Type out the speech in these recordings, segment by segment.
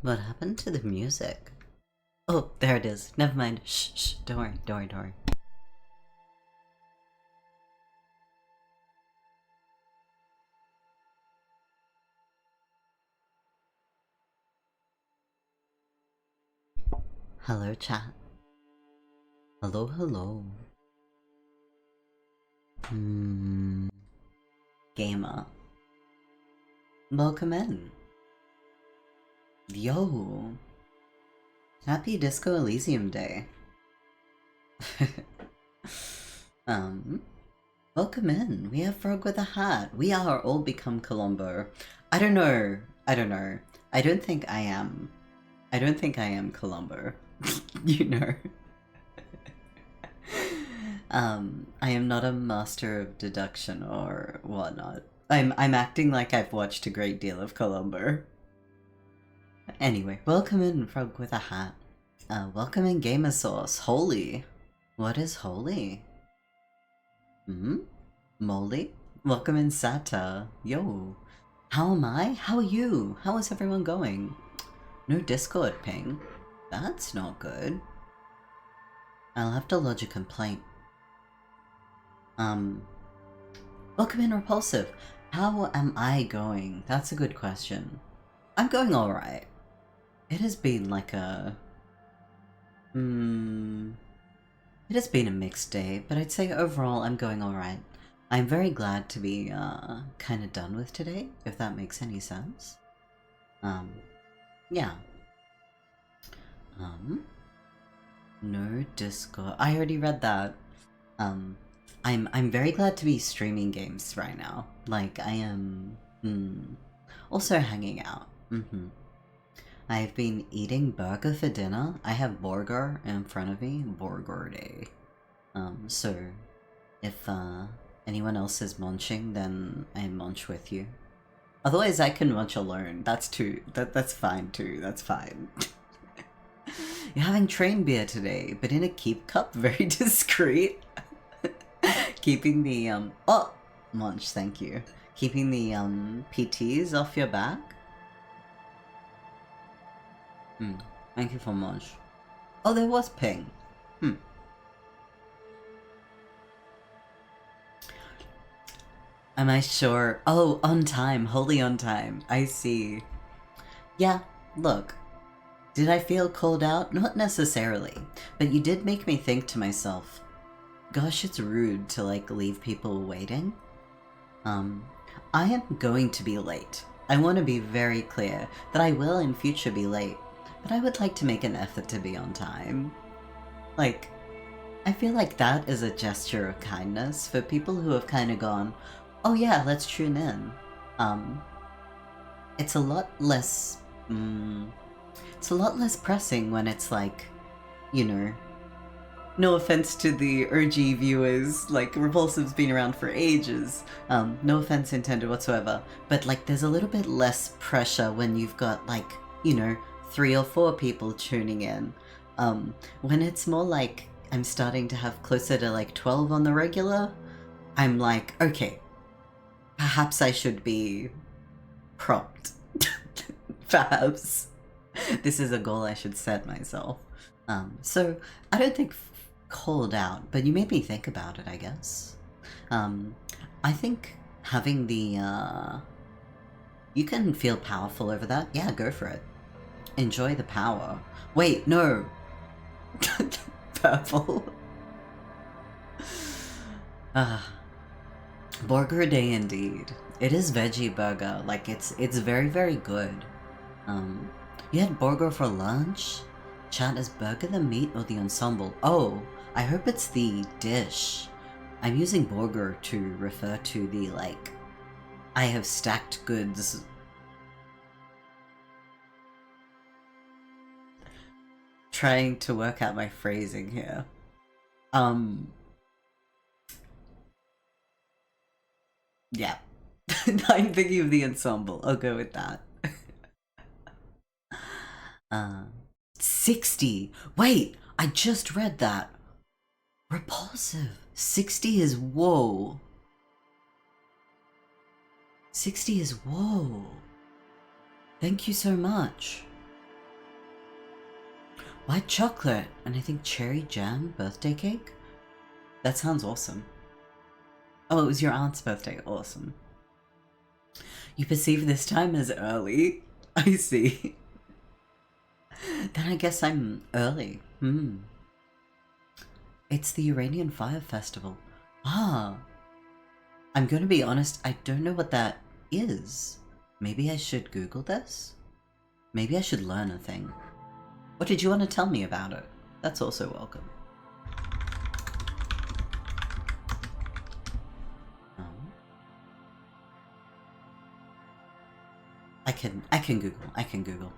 What happened to the music? Oh, there it is. Never mind. Shh, shh. Don't worry, don't worry, don't worry. Hello, chat. Hello, hello. Gamer. Welcome in. Yo. Happy Disco Elysium Day. Welcome in. We have Frog with a hat. We are all become Columbo. I don't know. I don't think I am. I don't think I am Columbo. You know. I am not a master of deduction or whatnot. I'm acting like I've watched a great deal of Columbo. Anyway, welcome in, Frog with a hat. Welcome in, Gamer Sauce. Holy. What is holy? Molly? Welcome in, Sata. Yo. How am I? How are you? How is everyone going? No Discord ping. That's not good. I'll have to lodge a complaint. Welcome in, Repulsive. How am I going? That's a good question. I'm going alright. It has been like a... It has been a mixed day, but I'd say overall I'm going alright. I'm very glad to be, kind of done with today, if that makes any sense. Yeah. No Discord. I already read that. I'm very glad to be streaming games right now. Like, I am, also hanging out. I've been eating burger for dinner. I have burger in front of me. Burger day. So, if, anyone else is munching, then I munch with you. Otherwise, I can munch alone. That's fine too. That's fine. You're having train beer today, but in a keep cup, very discreet. Keeping the, oh! Munch, thank you. Keeping the, PTs off your back? Thank you for munch. Oh, there was ping. Am I sure? Oh, on time. Wholly on time. I see. Yeah, look. Did I feel called out? Not necessarily. But you did make me think to myself, gosh, it's rude to, like, leave people waiting. I am going to be late. I want to be very clear that I will in future be late, but I would like to make an effort to be on time. Like, I feel like that is a gesture of kindness for people who have kind of gone, oh yeah, let's tune in. It's a lot less, it's a lot less pressing when it's like, you know, no offense to the OG viewers, like, Repulsive's been around for ages, no offense intended whatsoever, but, like, there's a little bit less pressure when you've got, like, you know, 3 or 4 people tuning in. When it's more like I'm starting to have closer to, like, 12 on the regular, I'm like, okay, perhaps I should be propped. Perhaps. This is a goal I should set myself. So, I don't think called out, but you made me think about it, I guess. I think having the, you can feel powerful over that. Yeah, go for it. Enjoy the power. Wait, no! Purple. Burger day indeed. It is veggie burger. Like, it's very, very good. You had burger for lunch? Chat, is burger the meat or the ensemble? Oh, I hope it's the dish. I'm using burger to refer to the, like, I have stacked goods. Trying to work out my phrasing here. Yeah. I'm thinking of the ensemble. I'll go with that. 60! Wait! I just read that! Repulsive! 60 is whoa! 60 is whoa! Thank you so much. White chocolate and I think cherry jam birthday cake? That sounds awesome. Oh, it was your aunt's birthday. Awesome. You perceive this time as early? I see. Then I guess I'm early. It's the Uranian Fire Festival. Ah. I'm gonna be honest, I don't know what that is. Maybe I should Google this? Maybe I should learn a thing. Or did you want to tell me about it? That's also welcome. Oh. I can Google.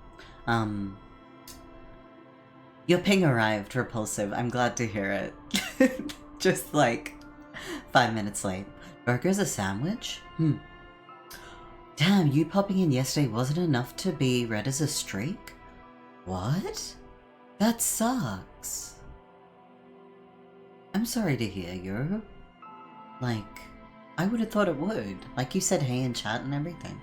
Your ping arrived, Repulsive. I'm glad to hear it. Just like 5 minutes late. Burger's a sandwich? Damn, you popping in yesterday wasn't enough to be read as a streak? What? That sucks. I'm sorry to hear you. Like, I would have thought it would. Like you said hey in chat and everything.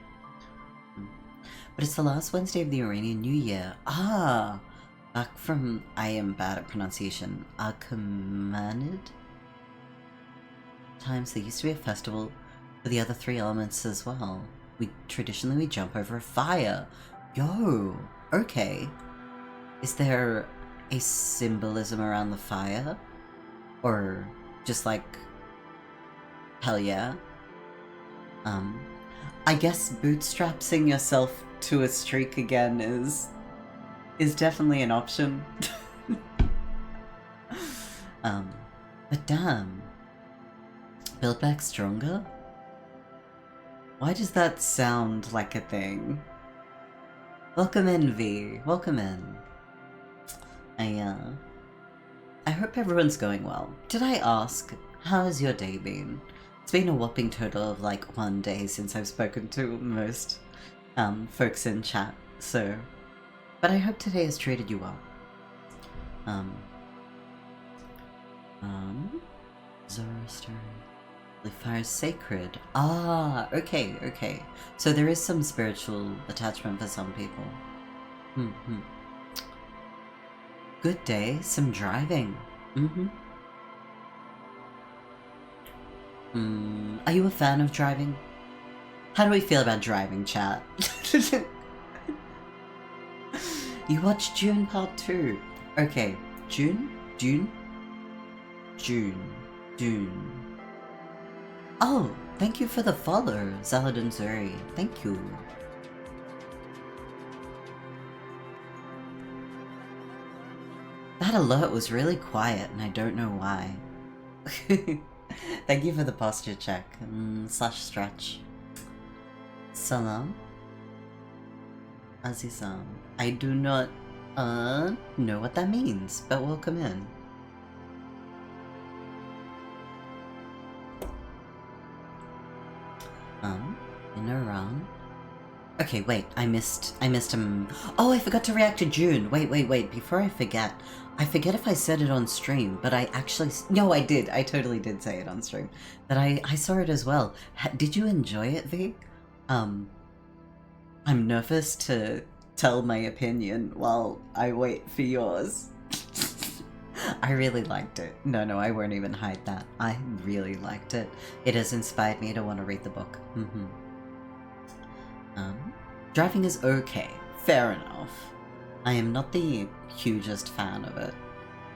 But it's the last Wednesday of the Iranian New Year. Ah! Back from, I am bad at pronunciation, Achaemenid times. There used to be a festival for the other 3 elements as well. Traditionally we jump over a fire. Yo, okay. Is there a symbolism around the fire? Or just like, hell yeah? I guess bootstrapsing yourself to a streak again is definitely an option. But damn. Build back stronger? Why does that sound like a thing? Welcome in, V. Welcome in. I hope everyone's going well. Did I ask, how has your day been? It's been a whopping total of like 1 day since I've spoken to most folks in chat, so... But I hope today has treated you well. Zoroaster... The fire is sacred. Ah, okay. So there is some spiritual attachment for some people. Good day, some driving. Are you a fan of driving? How do we feel about driving, chat? You watched June Part 2. Okay, June. Oh, thank you for the follow, Zaladin Zuri. Thank you. That alert was really quiet, and I don't know why. Thank you for the posture check / stretch. Salam. Azizam. I do not know what that means, but welcome in. In Iran. Okay, wait, I missed him. Oh, I forgot to react to June. Wait, before I forget if I said it on stream, but I actually, no, I did. I totally did say it on stream. But I saw it as well. Did you enjoy it, V? I'm nervous to tell my opinion while I wait for yours. I really liked it. No, I won't even hide that. I really liked it. It has inspired me to want to read the book. Driving is okay. Fair enough. I am not the hugest fan of it.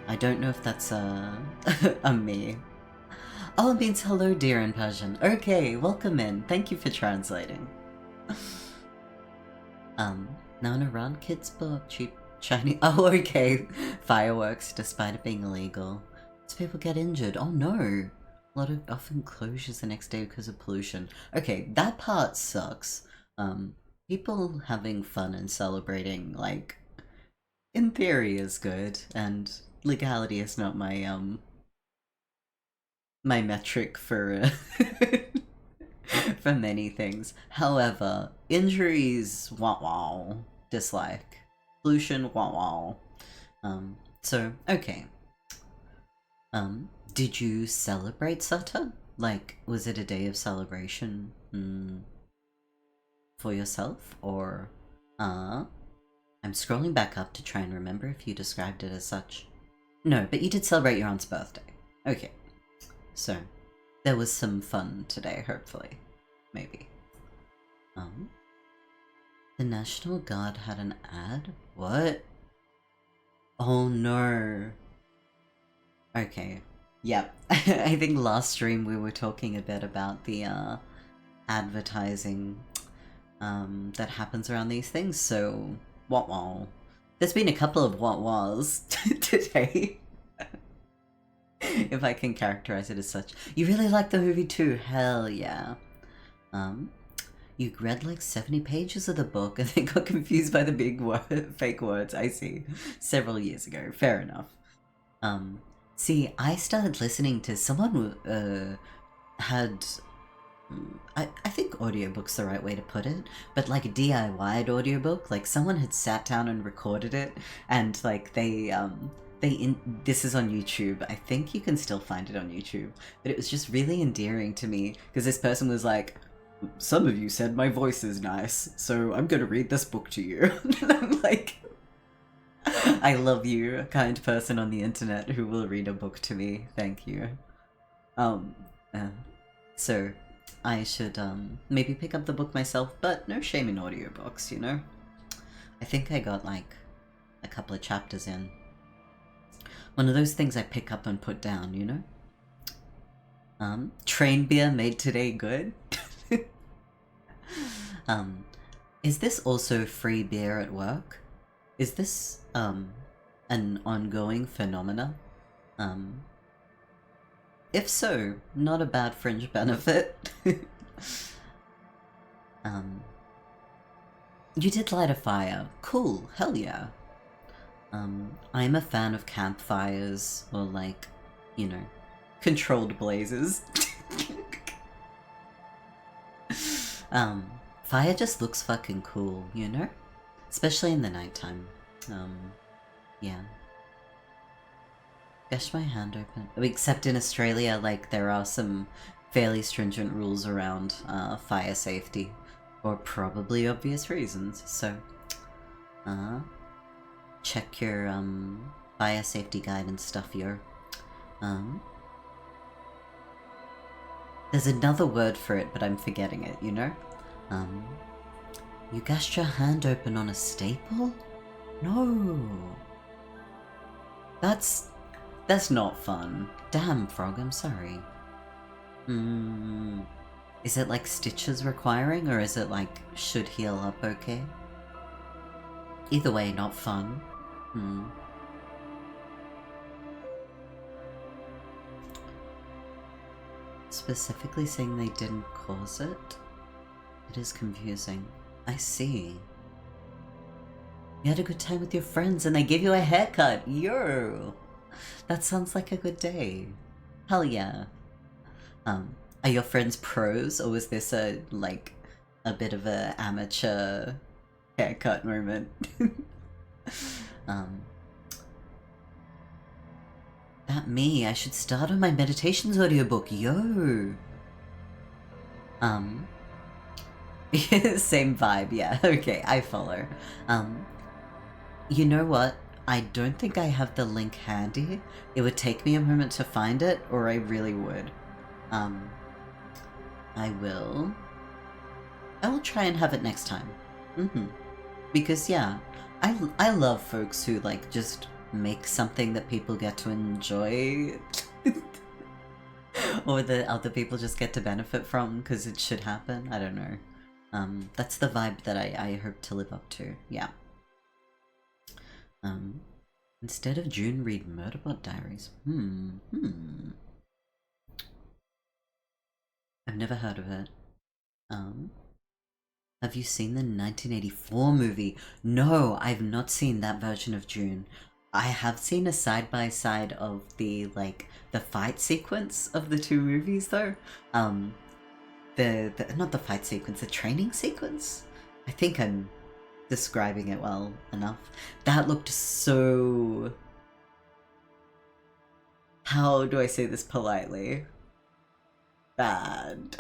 I don't know if that's a me. Oh, it means hello dear in Persian. Okay, welcome in. Thank you for translating. Now in Iran, kids bought cheap Chinese. Oh, okay. Fireworks, despite it being illegal. So people get injured. Oh no. A lot of often closures the next day because of pollution. Okay, that part sucks. People having fun and celebrating, like, in theory is good, and legality is not my, my metric for, for many things. However, injuries, wow, dislike. Pollution, wow. So, okay. Did you celebrate Sata? Like, was it a day of celebration for yourself, or I'm scrolling back up to try and remember if you described it as such. No, but you did celebrate your aunt's birthday. Okay. So, there was some fun today, hopefully. Maybe. The National Guard had an ad? What? Oh no. Okay. Yep. I think last stream we were talking a bit about the advertising that happens around these things, so what. There's been a couple of what-was today. If I can characterize it as such. You really like the movie too? Hell yeah. You read like 70 pages of the book and then got confused by the big fake words. I see. Several years ago. Fair enough. See, I started listening to someone who had... I think audiobook's the right way to put it, but like a DIY'd audiobook. Like someone had sat down and recorded it, and like this is on YouTube. I think you can still find it on YouTube, but it was just really endearing to me because this person was like, some of you said my voice is nice, so I'm gonna read this book to you. And I'm like, I love you, a kind person on the internet who will read a book to me. Thank you. So I should maybe pick up the book myself, but no shame in audiobooks, you know? I think I got like a couple of chapters in. One of those things I pick up and put down, you know? Train beer made today good? Is this also free beer at work? Is this, an ongoing phenomena? If so, not a bad fringe benefit. You did light a fire. Cool, hell yeah. I'm a fan of campfires, or like, you know, controlled blazes. Fire just looks fucking cool, you know? Especially in the nighttime. Yeah. Gosh, my hand open. Except in Australia, like, there are some fairly stringent rules around fire safety. For probably obvious reasons, so... check your, fire safety guide and stuff, yo. There's another word for it, but I'm forgetting it, you know? You gashed your hand open on a staple? No! That's not fun. Damn, Frog, I'm sorry. Is it like stitches requiring, or is it like, should heal up okay? Either way, not fun. Specifically saying they didn't cause it? It is confusing. I see. You had a good time with your friends and they gave you a haircut. Yo! That sounds like a good day. Hell yeah. Are your friends pros, or was this a bit of a amateur haircut moment? That me, I should start on my meditations audiobook, yo! Same vibe, yeah, okay, I follow. You know what? I don't think I have the link handy. It would take me a moment to find it, or I really would. I will try and have it next time. Because yeah, I love folks who like just make something that people get to enjoy or that other people just get to benefit from because it should happen. I don't know. That's the vibe that I hope to live up to. Yeah. Instead of June, read Murderbot Diaries. I've never heard of it. Have you seen the 1984 movie? No, I've not seen that version of June. I have seen a side-by-side of the fight sequence of the two movies though. Not the fight sequence, the training sequence? I think I'm describing it well enough. That looked so... How do I say this politely? Bad.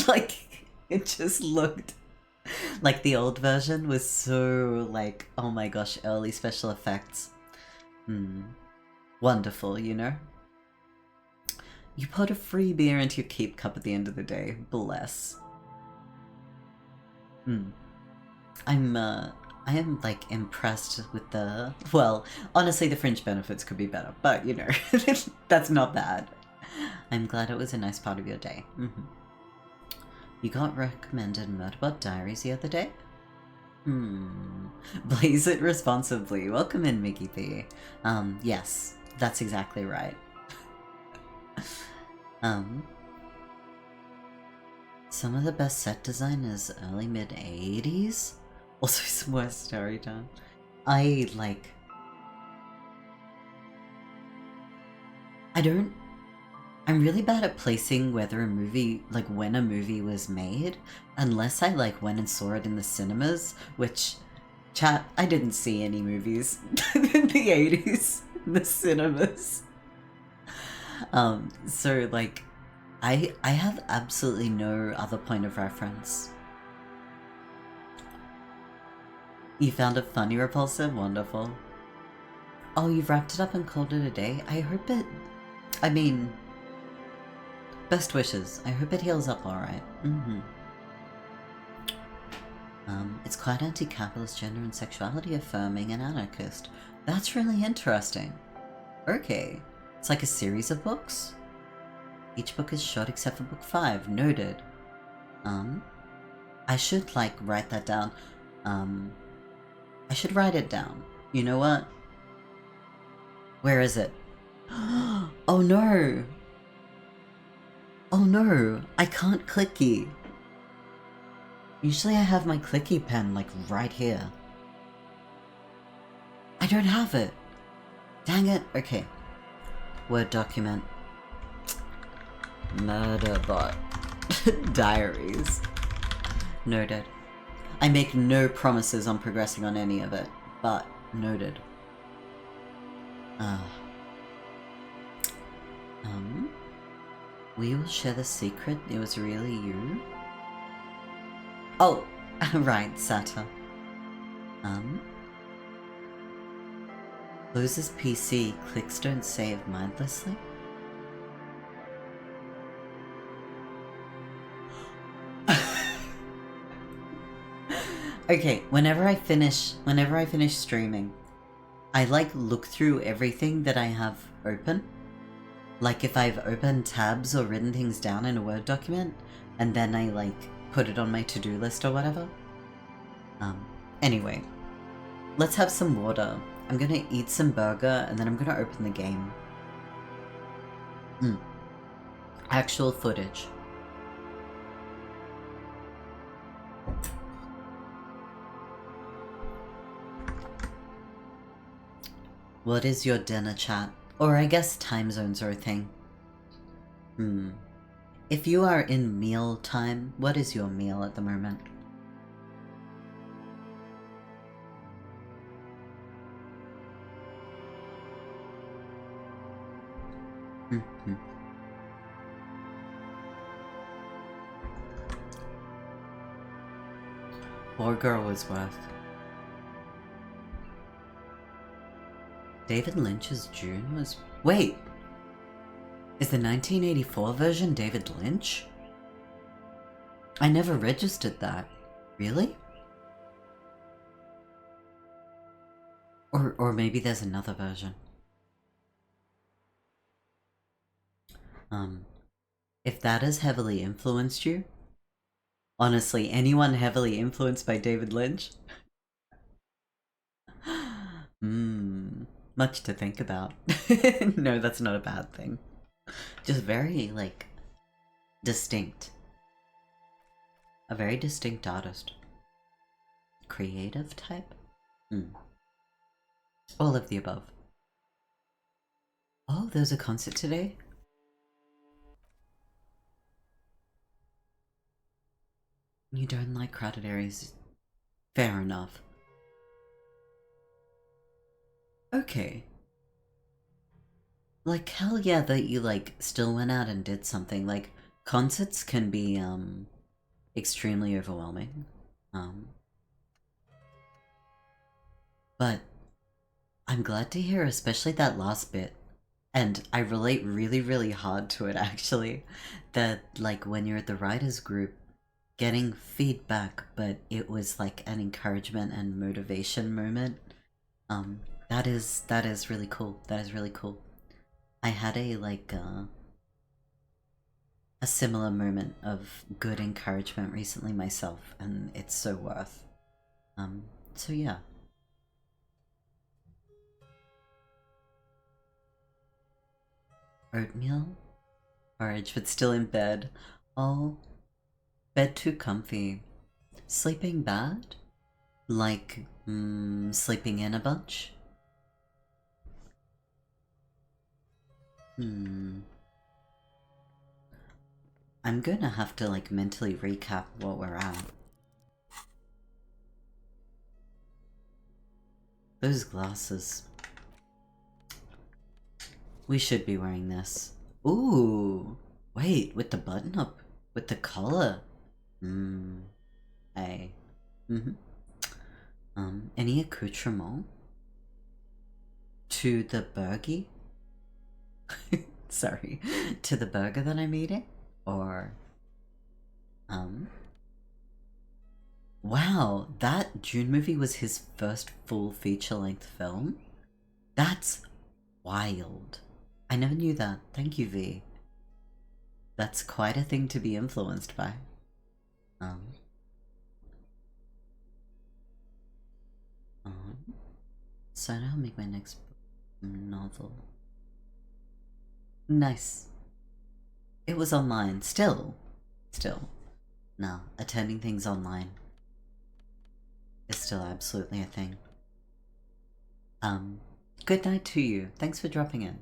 Like, it just looked Like the old version was so like, oh my gosh, early special effects. Wonderful, you know? You put a free beer into your keep cup at the end of the day. Bless. I am like impressed with the, well, honestly the fringe benefits could be better, but you know, that's not bad. I'm glad it was a nice part of your day. You got recommended Murderbot Diaries the other day? Blaze it responsibly. Welcome in, Mickey P. Yes, that's exactly right. Some of the best set design is early mid 80s. Also some worst story time. I'm really bad at placing whether a movie, like when a movie was made, unless I like went and saw it in the cinemas, which, chat, I didn't see any movies in the 80s in the cinemas. So like, I have absolutely no other point of reference. You found it funny, Repulsive? Wonderful. Oh, you've wrapped it up and called it a day? I hope it... I mean... Best wishes. I hope it heals up alright. It's quite anti-capitalist, gender and sexuality affirming and anarchist. That's really interesting. Okay. It's like a series of books? Each book is short except for book 5. Noted. I should, like, write that down. I should write it down. You know what? Where is it? Oh no! Oh no! I can't clicky! Usually I have my clicky pen, like, right here. I don't have it! Dang it! Okay. Word document. Murderbot. Diaries. Noted. I make no promises on progressing on any of it, but noted. We will share the secret. It was really you? Oh, right, Sata. Loses PC, clicks don't save mindlessly? Okay, whenever I finish streaming, I like look through everything that I have open. Like if I've opened tabs or written things down in a Word document, and then I like put it on my to-do list or whatever. Anyway, let's have some water. I'm gonna eat some burger and then I'm gonna open the game. Actual footage. What is your dinner, chat? Or I guess time zones are a thing. If you are in meal time, what is your meal at the moment? Poor girl was worth. David Lynch's June was... Wait! Is the 1984 version David Lynch? I never registered that. Really? Or maybe there's another version. If that has heavily influenced you, honestly, anyone heavily influenced by David Lynch? Much to think about. No, that's not a bad thing. Just very, like, distinct. A very distinct artist. Creative type? All of the above. Oh, there's a concert today? You don't like crowded areas. Fair enough. Okay. Like, hell yeah that you, like, still went out and did something. Like, concerts can be, extremely overwhelming. Um, but I'm glad to hear, especially that last bit. And I relate really, really hard to it actually. That, like, when you're at the writers group, getting feedback, but it was like an encouragement and motivation moment. That is really cool. That is really cool. I had a similar moment of good encouragement recently myself, and it's so worth. So yeah. Oatmeal? Porridge, but still in bed. Oh, bed too comfy. Sleeping bad? Like, sleeping in a bunch? I'm gonna have to, like, mentally recap what we're at. Those glasses. We should be wearing this. Ooh! Wait, with the button up. With the collar. Hey. Any accoutrement? To the burgie? Sorry. To the burger that I'm eating? Or... Wow, that June movie was his first full feature-length film? That's wild. I never knew that. Thank you, V. That's quite a thing to be influenced by. So now I'll make my next novel. Nice. It was online. Still. No, attending things online is still absolutely a thing. Good night to you. Thanks for dropping in.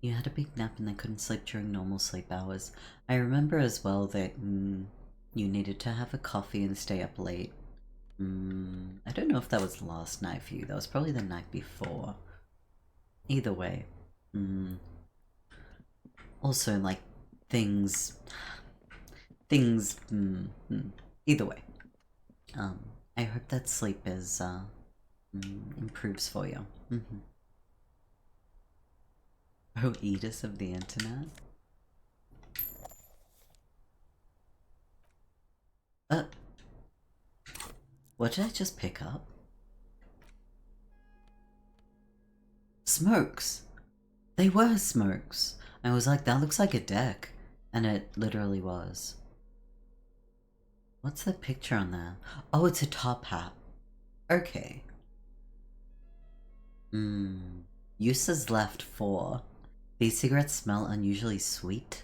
You had a big nap and then couldn't sleep during normal sleep hours. I remember as well that you needed to have a coffee and stay up late. I don't know if that was last night for you. That was probably the night before. Either way. Also, like, things... Either way. I hope that sleep is, improves for you. Oh, Edis of the internet? What did I just pick up? Smokes! They were smokes! I was like, that looks like a deck. And it literally was. What's the picture on there? Oh, it's a top hat. Okay. Uses left 4. These cigarettes smell unusually sweet.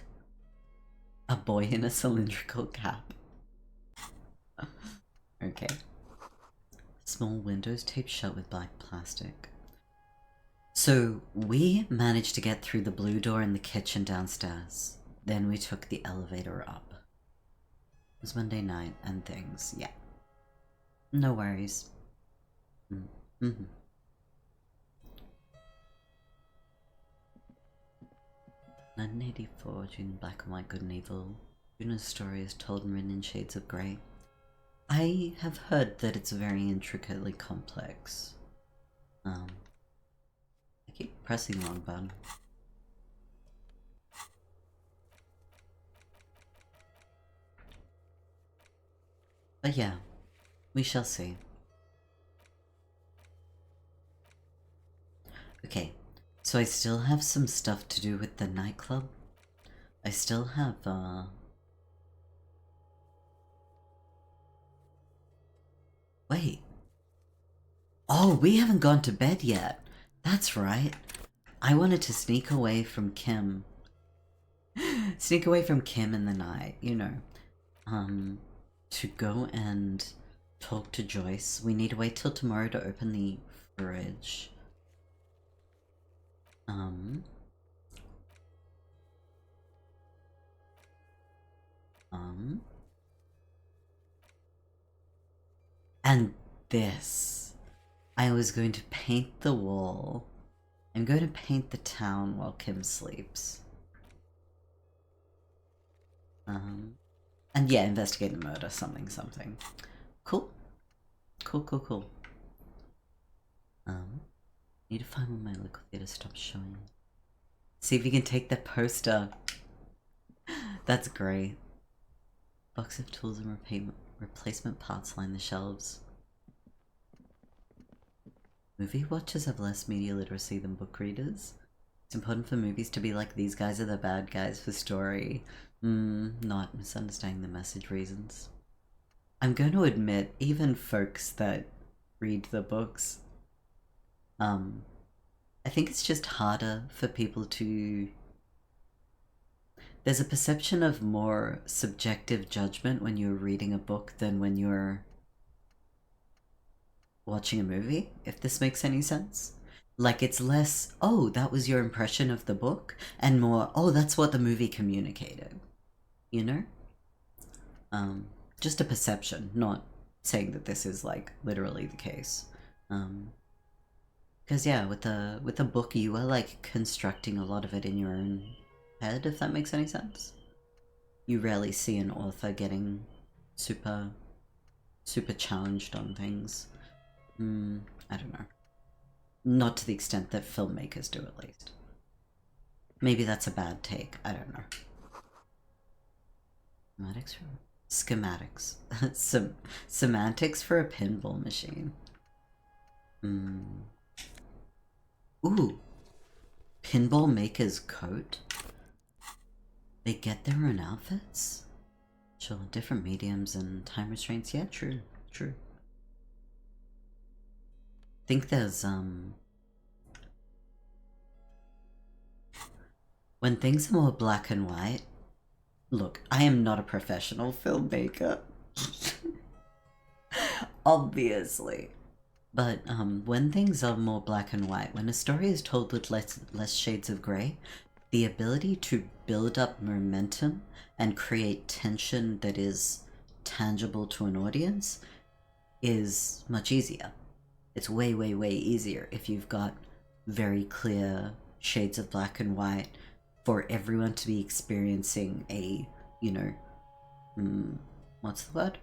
A boy in a cylindrical cap. Okay. Small windows taped shut with black plastic. So, we managed to get through the blue door in the kitchen downstairs. Then we took the elevator up. It was Monday night and things, yeah. No worries. 1984, June Black and White, Good and Evil. Juno's story is told and written in shades of grey. I have heard that it's very intricately complex. I keep pressing the wrong button. But yeah, we shall see. Okay, so I still have some stuff to do with the nightclub. I still have, Wait. Oh, we haven't gone to bed yet. That's right. I wanted to sneak away from Kim. Sneak away from Kim in the night, you know. To go and talk to Joyce. We need to wait till tomorrow to open the fridge. And this. I was going to paint the wall. I'm going to paint the town while Kim sleeps. And yeah, investigate the murder, something, something. Cool. Cool, cool, cool. Need to find when my local theatre stops showing. See if you can take the poster. That's great. Box of tools and replacement parts line the shelves. Movie watchers have less media literacy than book readers. It's important for movies to be like, these guys are the bad guys for story. Not misunderstanding the message reasons. I'm going to admit, even folks that read the books, I think it's just harder for people to... There's a perception of more subjective judgment when you're reading a book than when you're watching a movie, if this makes any sense. Like, it's less, oh, that was your impression of the book, and more, oh, that's what the movie communicated. You know? Just a perception, not saying that this is, like, literally the case. Because, yeah, with a book, you are, like, constructing a lot of it in your own head, if that makes any sense. You rarely see an author getting super challenged on things. I don't know. Not to the extent that filmmakers do, at least. Maybe that's a bad take. I don't know. Schematics. Semantics for a pinball machine. Ooh. Pinball maker's coat? They get their own outfits? Sure, different mediums and time restraints. Yeah, true. True. I think there's, when things are more black and white... Look, I am not a professional filmmaker. Obviously. But, when things are more black and white, when a story is told with less shades of grey, the ability to build up momentum and create tension that is tangible to an audience is much easier. It's way, way, way easier if you've got very clear shades of black and white for everyone to be experiencing a, you know, what's the word?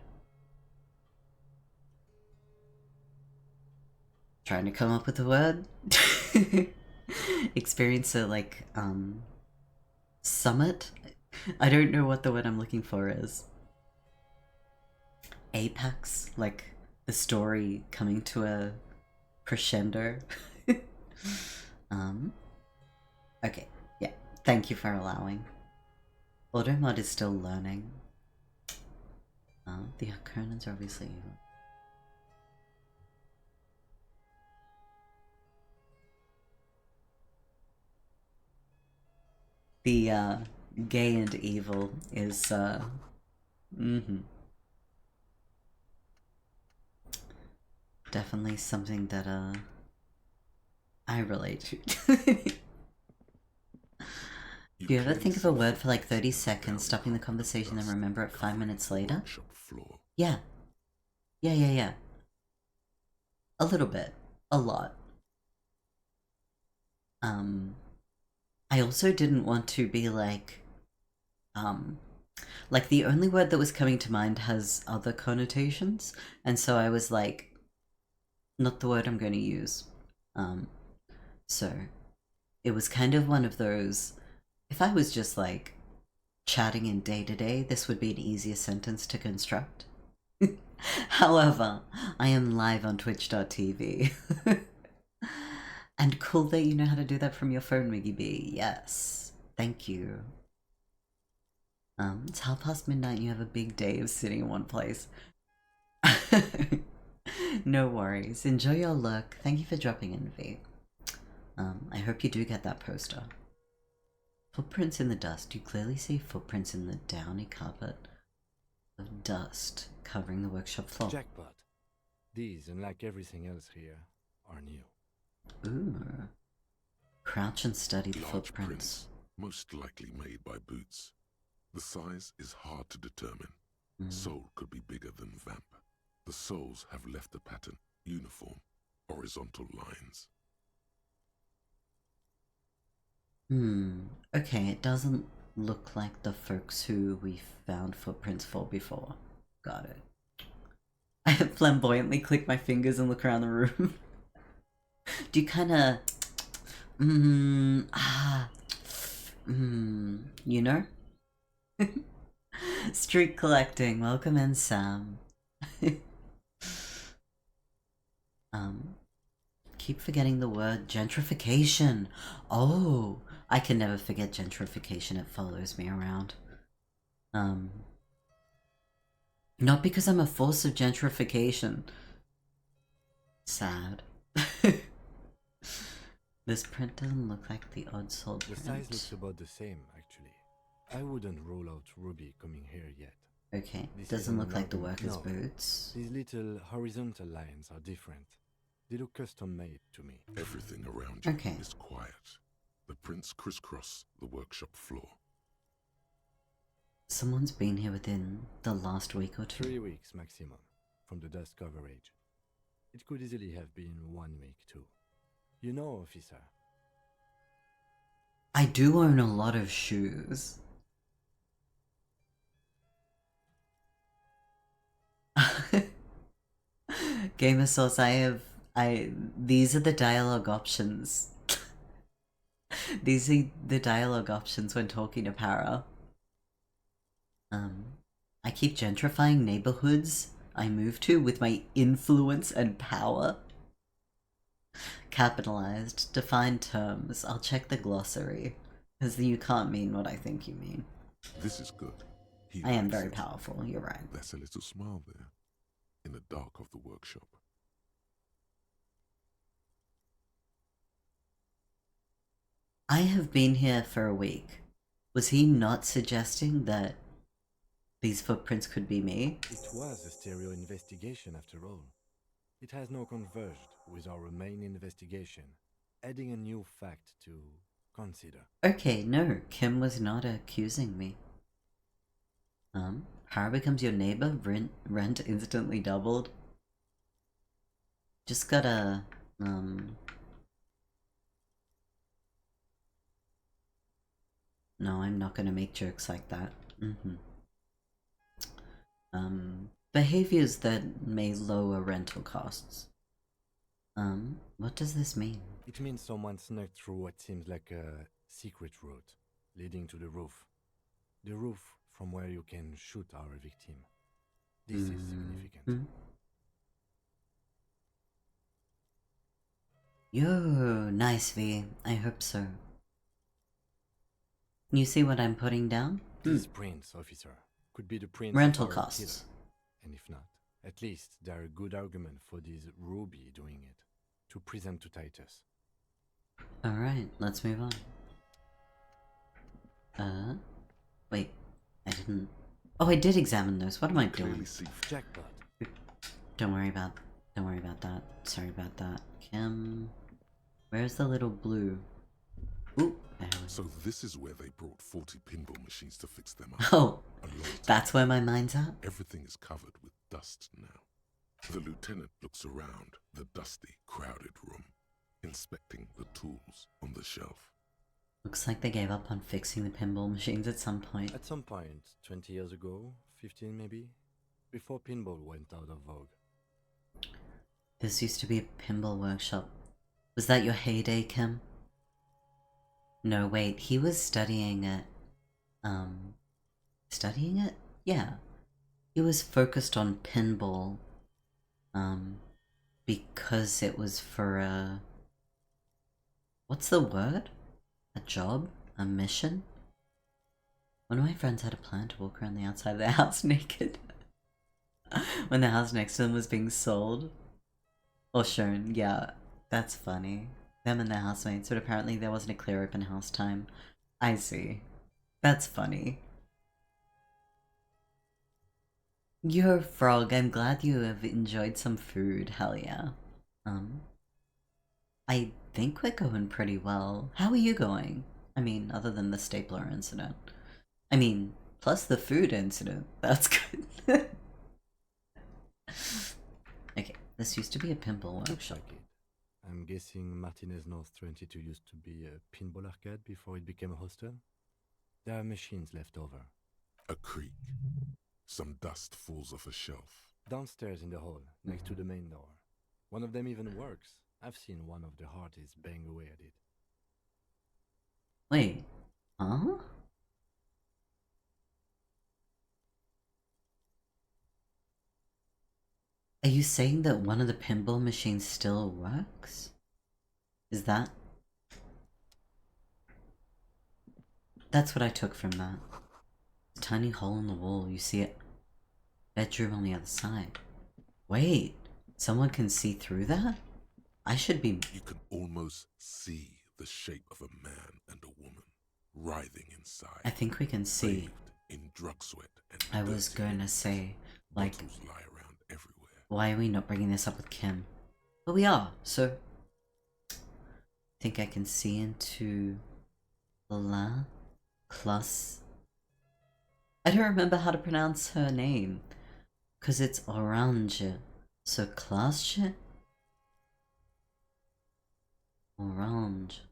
Trying to come up with a word? Experience a, like, summit? I don't know what the word I'm looking for is. Apex? Like, the story coming to a crescendo? Okay, yeah. Thank you for allowing. Automod is still learning. The Conans are obviously... The, gay and evil is, definitely something that, I relate to. Do you ever think of a word for like 30 seconds, stopping the conversation, then remember it 5 minutes later? Yeah. Yeah. A little bit. A lot. I also didn't want to be like the only word that was coming to mind has other connotations, and so I was like, not the word I'm going to use. So it was kind of one of those, if I was just like chatting in day-to-day, this would be an easier sentence to construct. However, I am live on twitch.tv. And cool that you know how to do that from your phone, Miggy B. Yes. Thank you. It's midnight and you have a big day of sitting in one place. No worries. Enjoy your look. Thank you for dropping in, V. I hope you do get that poster. Footprints in the dust. You clearly see footprints in the downy carpet of dust covering the workshop floor. Jackpot. These, unlike everything else here, are new. Ooh. Crouch and study the Large footprints. prints, most likely made by boots. The size is hard to determine. Sole could be bigger than vamp. The soles have left a pattern, uniform, horizontal lines. Okay, it doesn't look like the folks who we found footprints for before. Got it. I flamboyantly click my fingers and look around the room. Do you kinda... you know? Street collecting, welcome in, Sam. Keep forgetting the word gentrification. Oh, I can never forget gentrification, it follows me around. Not because I'm a force of gentrification. Sad. This print doesn't look like the odd sold print. The size looks about the same, actually. I wouldn't rule out Ruby coming here yet. Okay, This doesn't isn't look like the London. worker's No. boots. These little horizontal lines are different. They look custom-made to me. Everything around you Okay. is quiet. The prints crisscross the workshop floor. Someone's been here within the last week or 2. 3 weeks maximum, from the dust coverage. It could easily have been 1 week too. You know, officer. I do own a lot of shoes. Gamer Source, these are the dialogue options. These are the dialogue options when talking to Para. I keep gentrifying neighborhoods I move to with my influence and power. Capitalized, defined terms. I'll check the glossary, because you can't mean what I think you mean. This is good. He I am likes very it. powerful, you're right. There's a little smile there, in the dark of the workshop. I have been here for a week. Was he not suggesting that these footprints could be me? It was a stereo investigation after all. It has now converged with our main investigation, adding a new fact to consider. Okay, no, Kim was not accusing me. Hara becomes your neighbor, rent instantly doubled. Just gotta, no, I'm not gonna make jokes like that. Behaviors that may lower rental costs. What does this mean? It means someone snuck through what seems like a secret route leading to the roof. The roof from where you can shoot our victim. This is significant. Yo, nice V. I hope so. You see what I'm putting down? These prints, officer, could be the prints Rental of our costs. killer. And if not, at least they're a good argument for this Ruby doing it, to present to Titus. Alright, let's move on. Wait, I didn't... Oh, I did examine those. What am I doing? Clearly see Jackpot. Don't worry about that. Sorry about that. Kim... Where's the little blue? Ooh, there we go. So this is where they brought 40 pinball machines to fix them up. Oh, A long time. that's where my mind's at? Everything is covered with dust now. The lieutenant looks around the dusty, crowded room, inspecting the tools on the shelf. Looks like they gave up on fixing the pinball machines at some point. At some point, 20 years ago, 15 maybe, before pinball went out of vogue. This used to be a pinball workshop. Was that your heyday, Kim? No, wait, he was studying it. Studying it? Yeah. He was focused on pinball. Because it was for a... What's the word? A job? A mission? One of my friends had a plan to walk around the outside of their house naked. When the house next to them was being sold. Or shown, yeah. That's funny. Them and their housemates, but apparently there wasn't a clear open house time. I see. That's funny. You're a frog. I'm glad you have enjoyed some food. Hell yeah. I think we're going pretty well. How are you going? I mean, other than the stapler incident. I mean, plus the food incident. That's good. Okay, this used to be a pinball Looks workshop. like it. I'm guessing Martinez North 22 used to be a pinball arcade before it became a hostel? There are machines left over. A creak. Some dust falls off a shelf. Downstairs in the hall, next to the main door. One of them even works. I've seen one of the hearties bang away at it. Wait, huh? Are you saying that one of the pinball machines still works? Is that? That's what I took from that. A tiny hole in the wall, you see it. Bedroom on the other side. Wait, someone can see through that? I should be... You can almost see the shape of a man and a woman writhing inside. I think we can see. In drug sweat and I was going to say, like, bottles lie around everywhere. why are we not bringing this up with Kim? But we are, so... I think I can see into... La... Plus... I don't remember how to pronounce her name. Because it's orange. So Klasje? Orange.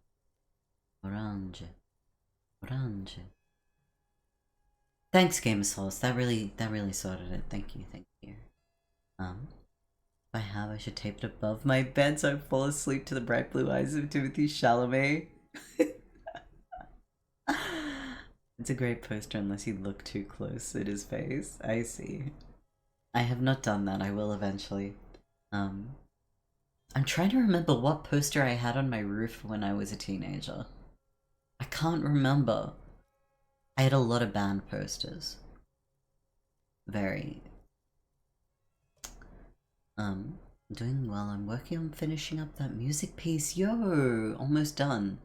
Orange. Orange. Thanks, Game of Souls. That really sorted it. Thank you, thank you. If I should tape it above my bed so I fall asleep to the bright blue eyes of Timothy Chalamet. It's a great poster unless you look too close at his face. I see. I have not done that. I will eventually. I'm trying to remember what poster I had on my roof when I was a teenager. I can't remember. I had a lot of band posters. Very. Doing well. I'm working on finishing up that music piece. Yo! Almost done.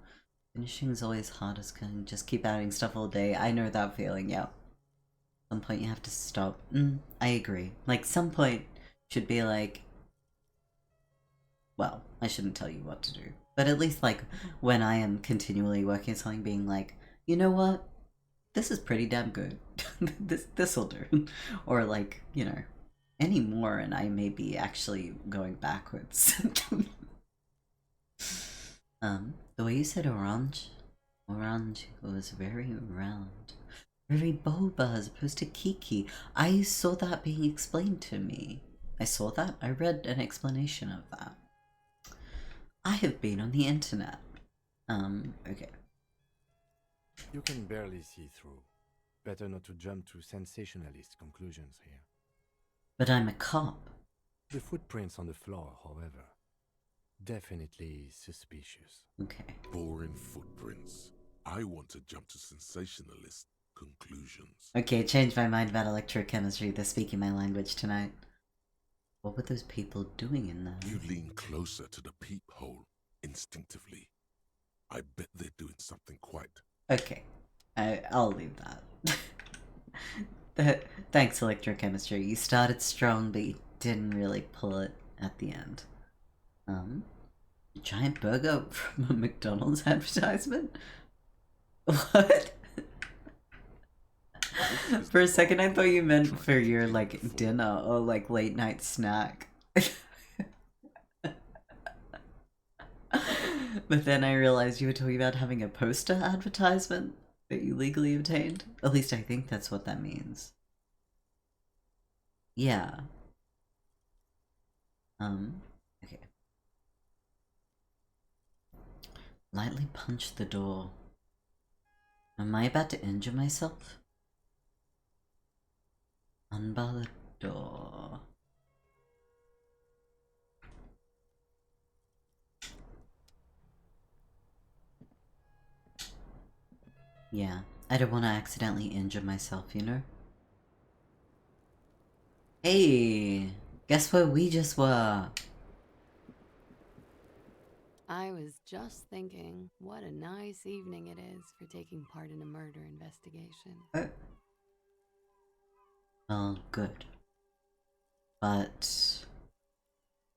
Finishing is always hardest. Can just keep adding stuff all day. I know that feeling, yeah. At some point you have to stop. I agree. Like, some point should be like... Well, I shouldn't tell you what to do. But at least, like, when I am continually working on something, being like, you know what? This is pretty damn good. This'll do. Or, like, you know, any more and I may be actually going backwards. The way you said orange was very round. Very boba as opposed to Kiki. I saw that being explained to me. I saw that. I read an explanation of that. I have been on the internet. Okay. You can barely see through. Better not to jump to sensationalist conclusions here. But I'm a cop. The footprints on the floor, however, definitely suspicious. Okay. Boring footprints. I want to jump to sensationalist conclusions. Okay, changed my mind about electrochemistry. They're speaking my language tonight. What were those people doing in there? You lean closer to the peephole instinctively. I bet they're doing something quite... Okay. I'll leave that. Thanks, electrochemistry. You started strong, but you didn't really pull it at the end. A giant burger from a McDonald's advertisement? What? For a second I thought you meant for your, like, dinner or, like, late night snack. But then I realized you were talking about having a poster advertisement that you legally obtained. At least I think that's what that means. Yeah. Okay. Lightly punch the door. Am I about to injure myself? Unbar the door. Yeah, I don't want to accidentally injure myself, you know? Hey, guess where we just were? I was just thinking, what a nice evening it is for taking part in a murder investigation. Well, good. But...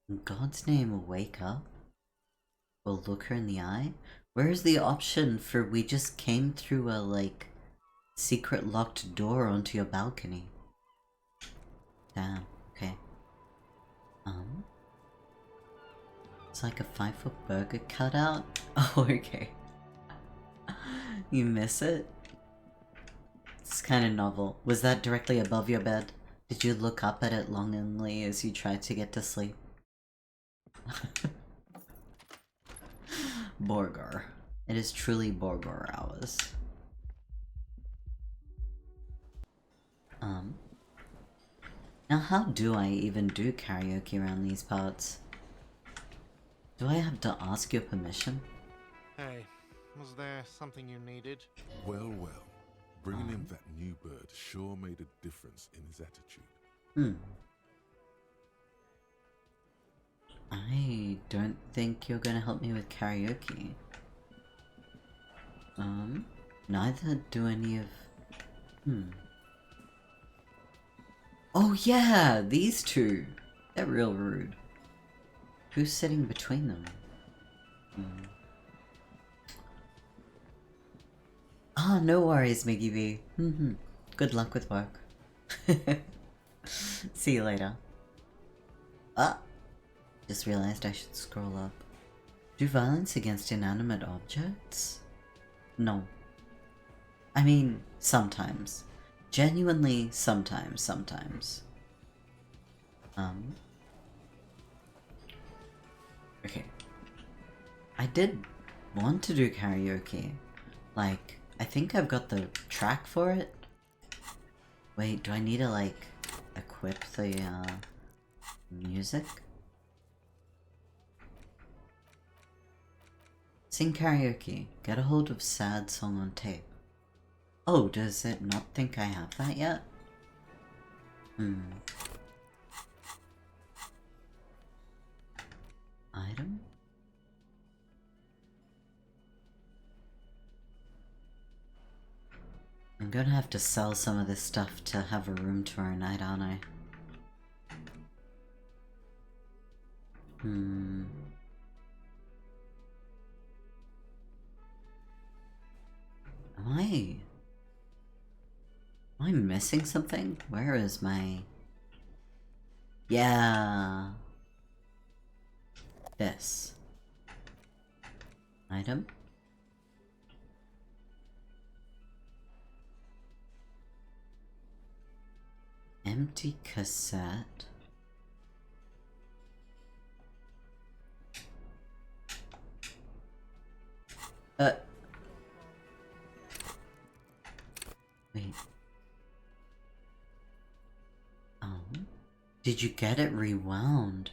in God's name, wake up? We'll look her in the eye? Where's the option for we just came through a, like, secret locked door onto your balcony? Damn, okay. It's like a 5-foot burger cutout? Oh, okay. You miss it? It's kind of novel. Was that directly above your bed? Did you look up at it longingly as you tried to get to sleep? Borgar. It is truly Borgar hours. Now how do I even do karaoke around these parts? Do I have to ask your permission? Hey, was there something you needed? Well, well. Bringing him that new bird sure made a difference in his attitude. I don't think you're gonna help me with karaoke. Neither do any of... Oh yeah, these two! They're real rude. Who's sitting between them? Ah, no worries, Miggy B. Good luck with work. See you later. Ah! Just realized I should scroll up. Do violence against inanimate objects? No. I mean, sometimes. Genuinely, sometimes. Okay. I did want to do karaoke. Like, I think I've got the track for it. Wait, do I need to, like, equip the, music? Sing karaoke. Get a hold of sad song on tape. Oh, does it not think I have that yet? Item? I'm gonna have to sell some of this stuff to have a room tour night, aren't I? Am I missing something? Where is my... Yeah. This. Item? Empty cassette. Wait. Oh. Did you get it rewound?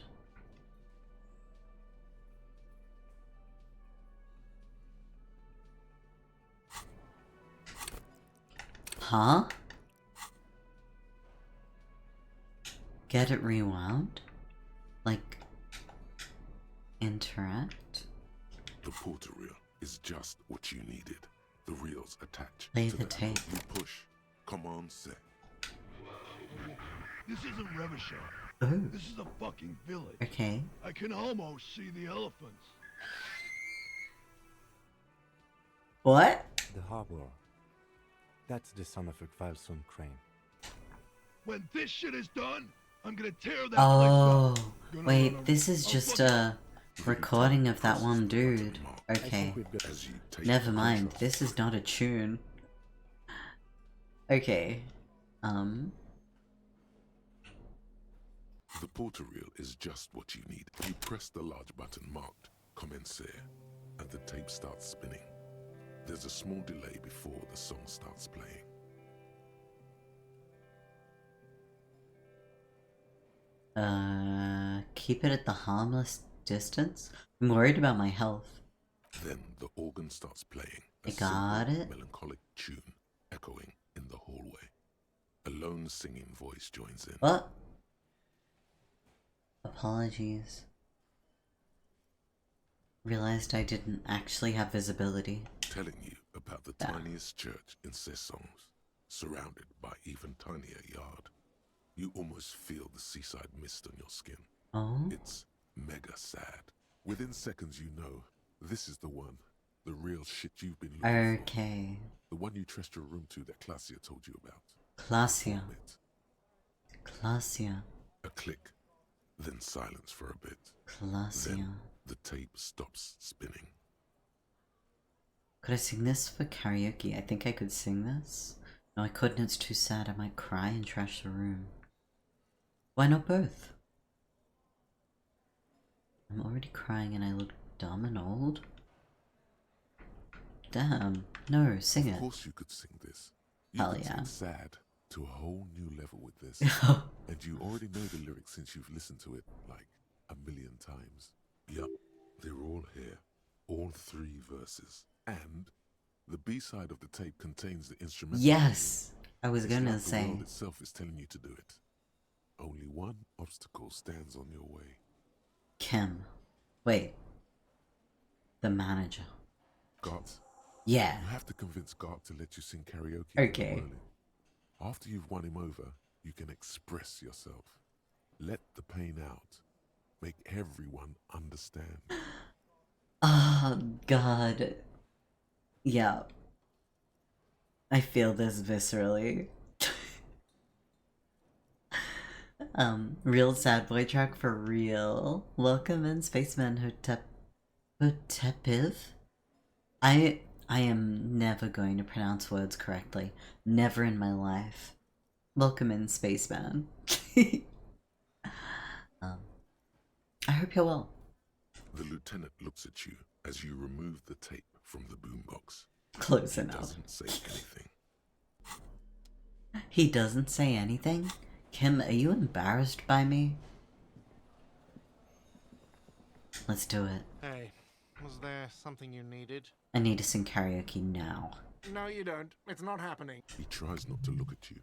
Huh? Get it rewound? Like, interact? The porter reel is just what you needed. The reels attach Play to the that tape. You push. Command set. This isn't Revachon. Oh, This is a fucking village. okay. I can almost see the elephants. What? The harbor. That's the son of a Kvalson crane. When this shit is done, I'm gonna tear that Oh, place up. Gonna run wait, a- this is I'll just fucking- a recording of that one dude. I Okay, think we've got... As you take never the mind. contrast. This is not a tune. Okay, The porter reel is just what you need. You press the large button marked Commencer, and the tape starts spinning. There's a small delay before the song starts playing. keep it at the harmless distance? I'm worried about my health. Then the organ starts playing a I got simple, it. melancholic tune echoing in the hallway. A lone singing voice joins in. What? Apologies. Realized I didn't actually have visibility. Telling you about the Yeah. tiniest church in Sessons, surrounded by even tinier yard. You almost feel the seaside mist on your skin. Oh? It's mega sad. Within seconds you know, this is the one. The real shit you've been looking for. Okay. The one you trust your room to that Classia told you about. Classia. Form it. Classia. A click, then silence for a bit. Classia. Then the tape stops spinning. Could I sing this for karaoke? I think I could sing this. No, I couldn't. It's too sad. I might cry and trash the room. Why not both? I'm already crying and I look dumb and old. Damn. No, sing it. Of course you could sing this. You Hell could yeah. take sad to a whole new level with this. And you already know the lyrics since you've listened to it like a million times. Yup, they're all here. All 3 verses. And the B-side of the tape contains the instrumental. Yes! I was It's gonna like say. the world itself is telling you to do it. Only one obstacle stands on your way. Kim. Wait. The manager. Gart. Yeah. You have to convince Gart to let you sing karaoke. Okay. With Merlin. After you've won him over, you can express yourself. Let the pain out. Make everyone understand. Oh, God. Yeah. I feel this viscerally. Real sad boy track for real. Welcome in, Spaceman Hotepiv. I am never going to pronounce words correctly. Never in my life. Welcome in, Spaceman. I hope you're well. The lieutenant looks at you as you remove the tape from the boombox. Close He enough. doesn't say anything. He doesn't say anything? Kim, are you embarrassed by me? Let's do it. Hey, was there something you needed? I need to sing karaoke now. No, you don't. It's not happening. He tries not to look at you.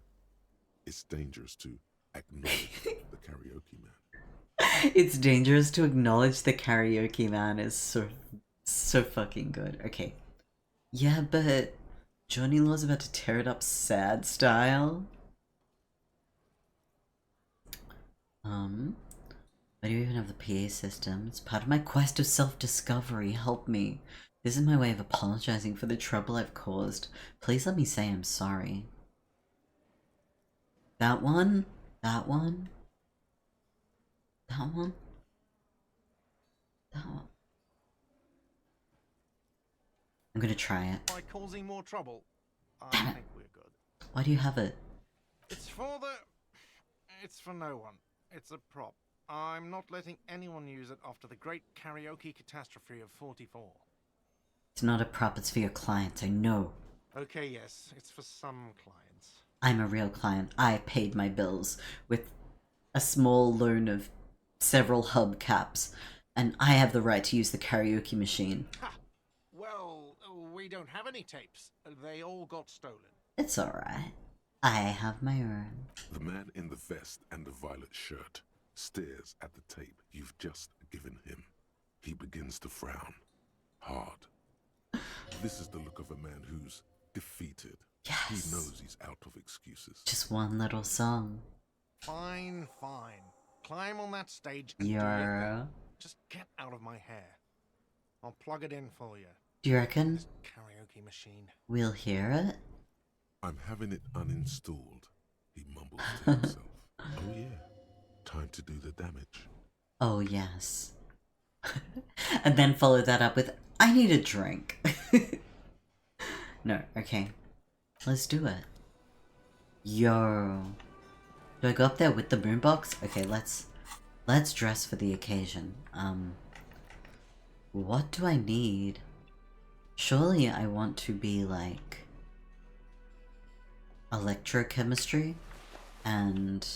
It's dangerous to acknowledge the karaoke man. It's dangerous to acknowledge the karaoke man is so fucking good. Okay. Yeah, but Johnny Law's about to tear it up sad style. Why do you even have the PA system? It's part of my quest of self-discovery. Help me. This is my way of apologizing for the trouble I've caused. Please let me say I'm sorry. That one? That one? That one? That one? I'm gonna try it. By causing more trouble. Damn I it. think we're good. Why do you have it? It's for no one. It's a prop. I'm not letting anyone use it after the great karaoke catastrophe of 44. It's not a prop, it's for your clients, I know. Okay, yes, it's for some clients. I'm a real client. I paid my bills with a small loan of several hubcaps, and I have the right to use the karaoke machine. Ha! Well, we don't have any tapes. They all got stolen. It's alright. I have my own. The man in the vest and the violet shirt stares at the tape you've just given him. He begins to frown. Hard. This is the look of a man who's defeated. Yes. He knows he's out of excuses. Just one little song. Fine, fine. Climb on that stage and do your Yeah. thing. Just get out of my hair. I'll plug it in for you. Do you reckon This karaoke machine. we'll hear it? I'm having it uninstalled, he mumbles to himself. Oh yeah, time to do the damage. Oh, yes. And then follow that up with, I need a drink. No, okay. Let's do it. Yo. Do I go up there with the boombox? Okay, let's dress for the occasion. What do I need? Surely I want to be like electrochemistry and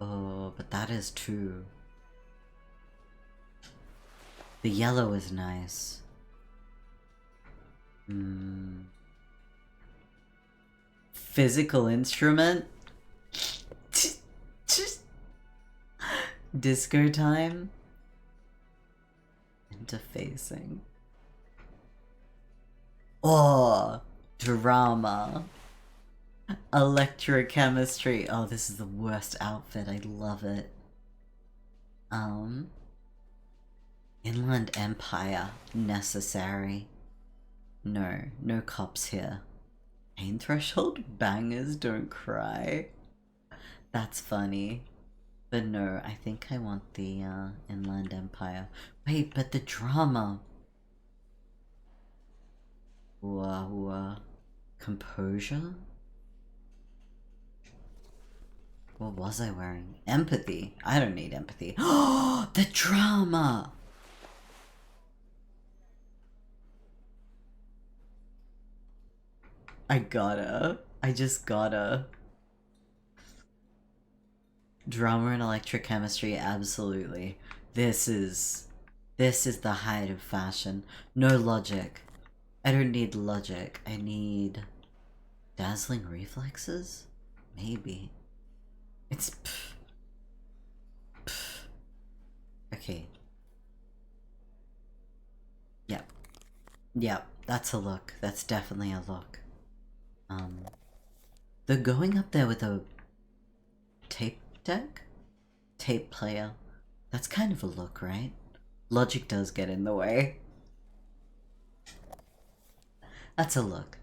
oh, but that is too. The yellow is nice. Physical instrument? Disco time? Interfacing. Oh, drama. Electrochemistry. Oh, this is the worst outfit. I love it. Inland Empire. Necessary. No, no cops here. Pain threshold? Bangers don't cry. That's funny. But no, I think I want the Inland Empire. Wait, but the drama. Composure? What was I wearing? Empathy. I don't need empathy. Oh, the drama! I just gotta. Drama and electrochemistry, absolutely. This is the height of fashion. No logic. I don't need logic. I need dazzling reflexes? Maybe. It's okay. Yep. Yep, that's a look. That's definitely a look. The going up there with a tape deck? Tape player. That's kind of a look, right? Logic does get in the way. That's a look.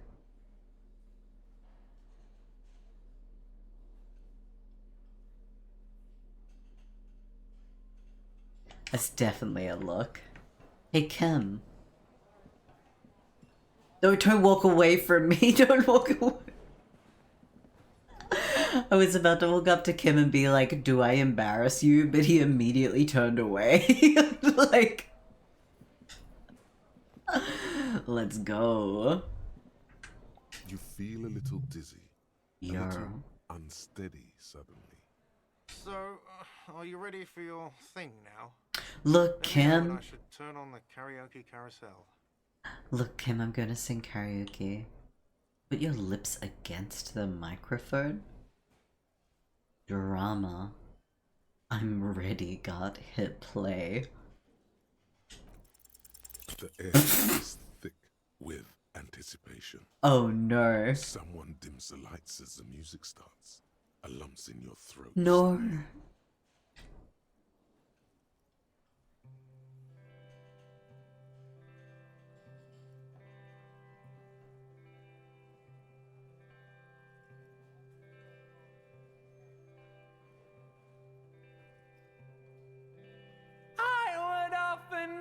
That's definitely a look. Hey, Kim. Don't walk away from me. Don't walk away. I was about to walk up to Kim and be like, do I embarrass you? But he immediately turned away. Like, let's go. You feel a little dizzy, a little unsteady suddenly. So, are you ready for your thing now? Look, Kim. I should turn on the karaoke carousel. Look, Kim, I'm gonna sing karaoke. Put your lips against the microphone. Drama. I'm ready, God. Hit play. The air is thick with anticipation. Oh no. Someone dims the lights as the music starts. A lump's in your throat. No.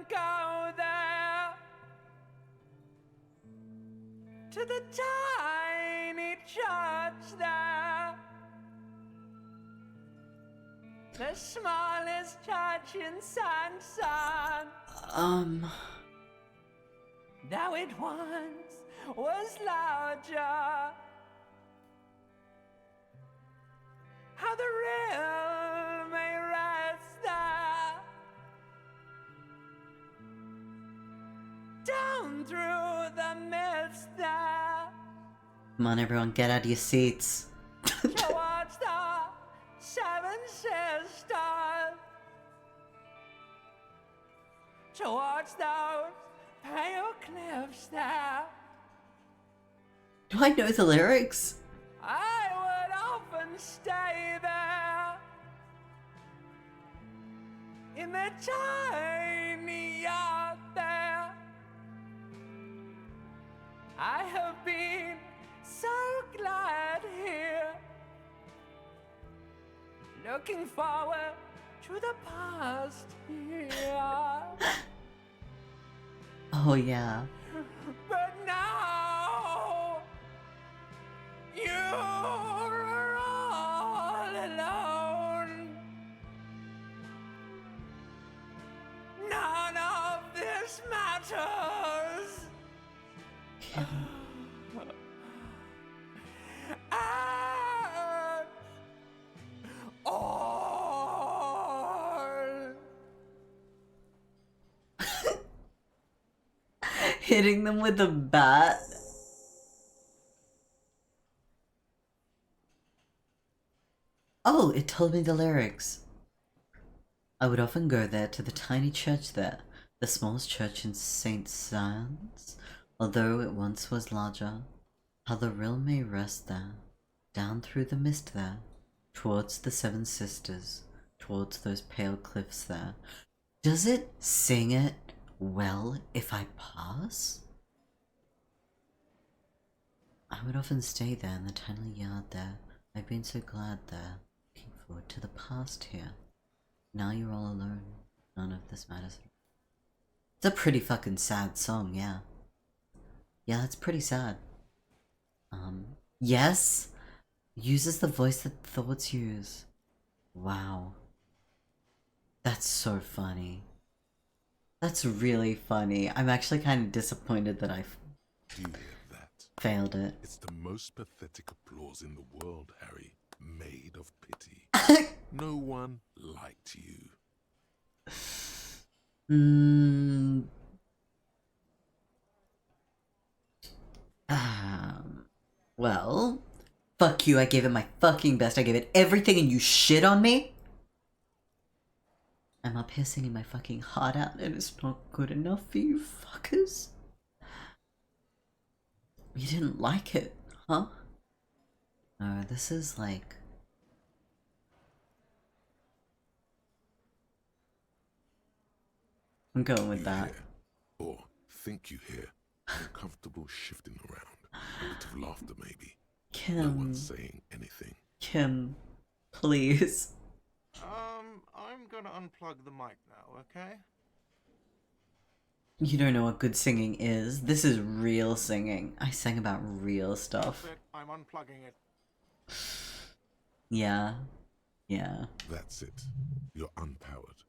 Go there to the tiny church there, the smallest church in Sansan. Though it once was larger, how the real may rest there. Down through the mist there. Come on, everyone, get out of your seats. Towards the seven sisters. Towards those pale cliffs there. Do I know the lyrics? I would often stay there. In the tiny yard there. I have been so glad here, looking forward to the past here. Oh yeah. But now you're all alone. None of this matters. At all. Hitting them with a bat. Oh, it told me the lyrics. I would often go there to the tiny church there, the smallest church in St. San's, although it once was larger. How the rill may rest there, down through the mist there, towards the seven sisters, towards those pale cliffs there. Does it sing it well if I pass? I would often stay there in the tiny yard there. I've been so glad there, looking forward to the past here. Now you're all alone. None of this matters. It's a pretty fucking sad song, yeah. Yeah, it's pretty sad. Yes, Uses the voice that thoughts use. Wow. That's so funny. That's really funny. I'm actually kind of disappointed that I Do you hear that? failed it. It's the most pathetic applause in the world, Harry. Made of pity. No one liked you. Well, fuck you. I gave it my fucking best. I gave it everything and you shit on me? I'm up here singing my fucking heart out and it's not good enough for you fuckers? You didn't like it, huh? No, this is like... I'm going with You that. hear, or think you hear, uncomfortable shifting around. A bit of laughter, maybe. No Kim, one's saying anything. Kim, please. I'm gonna unplug the mic now, okay? You don't know what good singing is. This is real singing. I sang about real stuff. That's it. I'm unplugging it. Yeah. Yeah. That's it. You're unpowered.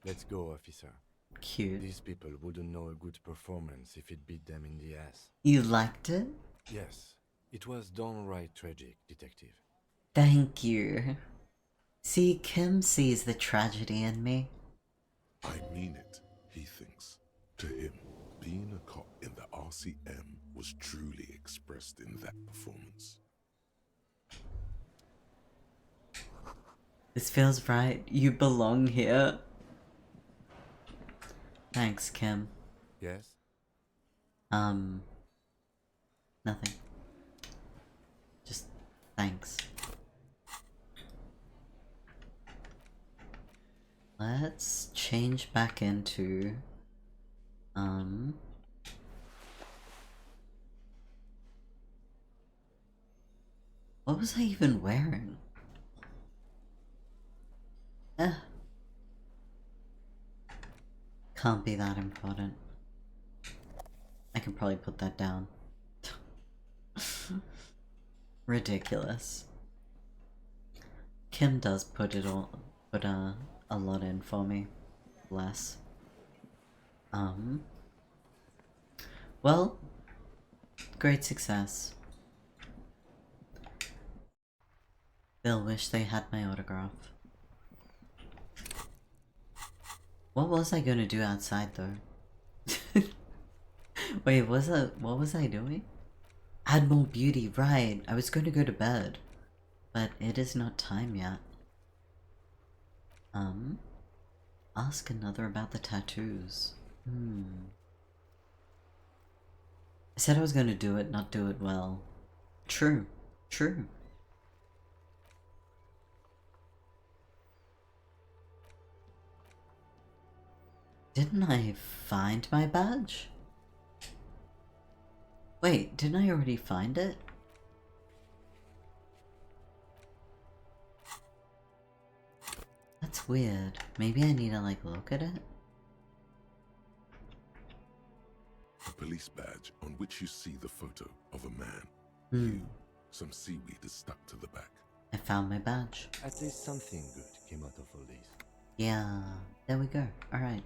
Let's go, officer. Cute. These people wouldn't know a good performance if it beat them in the ass. You liked it? Yes, it was downright tragic, detective. Thank you. See, Kim sees the tragedy in me. I mean it, he thinks. To him, being a cop in the RCM was truly expressed in that performance. This feels right. You belong here. Thanks, Kim. Yes? Nothing. Just thanks. Let's change back into what was I even wearing? Can't be that important. I can probably put that down. Ridiculous. Kim does put a lot in for me. Bless. Well, great success. They'll wish they had my autograph. What was I gonna do outside though? Wait, what was I doing? Add more beauty, right. I was going to go to bed. But it is not time yet. Ask another about the tattoos. I said I was going to do it, not do it well. True. True. Didn't I find my badge? Wait, didn't I already find it? That's weird. Maybe I need to like look at it? A police badge on which you see the photo of a man. Hmm. Some seaweed is stuck to the back. I found my badge. At least something good came out of all this. Yeah, there we go. Alright.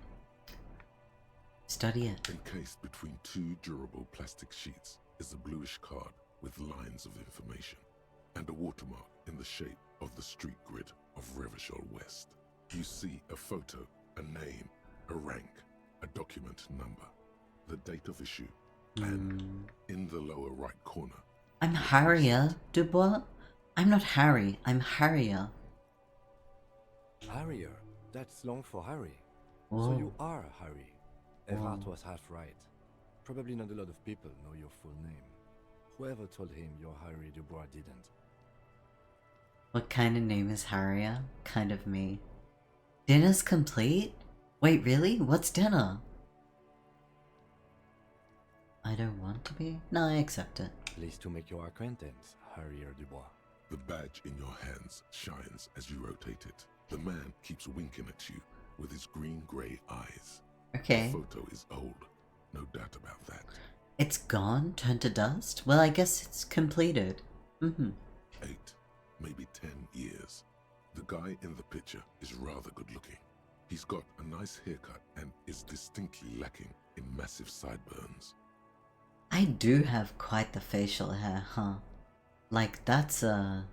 Study it. Encased between two durable plastic sheets is a bluish card with lines of information and a watermark in the shape of the street grid of Revachol West. You see a photo, a name, a rank, a document number, the date of issue, and in the lower right corner... I'm Harrier, Dubois? I'm not Harry, I'm Harrier. Harrier? That's long for Harry. Whoa. So you are Harry. Evrart was half right. Probably not a lot of people know your full name. Whoever told him you're Harry Dubois didn't. What kind of name is Harrier? Kind of me. Dinner's complete? Wait, really? What's dinner? I don't want to be? No, I accept it. Pleased to make your acquaintance, Harrier Dubois. The badge in your hands shines as you rotate it. The man keeps winking at you with his green-grey eyes. Okay. The photo is old, no doubt about that. It's gone? Turned to dust? Well, I guess it's completed. 8 maybe 10 years. The guy in the picture is rather good looking. He's got a nice haircut and is distinctly lacking in massive sideburns. I do have quite the facial hair, huh? Like, that's a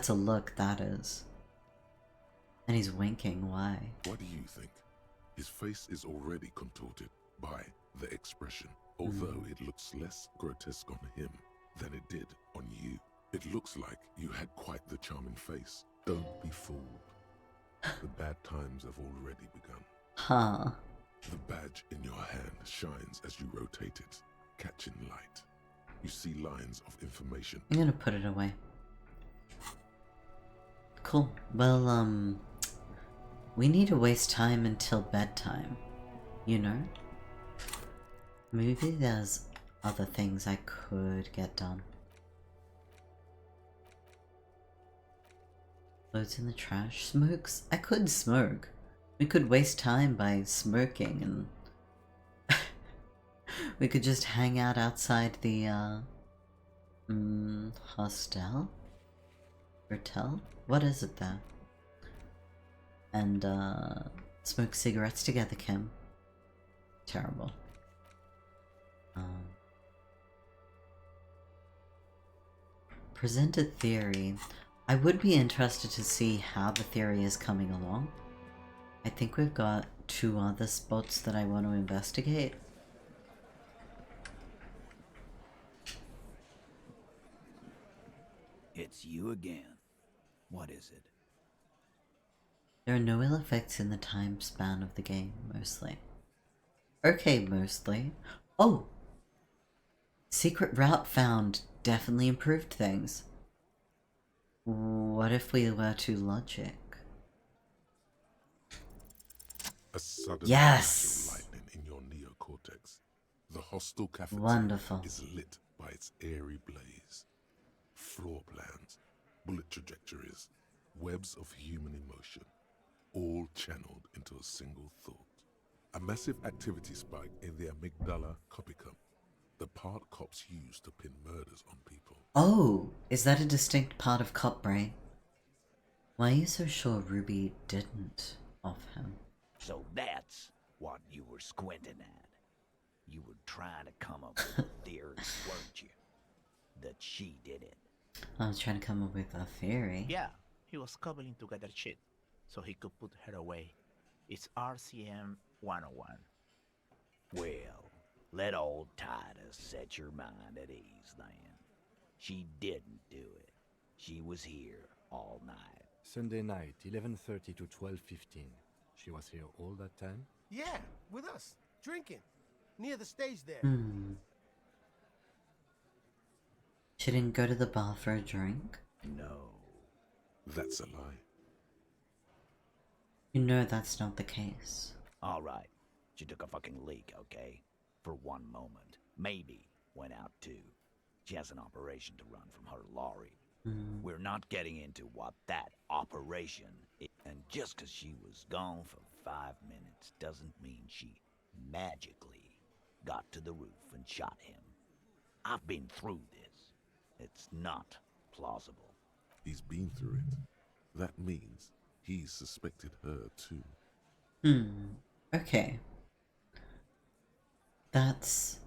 look, that is. And he's winking, why? What do you think? His face is already contorted by the expression, although it looks less grotesque on him than it did on you. It looks like you had quite the charming face. Don't be fooled. The bad times have already begun. Huh. The badge in your hand shines as you rotate it, catching light. You see lines of information. I'm gonna put it away. Cool. Well, we need to waste time until bedtime, you know? Maybe there's other things I could get done. Loads in the trash. Smokes? I could smoke. We could waste time by smoking and we could just hang out outside the hostel? Hotel? What is it there? And smoke cigarettes together, Kim. Terrible. Present a theory. I would be interested to see how the theory is coming along. I think we've got 2 other spots that I want to investigate. It's you again. What is it? There are no ill effects in the time span of the game, mostly. Okay, mostly. Oh! Secret route found. Definitely improved things. What if we were to logic? A sudden Yes! flash of lightning in your neocortex. The hostel cafeteria Wonderful. is lit by its airy blaze. Floor plans, bullet trajectories, webs of human emotion, all channeled into a single thought. A massive activity spike in the amygdala copicum, the part cops use to pin murders on people. Oh, is that a distinct part of cop brain? Why are you so sure Ruby didn't off him? So that's what you were squinting at. You were trying to come up with a theory, weren't you? That she did it. I was trying to come up with a theory. Yeah, he was cobbling together shit so he could put her away. It's RCM 101. Well, let old Titus set your mind at ease then. She didn't do it. She was here all night. Sunday night, 11:30 to 12:15. She was here all that time? Yeah, with us, drinking, near the stage there. She didn't go to the bar for a drink? No. That's a lie. You know that's not the case. Alright, she took a fucking leak, okay? For one moment. Maybe went out too. She has an operation to run from her lorry. We're not getting into what that operation is. And just because she was gone for 5 minutes doesn't mean she magically got to the roof and shot him. I've been through this. It's not plausible. He's been through it. That means he suspected her too. Okay. That's...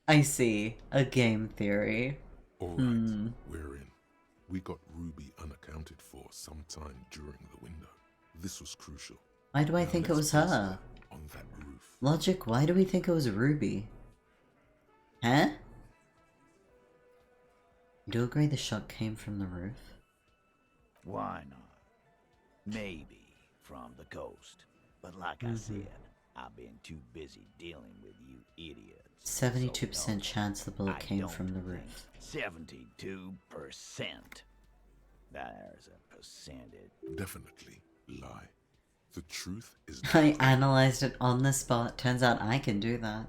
I see. A game theory. Alright, we're in. We got Ruby unaccounted for sometime during the window. This was crucial. Why do I Now think it let's was place her? on that roof. Logic, why do we think it was Ruby? Huh? You do agree the shot came from the roof? Why not? Maybe from the coast. But like I said, I've been too busy dealing with you idiots. 72% So no, chance the bullet I came don't from the think roof. 72%. There's a percentage. Definitely lie. The truth is I analyzed it on the spot. Turns out I can do that.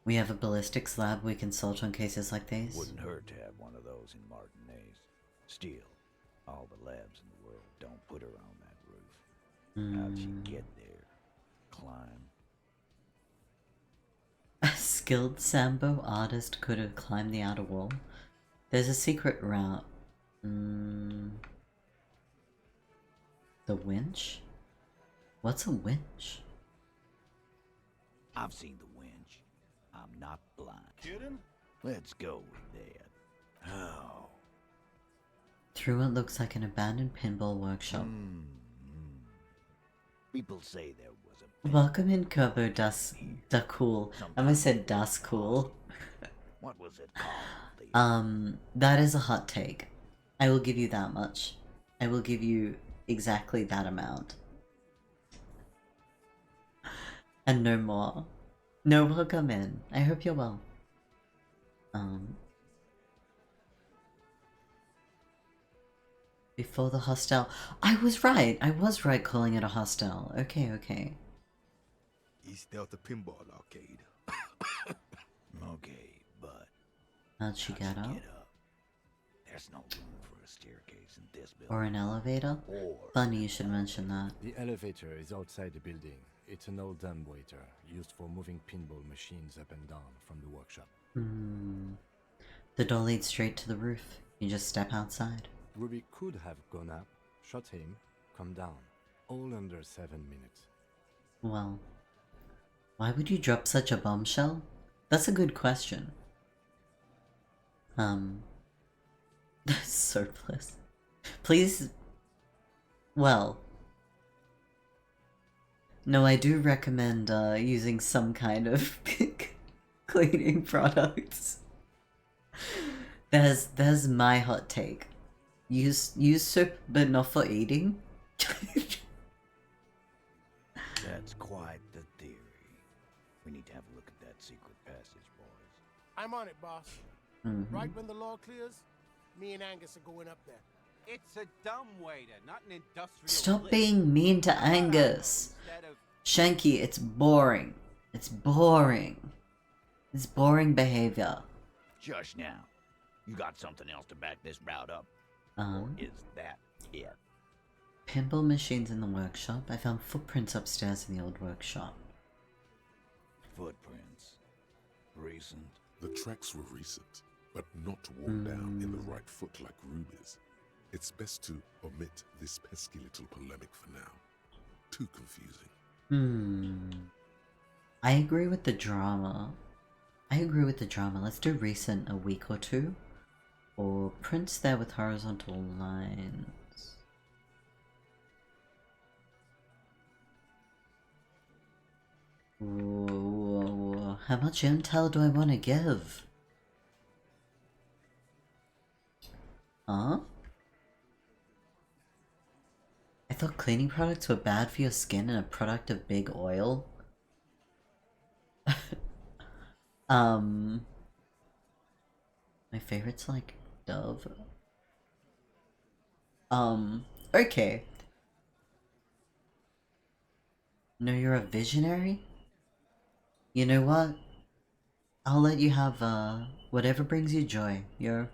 We have a ballistics lab we consult on cases like these. Wouldn't hurt to have one of those in Martinez. Still, all the labs in the world don't put her on that roof. How'd she get there? Climb? A skilled Sambo artist could have climbed the outer wall. There's a secret route. The winch? What's a winch? I've seen the winch. I'm not blind. Kidding? Let's go with that. Oh. Through what looks like an abandoned pinball workshop. People say there was a... Welcome in Kerbo da Cool. I almost said Das Cool. What was it called? That is a hot take. I will give you that much. I will give you exactly that amount. And no more. No, welcome in. I hope you're well. Before the hostel. I was right calling it a hostel. Okay, okay. East Delta Pinball Arcade. Okay, but... How'd she get up? There's no room for a staircase in this building. Or an elevator? Funny you should mention that. The elevator is outside the building. It's an old dumbwaiter used for moving pinball machines up and down from the workshop. The door leads straight to the roof. You just step outside. Ruby could have gone up, shot him, come down. All under 7 minutes. Well, why would you drop such a bombshell? That's a good question. Surplus. Please. Well. No, I do recommend using some kind of cleaning products. There's my hot take. Use soap, but not for eating. That's quite the theory. We need to have a look at that secret passage, boys. I'm on it, boss. Right when the law clears, me and Angus are going up there. It's a dumb waiter, not an industrial. Stop lift. being mean to Angus. Instead of... Shanky, it's boring. It's boring. It's boring behavior. Just now. You got something else to back this route up? Or is that it? Pinball machines in the workshop. I found footprints upstairs in the old workshop. Footprints. Recent. The tracks were recent, but not worn down in the right foot like Ruby's. It's best to omit this pesky little polemic for now. Too confusing. I agree with the drama. Let's do recent a week or two. Or prints there with horizontal lines. Whoa. How much intel do I want to give? Huh? I thought cleaning products were bad for your skin and a product of big oil. My favorite's like Dove. Okay. No, you're a visionary? You know what? I'll let you have, whatever brings you joy. You're,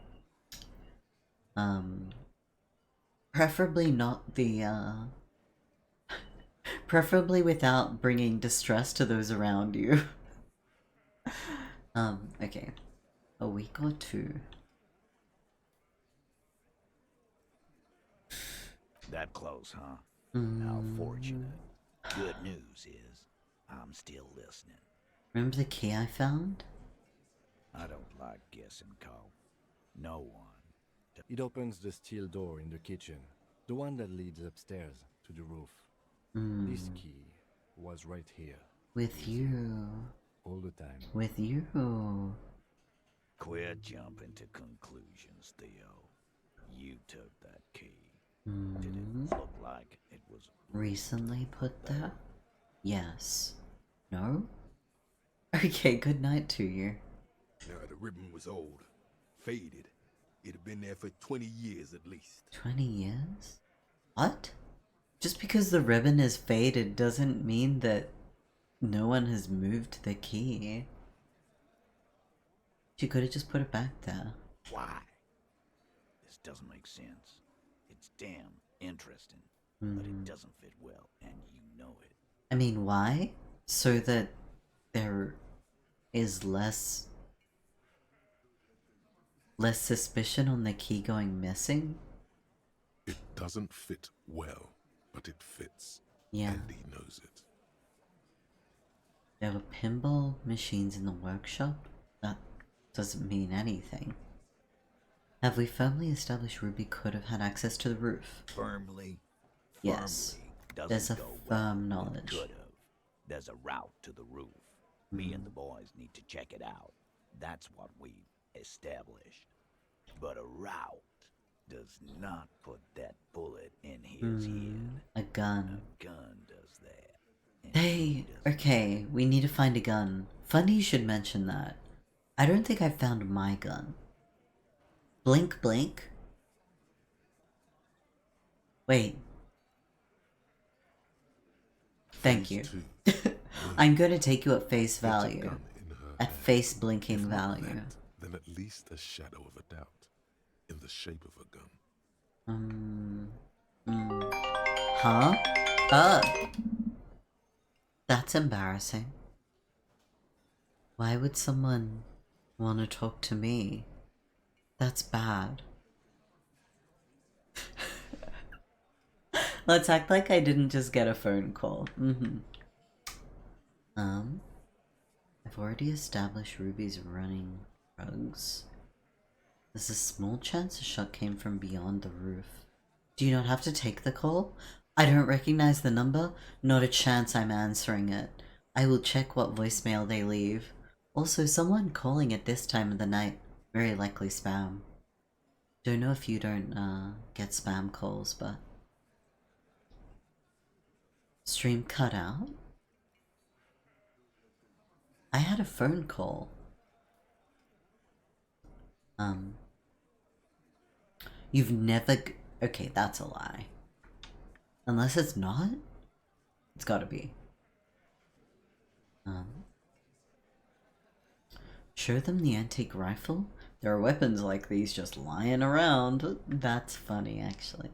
preferably not the, preferably without bringing distress to those around you. Okay. A week or two. That close, huh? How fortunate. Good news is, I'm still listening. Remember the key I found? I don't like guessing, Cole. No one. It opens the steel door in the kitchen, the one that leads upstairs to the roof. This key was right here. With you. All the time. With you. Quit jumping to conclusions, Theo. You took that key. Did it look like it was recently put there? Yes. No? Okay, good night to you. Now, the ribbon was old, faded. It had been there for 20 years at least. 20 years? What? Just because the ribbon is faded doesn't mean that no one has moved the key. She could have just put it back there. Why? This doesn't make sense. It's damn interesting, but it doesn't fit well, and you know it. I mean, why? So that there is less less suspicion on the key going missing? It doesn't fit well, but it fits. Yeah. And he knows it. There were pinball machines in the workshop? That doesn't mean anything. Have we firmly established Ruby could have had access to the roof? Firmly? Yes. Doesn't There's a go firm well. knowledge. Could have. There's a route to the roof. Me and the boys need to check it out. That's what we've established. But a route does not put that bullet in his head. A gun. A gun does that. And Hey, okay, we need to find a gun. Funny you should mention that. I don't think I found my gun. Blink, blink. Wait. Thank you. I'm going to take you at face value. At face blinking value. Then at least a shadow of a doubt. In the shape of a gun. Huh? That's embarrassing. Why would someone want to talk to me? That's bad. Let's act like I didn't just get a phone call. I've already established Ruby's running drugs. There's a small chance the shot came from beyond the roof. Do you not have to take the call? I don't recognize the number. Not a chance I'm answering it. I will check what voicemail they leave. Also, someone calling at this time of the night. Very likely spam. Don't know if you don't get spam calls, but... Stream cut out? I had a phone call. You've never... Okay, that's a lie. Unless it's not? It's gotta be. Show them the antique rifle? There are weapons like these just lying around. That's funny, actually.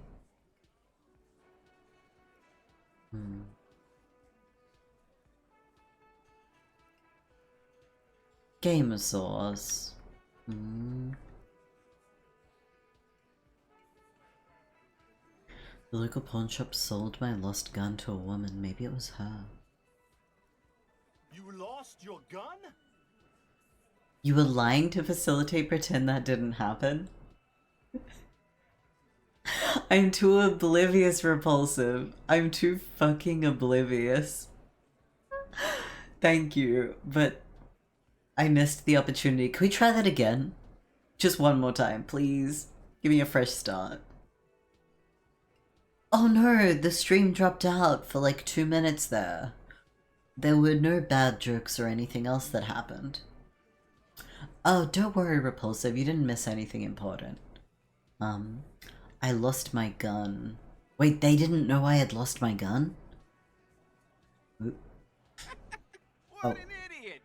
Gamer source. The local pawn shop sold my lost gun to a woman. Maybe it was her. You lost your gun? You were lying to facilitate pretend that didn't happen? I'm too oblivious, Repulsive. I'm too fucking oblivious. Thank you, but I missed the opportunity. Can we try that again? Just one more time, please. Give me a fresh start. Oh no, the stream dropped out for like 2 minutes there. There were no bad jokes or anything else that happened. Oh, don't worry, Repulsive, you didn't miss anything important. I lost my gun. Wait, they didn't know I had lost my gun? What an idiot!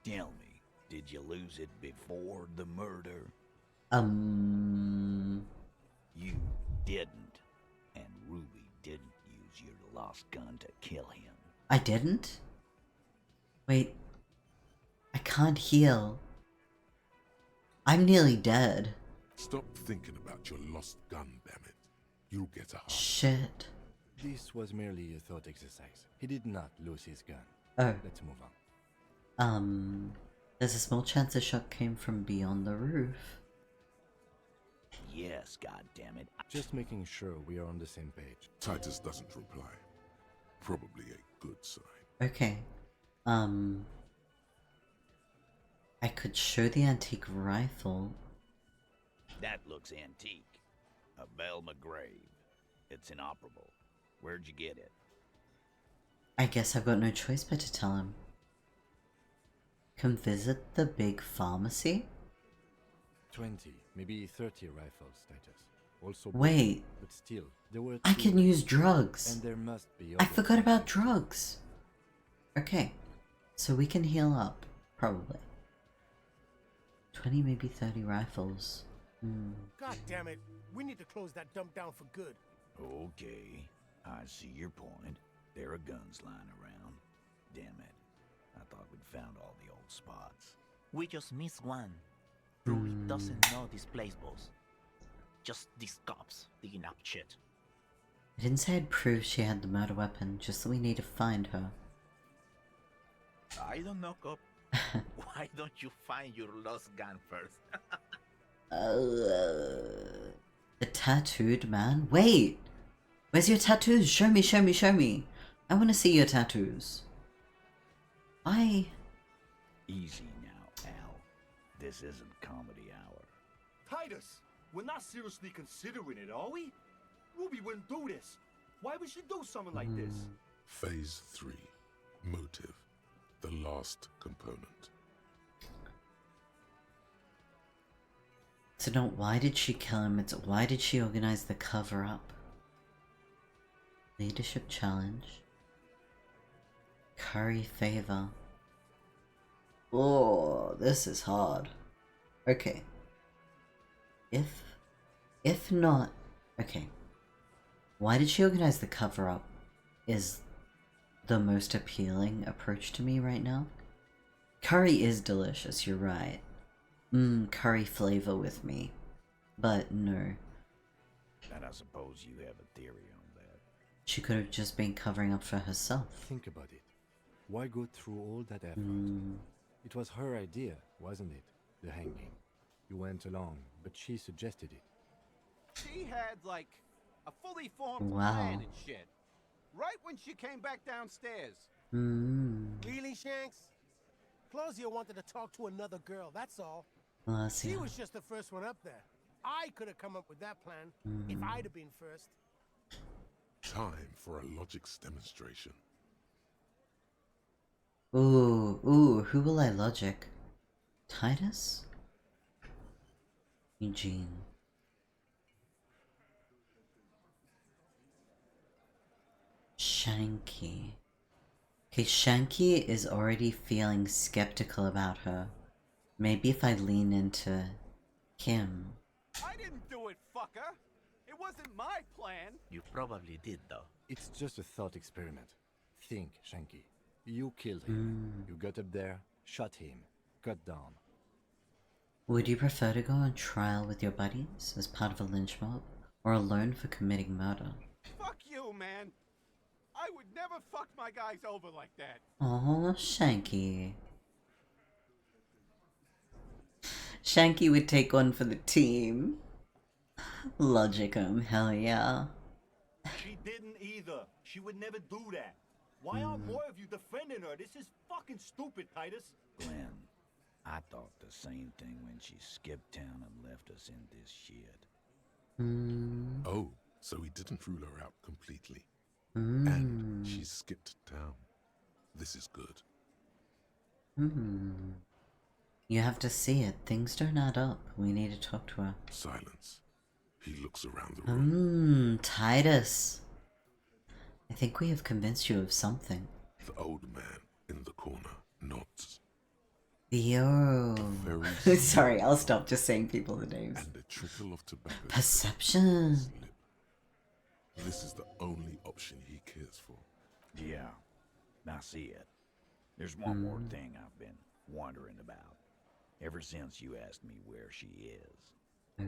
Tell me, did you lose it before the murder? You didn't. And Ruby didn't use your lost gun to kill him. I didn't? Wait. I can't heal. I'm nearly dead. Stop thinking about your lost gun, damn it. You'll get a heart. Shit. This was merely a thought exercise. He did not lose his gun. Oh. Let's move on. There's a small chance the shot came from beyond the roof. Yes, goddammit. Just making sure we are on the same page. Titus doesn't reply. Probably a good sign. Okay. I could show the antique rifle. That looks antique. A Belle McGrave. It's inoperable. Where'd you get it? I guess I've got no choice but to tell him. Come visit the big pharmacy? 20, maybe 30 rifles, Titus. Also, wait, but still, there were I can use drugs. And there must be I forgot about drugs. Okay, so we can heal up, probably. 20, maybe 30 rifles. God damn it. We need to close that dump down for good. Okay, I see your point. There are guns lying around. Damn it. I thought we'd found all the old spots. We just missed one. Bro, he doesn't know this place, boss. Just these cops digging up shit. I didn't say I'd prove she had the murder weapon, just that we need to find her. I don't know, cop. Why don't you find your lost gun first? The tattooed man? Wait! Where's your tattoos? Show me, show me, show me. I want to see your tattoos. Easy now, Al. This isn't comedy hour. Titus, we're not seriously considering it, are we? Ruby wouldn't do this. Why would she do something like this? Phase 3. Motive. The last component. So not why did she kill him, it's why did she organize the cover-up? Leadership challenge. Curry favor. Oh, this is hard. Okay. If not... Okay. Why did she organize the cover-up is the most appealing approach to me right now. Curry is delicious, you're right. Curry flavor with me. But no. And I suppose you have a theory on that. She could have just been covering up for herself. Think about it. Why go through all that effort? It was her idea, wasn't it? The hanging. You went along, but she suggested it. She had, like, a fully formed Wow. plan and shit. Right when she came back downstairs. Really, Shanks? Claudia wanted to talk to another girl, that's all. She was just the first one up there. I could have come up with that plan if I'd have been first. Time for a logics demonstration. Ooh, who will I logic? Titus? Eugene. Shanky. Okay, Shanky is already feeling skeptical about her. Maybe if I lean into Kim. I didn't do it, fucker. It wasn't my plan. You probably did, though. It's just a thought experiment. Think, Shanky. You killed him. You got up there, shot him, cut down. Would you prefer to go on trial with your buddies as part of a lynch mob, or alone for committing murder? Fuck you, man. I would never fuck my guys over like that. Oh, Shanky. Shanky would take one for the team. Logic 'em, hell yeah. She didn't either. She would never do that. Why aren't more of you defending her? This is fucking stupid, Titus. Glenn, I thought the same thing when she skipped town and left us in this shit. Oh, so he didn't rule her out completely. And she skipped town. This is good. You have to see it. Things don't add up. We need to talk to her. Silence. He looks around the room. Titus. I think we have convinced you of something. The old man in the corner nods. Yo. Very Sorry, I'll stop just saying people's names. And a trickle of tobacco. Perception. This is the only option he cares for. Yeah, I see it. There's one more thing I've been wondering about. Ever since you asked me where she is.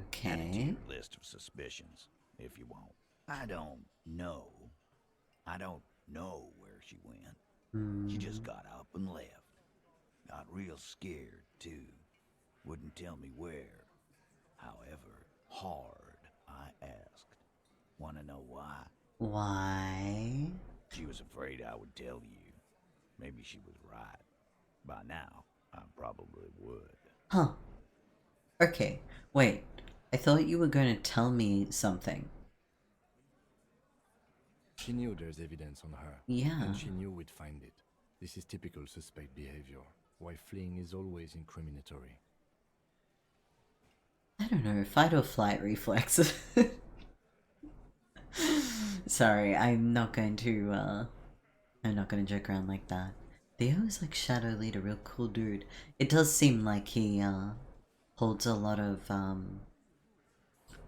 Okay. Add it to your list of suspicions, if you want. I don't know where she went. She just got up and left. Got real scared, too. Wouldn't tell me where. However hard I asked. Wanna know why? Why? She was afraid I would tell you. Maybe she was right. By now, I probably would. Huh. Okay, wait. I thought you were going to tell me something. She knew there's evidence on her. Yeah. And she knew we'd find it. This is typical suspect behavior. Why fleeing is always incriminatory. I don't know, fight or flight reflex. Sorry, I'm not going to joke around like that. Theo is like Shadow Lead, a real cool dude. It does seem like he, holds a lot of,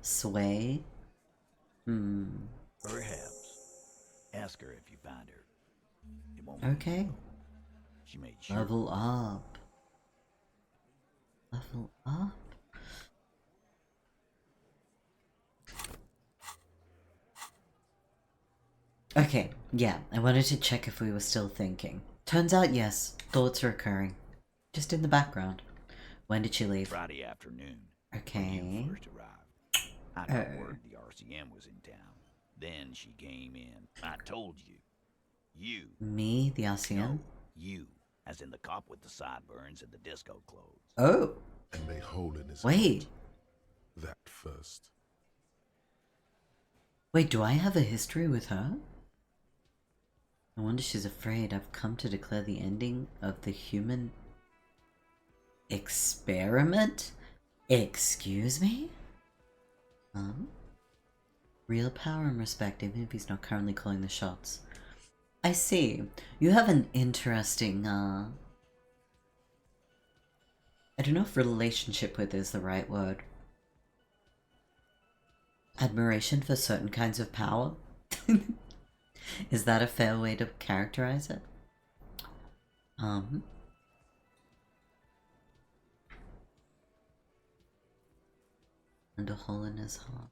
sway. Perhaps. Ask her if you find her. It won't be Okay. difficult. She made sure. Level up. Level up? Okay, yeah, I wanted to check if we were still thinking. Turns out, yes, thoughts are occurring. Just in the background. When did she leave? Friday afternoon. Okay. When you first arrived. I got word the RCM was in town. Then she came in. I told you. You. Me, the RCM? No, you. As in the cop with the sideburns and the disco clothes. Oh. And a hole in his Wait. heart. That first. Wait, do I have a history with her? I wonder she's afraid I've come to declare the ending of the human experiment? Excuse me? Real power and respect, even if he's not currently calling the shots. I see. You have an interesting, I don't know if relationship with is the right word. Admiration for certain kinds of power? Is that a fair way to characterize it? And a hole in his heart.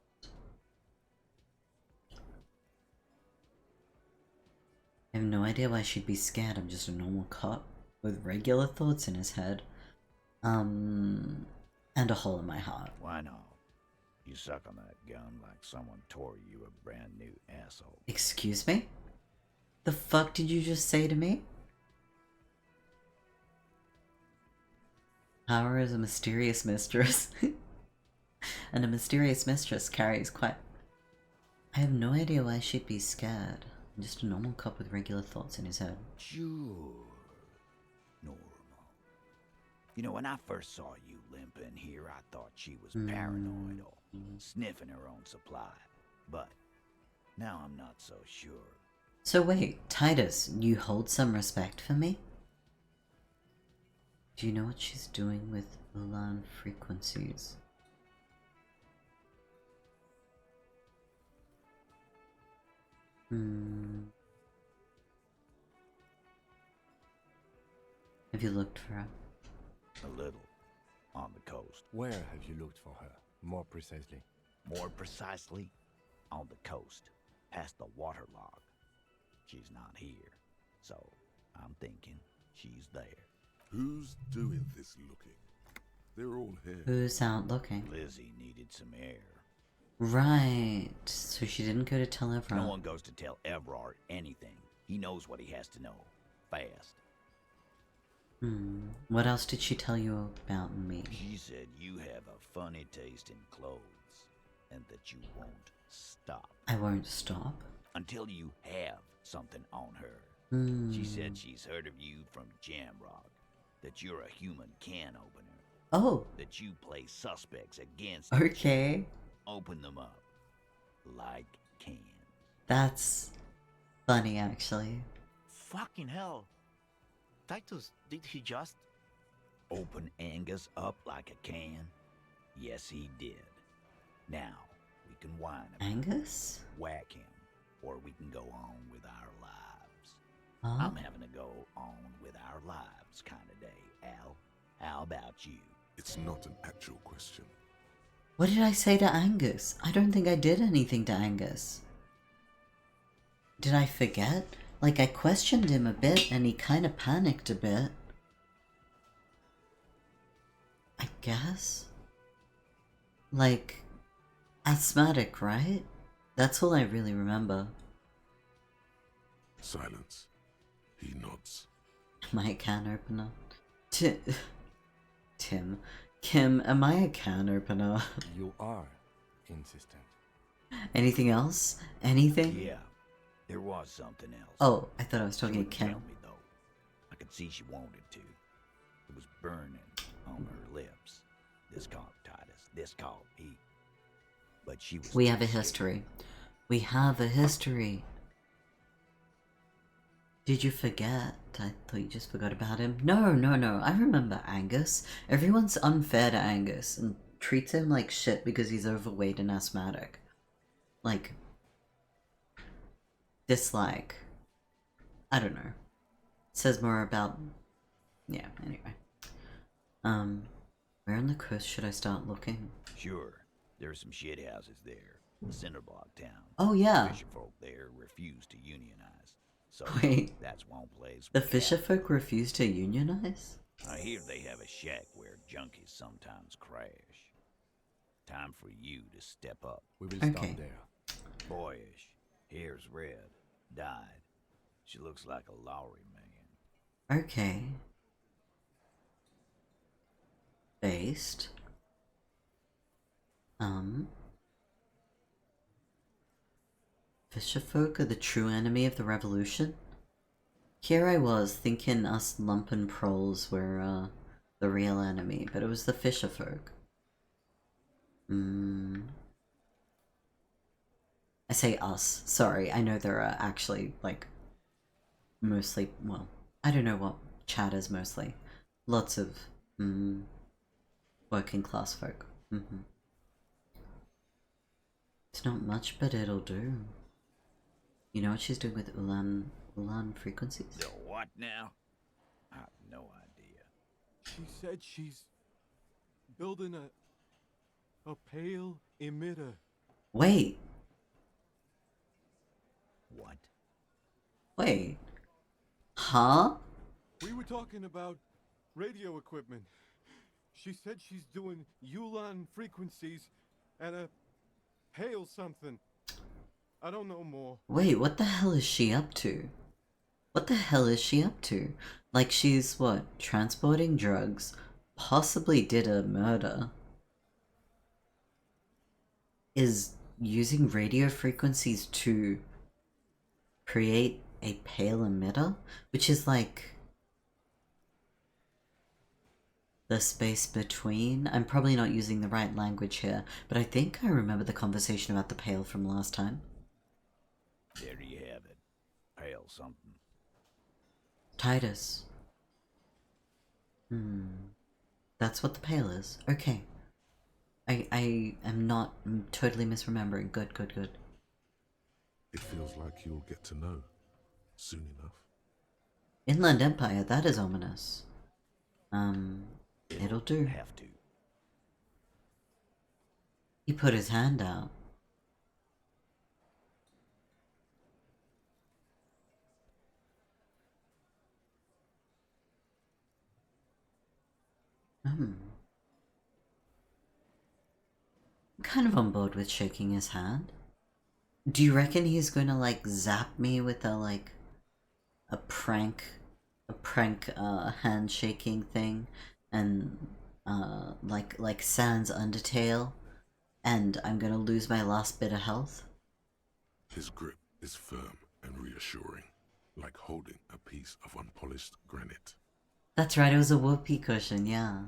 I have no idea why she'd be scared. I'm just a normal cop with regular thoughts in his head. And a hole in my heart. Why not? You suck on that gun like someone tore you a brand new asshole. Excuse me? The fuck did you just say to me? Power is a mysterious mistress. And a mysterious mistress carries quite... I have no idea why she'd be scared. I'm just a normal cop with regular thoughts in his head. Sure. Normal. You know, when I first saw you limping here, I thought she was paranoid or sniffing her own supply. But now I'm not so sure. So wait, Titus, you hold some respect for me? Do you know what she's doing with Ulan frequencies? Have you looked for her? A little. On the coast. Where have you looked for her? More precisely. More precisely, on the coast. Past the waterlock. She's not here. So, I'm thinking she's there. Who's doing this looking? They're all here. Who's out looking? Lizzie needed some air. Right. So she didn't go to tell Evrart. No one goes to tell Evrart anything. He knows what he has to know. Fast. What else did she tell you about me? She said you have a funny taste in clothes. And that you won't stop. I won't stop? Until you have something on her. She said she's heard of you from Jamrock. That you're a human can opener. Oh. That you play suspects against Okay. Open them up. Like cans. That's funny, actually. Fucking hell. Titus, did he just... Open Angus up like a can? Yes, he did. Now, we can whine about Angus? Whack him. Or we can go on with our lives. Huh? I'm having to go on with our lives kind of day, Al. How about you? It's not an actual question. What did I say to Angus? I don't think I did anything to Angus. Did I forget? Like, I questioned him a bit and he kind of panicked a bit. I guess? Like, asthmatic, right? That's all I really remember. Silence. He nods. Am I a can opener? Tim. Kim, am I a can opener? You are insistent. Anything else? Anything? Yeah, there was something else. Oh, I thought I was She talking to wouldn't Kim. tell me, though. I could see she wanted to. It was burning on her lips. This called Titus. This called Pete. But she was... We have a history. We have a history. Did you forget? I thought you just forgot about him. No. I remember Angus. Everyone's unfair to Angus and treats him like shit because he's overweight and asthmatic. Like, dislike. I don't know. Says more about... Yeah, anyway. Where on the coast should I start looking? Sure. There's some shit houses there. the Cinderblock town. Oh, yeah. The fisherfolk there refuse to unionize. So Wait. that's one place. The fisherfolk refuse to unionize? I hear they have a shack where junkies sometimes crash. Time for you to step up. We will start there. Boyish, hair's red, dyed. She looks like a Lowry man. Okay. Based. Fisherfolk are the true enemy of the revolution? Here I was thinking us lumpen proles were the real enemy, but it was the fisherfolk. I say us, sorry, I know there are actually, like, mostly, well, I don't know what chat is mostly. Lots of, working class folk. It's not much, but it'll do. You know what she's doing with Ulan frequencies? The what now? I have no idea. She said she's building a pale emitter. Wait. What? Wait. Huh? We were talking about radio equipment. She said she's doing Ulan frequencies at a pale something. I don't know more. Wait, what the hell is she up to? What the hell is she up to? Like she's, what, transporting drugs, possibly did a murder, is using radio frequencies to create a pale emitter, which is like the space between. I'm probably not using the right language here, but I think I remember the conversation about the pale from last time. There you have it. Pale something. Titus. That's what the pale is. Okay. I am not totally misremembering. Good, good, good. It feels like you'll get to know soon enough. Inland Empire, that is ominous. It'll do. Have to. He put his hand out. I'm kind of on board with shaking his hand. Do you reckon he's gonna like zap me with a prank handshaking thing, and like Sans Undertale, and I'm gonna lose my last bit of health? His grip is firm and reassuring, like holding a piece of unpolished granite. That's right, it was a whoopee cushion, yeah.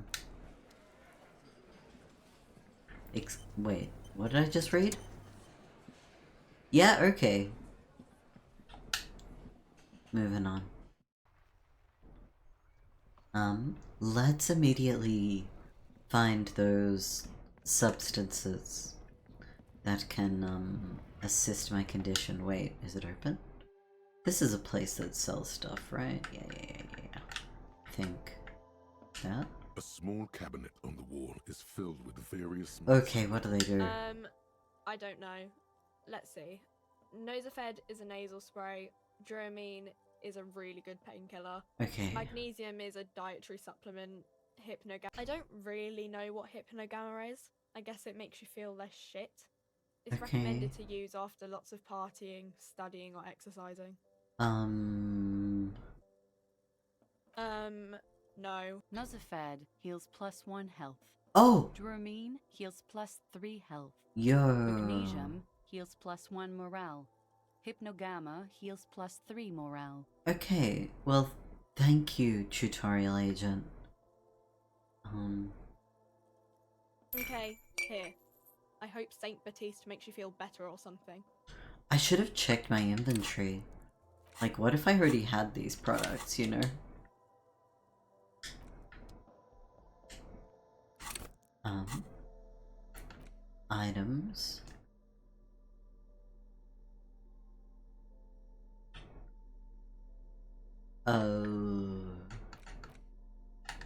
Wait, what did I just read? Yeah, okay. Moving on. Let's immediately find those substances that can, assist my condition. Wait, is it open? This is a place that sells stuff, right? Yeah. I think that. A small cabinet on the wall is filled with various... Okay, what do they do? I don't know. Let's see. Nosafed is a nasal spray. Dramamine is a really good painkiller. Okay. Magnesium is a dietary supplement. Hypnogamma. I don't really know what hypnogamma is. I guess it makes you feel less shit. It's recommended to use after lots of partying, studying, or exercising. No. Nosafed heals +1 health. Oh! Dramamine heals +3 health. Yo. Magnesium heals +1 morale. Hypnogamma heals +3 morale. Okay, well, thank you, tutorial agent. Okay, here. I hope Saint Baptiste makes you feel better or something. I should have checked my inventory. Like, what if I already had these products, you know? Items.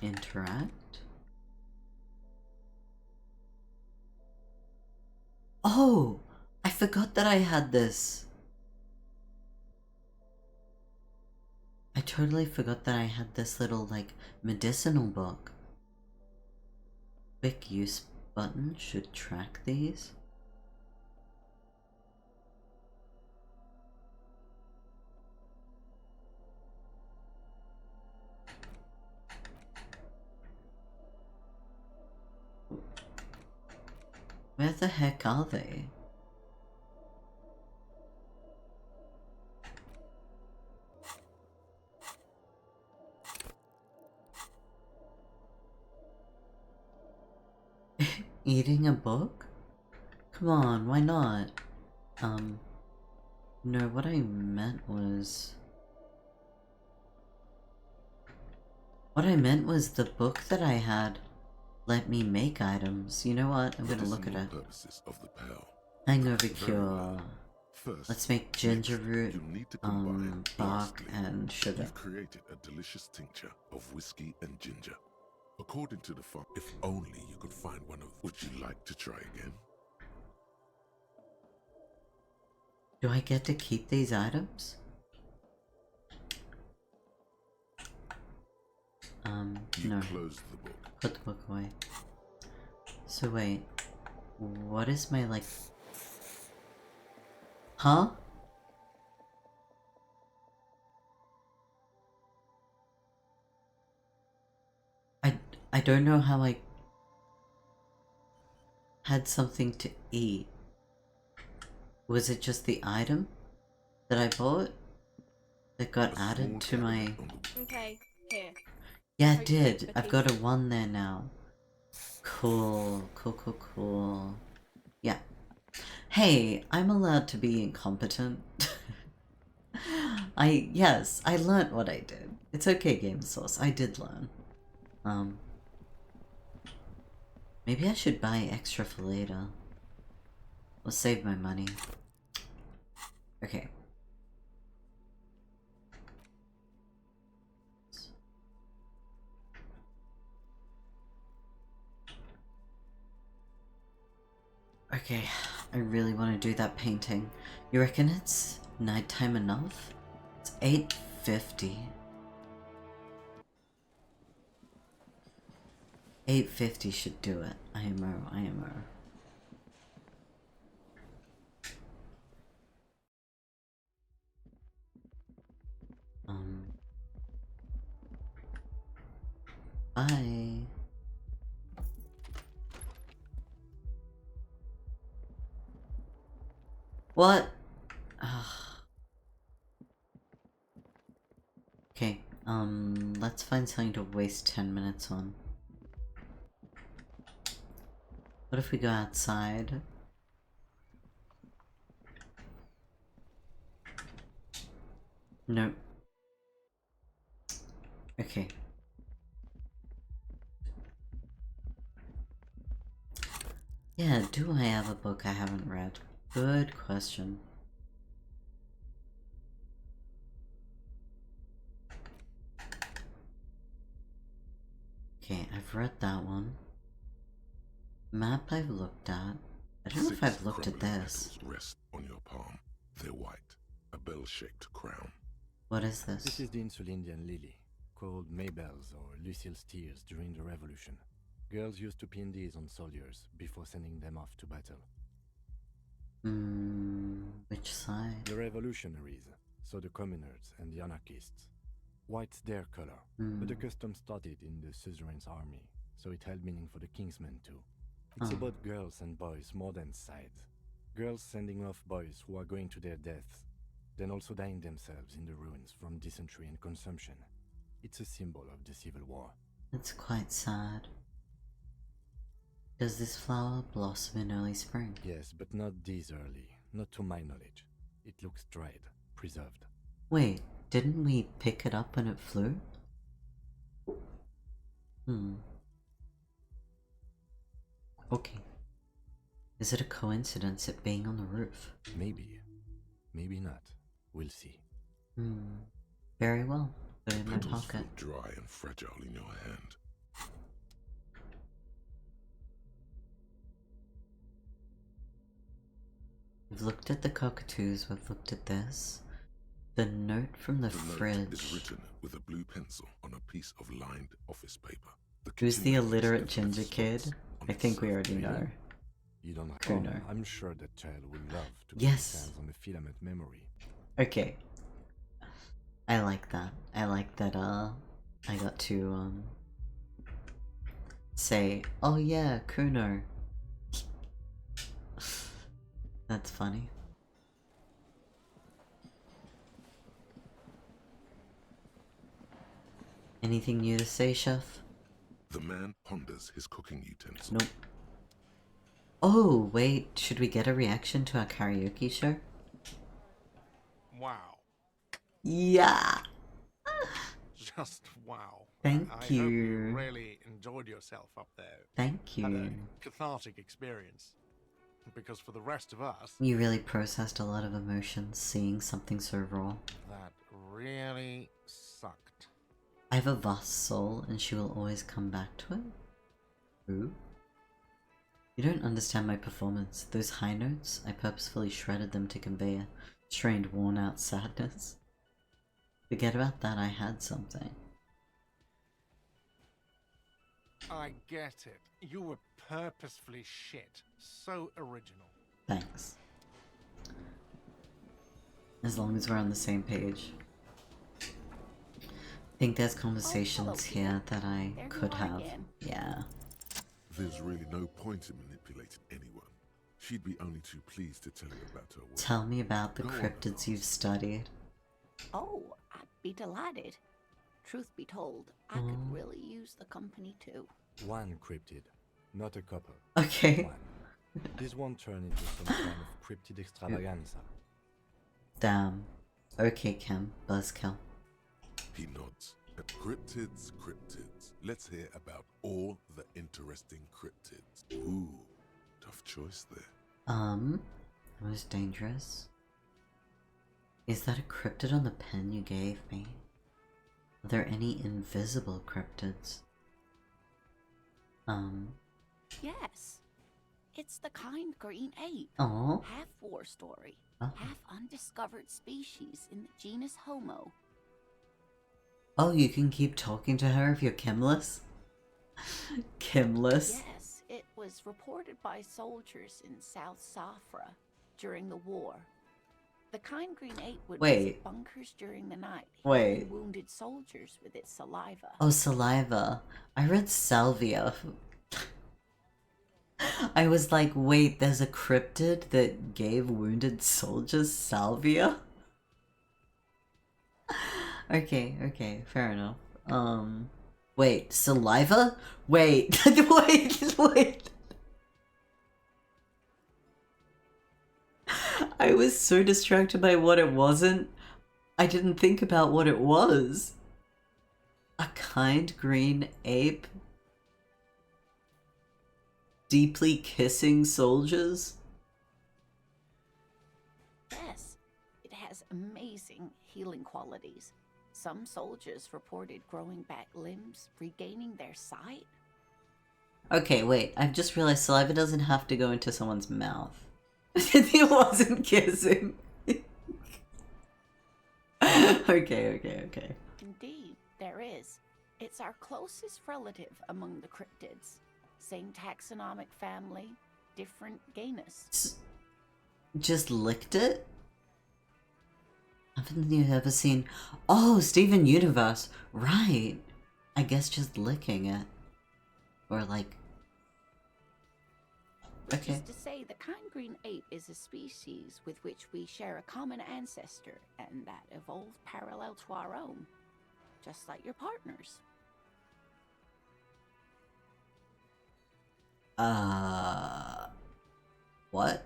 Interact. Oh! forgot that I had this. I totally forgot that I had this little, like, medicinal book. Quick use button should track these. Where the heck are they? Eating a book? Come on, why not? No, what I meant was... What I meant was the book that I had let me make items. You know what? I'm gonna look at it. Hangover cure. Let's make ginger root, bark, and sugar. You've created a delicious tincture of whiskey and ginger. According to the farm, if only you could find one of... Would you like to try again? Do I get to keep these items? No. Close the book. Put the book away. So wait, what is my, like... Huh? I don't know how I had something to eat. Was it just the item that I bought that got added to my... Okay, here. Yeah, it did. I've got a 1 there now. Cool, cool, cool, cool. Yeah. Hey, I'm allowed to be incompetent. Yes, I learnt what I did. It's okay, Game Source. I did learn. Maybe I should buy extra for later. Or save my money. Okay. Okay, I really want to do that painting. You reckon it's nighttime enough? It's 8:50. 8:50 should do it. IMO, IMO. Bye. What? Okay, let's find something to waste 10 minutes on. What if we go outside? Nope. Okay. Yeah, do I have a book I haven't read? Good question. Okay, I've read that one. Map I've looked at. I don't know if I've looked at this. Rest on your palm. They're white, a bell-shaped crown. What is this? This is the Insulindian lily, called Maybelle's or Lucille's tears during the Revolution. Girls used to pin these on soldiers before sending them off to battle. Which side? The revolutionaries, so the communards and the anarchists. White's their color, but the custom started in the suzerain's army, so it held meaning for the kingsmen too. It's about girls and boys more than sides. Girls sending off boys who are going to their deaths, then also dying themselves in the ruins from dysentery and consumption. It's a symbol of the Civil War. It's quite sad. Does this flower blossom in early spring? Yes, but not this early. Not to my knowledge. It looks dried, preserved. Wait, didn't we pick it up when it flew? Okay. Is it a coincidence it being on the roof? Maybe. Maybe not. We'll see. Very well. Put it in my Petals pocket. feel dry and fragile in your hand. we've looked at the cockatoos, we've looked at this. The note from the fridge. Note is written with a blue pencil on a piece of lined office paper. Who's the illiterate ginger kid? I think we already know. You don't know. Kuno. I'm sure that child would love to get yes. his hands on the filament memory. Okay. I like that. I like that I got to say, oh yeah, Kuno. That's funny. Anything new to say, Chef? The man ponders his cooking utensils. Nope. Oh, wait, should we get a reaction to our karaoke show? Wow. Yeah! Just wow. Thank I you. hope you really enjoyed yourself up there. Thank you. Had a cathartic experience. Because for the rest of us... You really processed a lot of emotions seeing something so raw. That really sucked. I have a vast soul and she will always come back to it? Who? You don't understand my performance. Those high notes, I purposefully shredded them to convey a strained, worn-out sadness. Forget about that, I had something. I get it. You were purposefully shit. So original. Thanks. As long as we're on the same page. I think there's conversations here that I could have. Yeah. There's really no point in manipulating anyone. She'd be only too pleased to tell you about her work. Tell me about the cryptids you've studied. Oh, I'd be delighted. Truth be told, I could really use the company too. One cryptid, not a couple. Okay. One. This won't turn into some kind of cryptid extravaganza. Damn. Okay, Kim. Buzzkill. He nods. Cryptids, cryptids. Let's hear about all the interesting cryptids. Ooh, tough choice there. Most dangerous. Is that a cryptid on the pen you gave me? Are there any invisible cryptids? Yes. It's the kind green ape. Oh. Half war story. Oh. Half undiscovered species in the genus Homo. Oh, you can keep talking to her if you're Kimless? Kimless? Yes, it was reported by soldiers in South Safra during the war. The kind green ape would visit bunkers during the night, hitting wounded soldiers with its saliva. Oh, saliva. I read salvia. I was like, wait, there's a cryptid that gave wounded soldiers salvia? Okay, fair enough. Wait, saliva? Wait, wait. I was so distracted by what it wasn't, I didn't think about what it was. A kind green ape? Deeply kissing soldiers? Yes, it has amazing healing qualities. Some soldiers reported growing back limbs, regaining their sight. Okay, wait, I've just realized saliva doesn't have to go into someone's mouth. It wasn't kissing. Okay. Indeed, there is. It's our closest relative among the cryptids. Same taxonomic family, different genus. Just licked it? Haven't you ever seen... Oh, Steven Universe! Right! I guess just licking it. Or like... Which is to say, the kind green ape is a species with which we share a common ancestor, and that evolved parallel to our own. Just like your partners. What?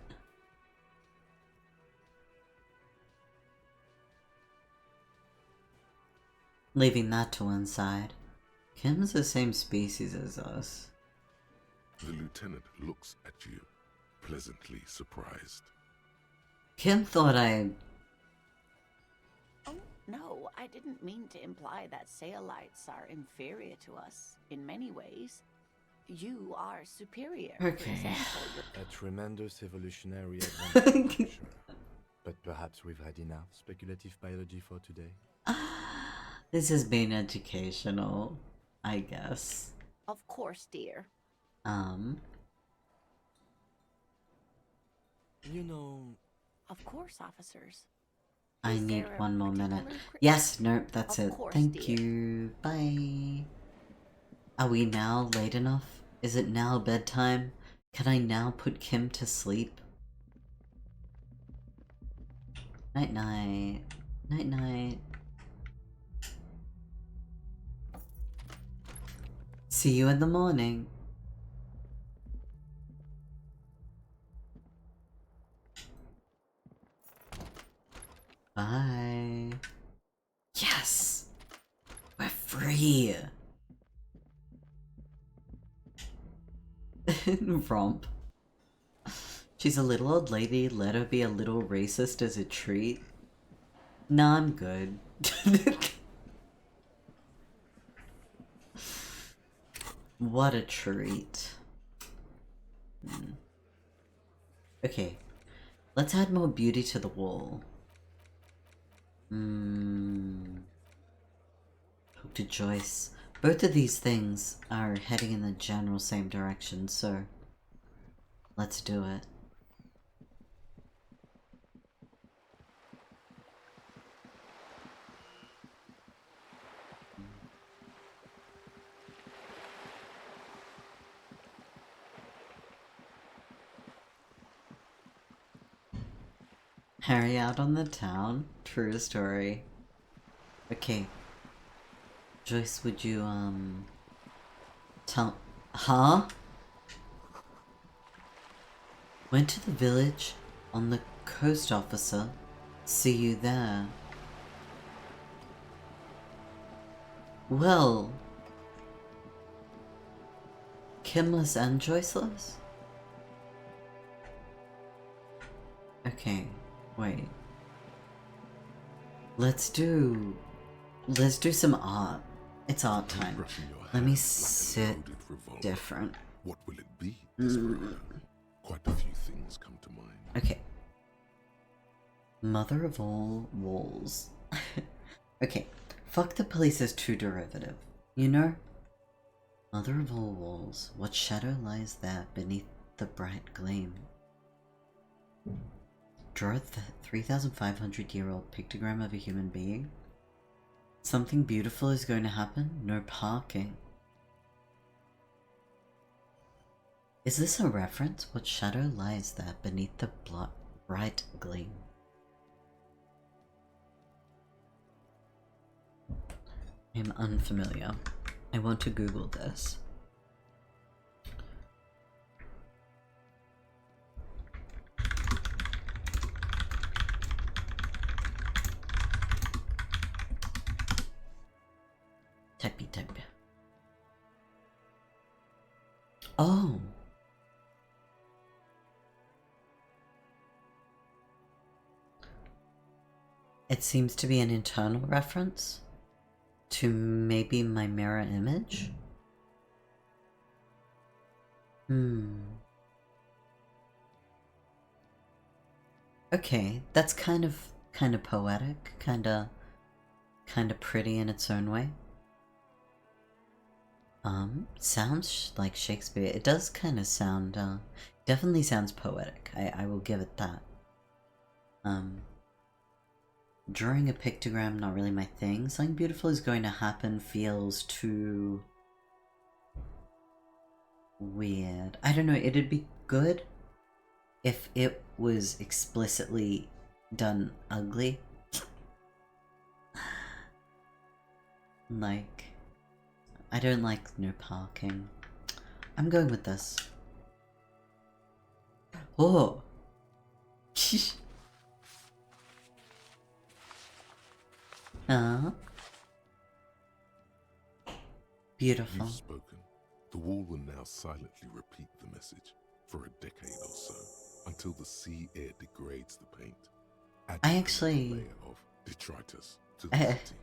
Leaving that to one side. Kim's the same species as us. The lieutenant looks at you, pleasantly surprised. Kim thought I... Oh, no, I didn't mean to imply that Saolites are inferior to us in many ways. You are superior. Okay. For example, A tremendous evolutionary advance, sure. But perhaps we've had enough speculative biology for today. This has been educational, I guess. Of course, dear. You know... Of course, officers. I need one more minute. Yes, nope, that's it. Thank you. Bye. Are we now late enough? Is it now bedtime? Can I now put Kim to sleep? Night-night. Night-night. See you in the morning. Bye. Yes! We're free! Romp. She's a little old lady, let her be a little racist as a treat. Nah, I'm good. What a treat. Okay, let's add more beauty to the wall. Talk to Joyce. Both of these things are heading in the general same direction, so let's do it. Harry out on the town? True story. Okay. Joyce, would you, tell... Huh? Went to the village on the coast, officer. See you there. Well... Kimless and Joyceless? Okay, wait. Let's do some art. It's art time. Let me sit different. What will it be, Desperado? Quite a few things come to mind. Okay. Mother of all walls. Okay. Fuck the police is too derivative. You know? Mother of all walls, what shadow lies there beneath the bright gleam? Draw the 3,500-year-old pictogram of a human being? Something beautiful is going to happen? No parking. Is this a reference? What shadow lies there beneath the bright gleam? I'm unfamiliar. I want to Google this. Type. Oh. It seems to be an internal reference to maybe my mirror image. Okay, that's kind of poetic, kind of pretty in its own way. Sounds like Shakespeare. It does kind of sound, definitely sounds poetic. I will give it that. Drawing a pictogram, not really my thing. Something beautiful is going to happen feels too weird. I don't know, it'd be good if it was explicitly done ugly. Like, I don't like no parking. I'm going with this. Oh! Beautiful. You've spoken. The wall will now silently repeat the message for a decade or so, until the sea air degrades the paint. I actually... a layer of detritus to the city.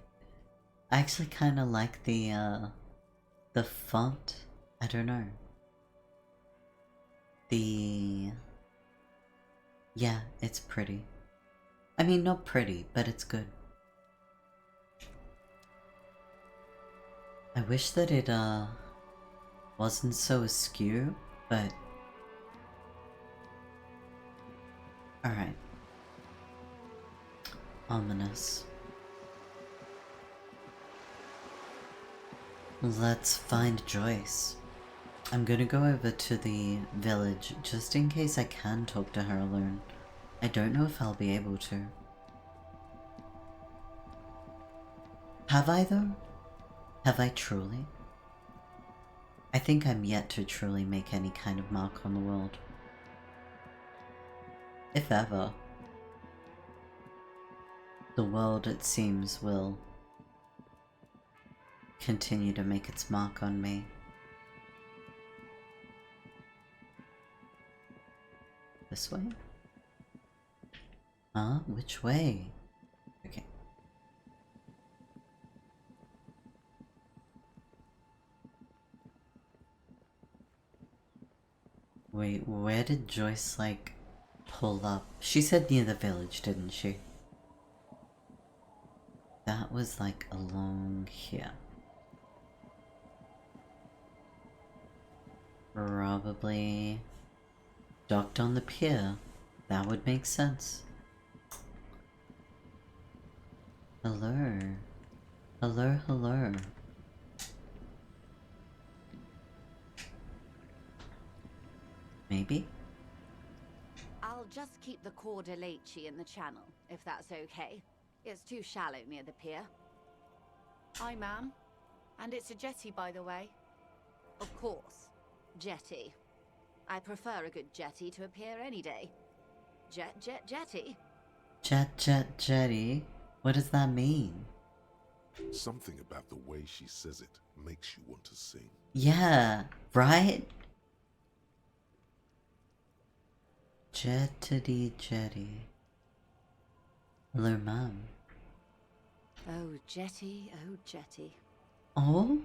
I actually kind of like the font. I don't know. Yeah, it's pretty. I mean, not pretty, but it's good. I wish that it, wasn't so askew, but... Alright. Ominous. Let's find Joyce. I'm gonna go over to the village just in case I can talk to her alone. I don't know if I'll be able to. Have I though? Have I truly? I think I'm yet to truly make any kind of mark on the world. If ever. The world, it seems, will continue to make its mark on me. This way? Huh? Which way? Okay. Wait, where did Joyce, like, pull up? She said near the village, didn't she? That was, like, along here. Probably docked on the pier. That would make sense. Hello. Hello, hello. Maybe? I'll just keep the Corda Lacey in the channel, if that's okay. It's too shallow near the pier. Hi, ma'am. And it's a jetty, by the way. Of course. Jetty. I prefer a good jetty to a pier any day. Jetty? Jetty? What does that mean? Something about the way she says it makes you want to sing. Yeah, right? Jetty. Hello, ma'am. Oh, Jetty, oh, Jetty. Oh?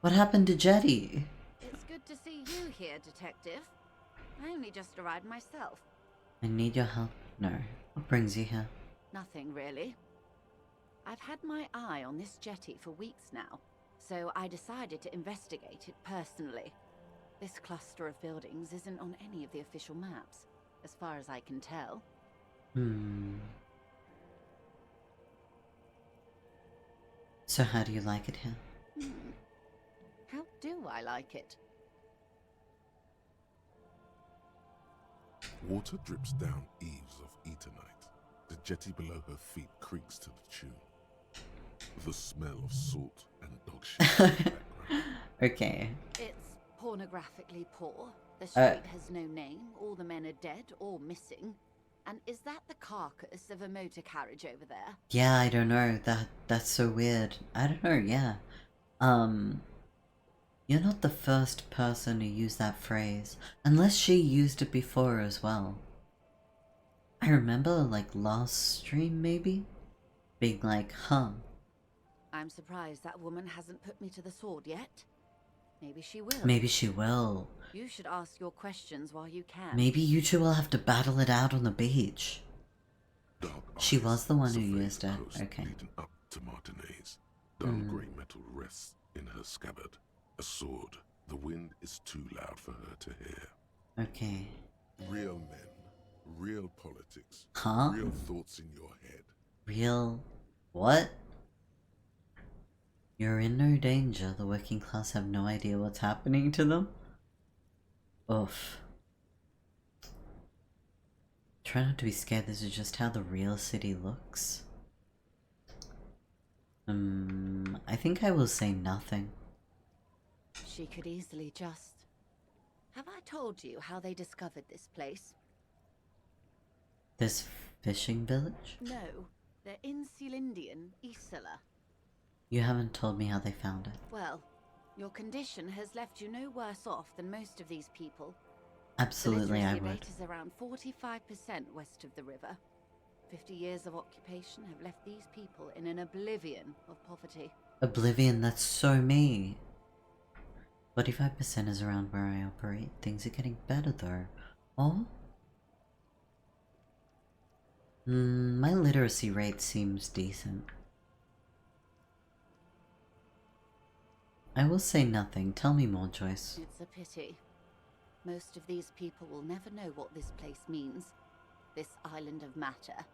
What happened to Jetty? It's good to see you here, Detective. I only just arrived myself. I need your help. No. What brings you here? Nothing, really. I've had my eye on this jetty for weeks now, so I decided to investigate it personally. This cluster of buildings isn't on any of the official maps, as far as I can tell. So how do you like it here? How do I like it? Water drips down eaves of Eternite. The jetty below her feet creaks to the tune. The smell of salt and dog shit in the background. Okay. It's pornographically poor. The street has no name. All the men are dead or missing. And is that the carcass of a motor carriage over there? Yeah, I don't know. That's so weird. I don't know, yeah. You're not the first person to use that phrase. Unless she used it before as well. I remember, like, last stream, maybe? Being like, huh. I'm surprised that woman hasn't put me to the sword yet. Maybe she will. Maybe she will. You should ask your questions while you can. Maybe you two will have to battle it out on the beach. She was the one who used it. Okay. Up to Martinez. Dull grey metal rests in her scabbard. A sword. The wind is too loud for her to hear. Okay. Real men. Real politics. Huh? Real thoughts in your head. Real... what? You're in no danger. The working class have no idea what's happening to them. Oof. Try not to be scared. This is just how the real city looks. I think I will say nothing. She could easily just... Have I told you how they discovered this place? This fishing village? No, they're in Celindian, Isola. You haven't told me how they found it. Well, your condition has left you no worse off than most of these people. Absolutely, I the literacy would. rate is around 45% west of the river. 50 years of occupation have left these people in an oblivion of poverty. Oblivion, that's so me. 45% is around where I operate. Things are getting better though. Oh? My literacy rate seems decent. I will say nothing. Tell me more, Joyce. It's a pity. Most of these people will never know what this place means, this island of matter,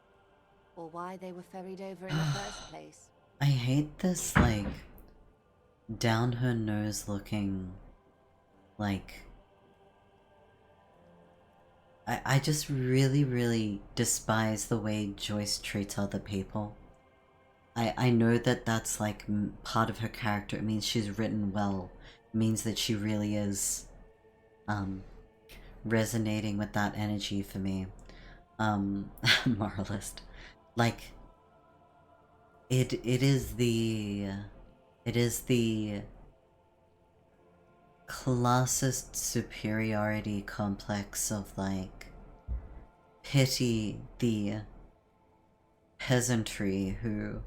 or why they were ferried over in the first place. I hate this, like, down her nose looking, like... I just really, really despise the way Joyce treats other people. I know that that's, like, part of her character. It means she's written well. It means that she really is, resonating with that energy for me. Moralist. Like, it is the classist superiority complex of, like, pity the peasantry who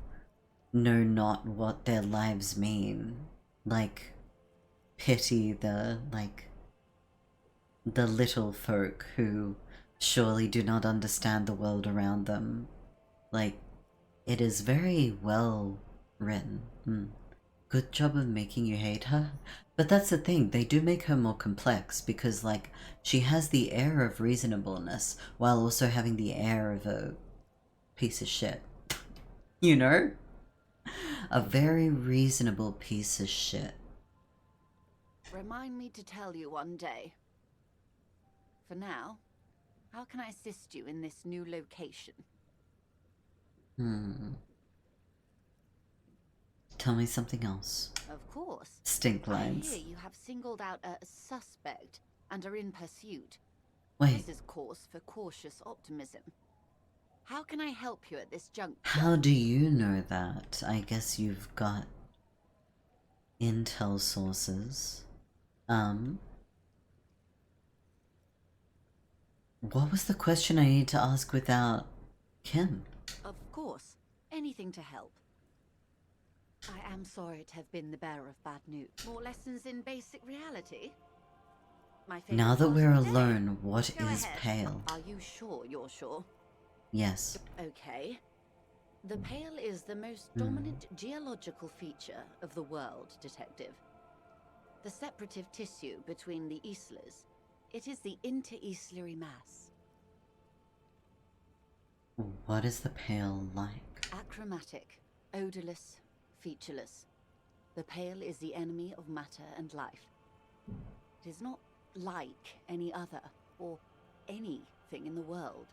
know not what their lives mean. Like, pity the, like, the little folk who surely do not understand the world around them. Like, it is very well written. Good job of making you hate her. But that's the thing, they do make her more complex because, like, she has the air of reasonableness while also having the air of a piece of shit. You know? A very reasonable piece of shit. Remind me to tell you one day. For now, how can I assist you in this new location? Tell me something else. Of course. Stink lines. I hear you have singled out a suspect and are in pursuit. Wait. This is cause for cautious optimism. How can I help you at this juncture? How do you know that? I guess you've got intel sources. What was the question I need to ask without Kim? Of course. Anything to help. I am sorry to have been the bearer of bad news. More lessons in basic reality? My favorite Now that part we're of the day. alone, what Go is ahead. pale? Are you sure you're sure? Yes. Okay. The pale is the most dominant geological feature of the world, Detective. The separative tissue between the islas. It is the inter-islary mass. What is the pale like? Achromatic, odorless, featureless. The pale is the enemy of matter and life. It is not like any other, or anything in the world.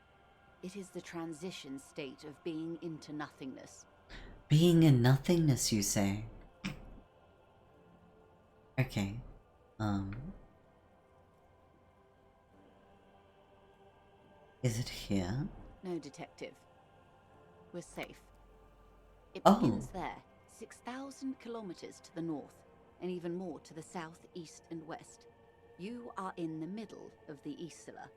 It is the transition state of being into nothingness. Being in nothingness, you say? Okay. Is it here? No, Detective. We're safe. It Oh. begins there, 6,000 kilometers to the north, and even more to the south, east, and west. You are in the middle of the Isla.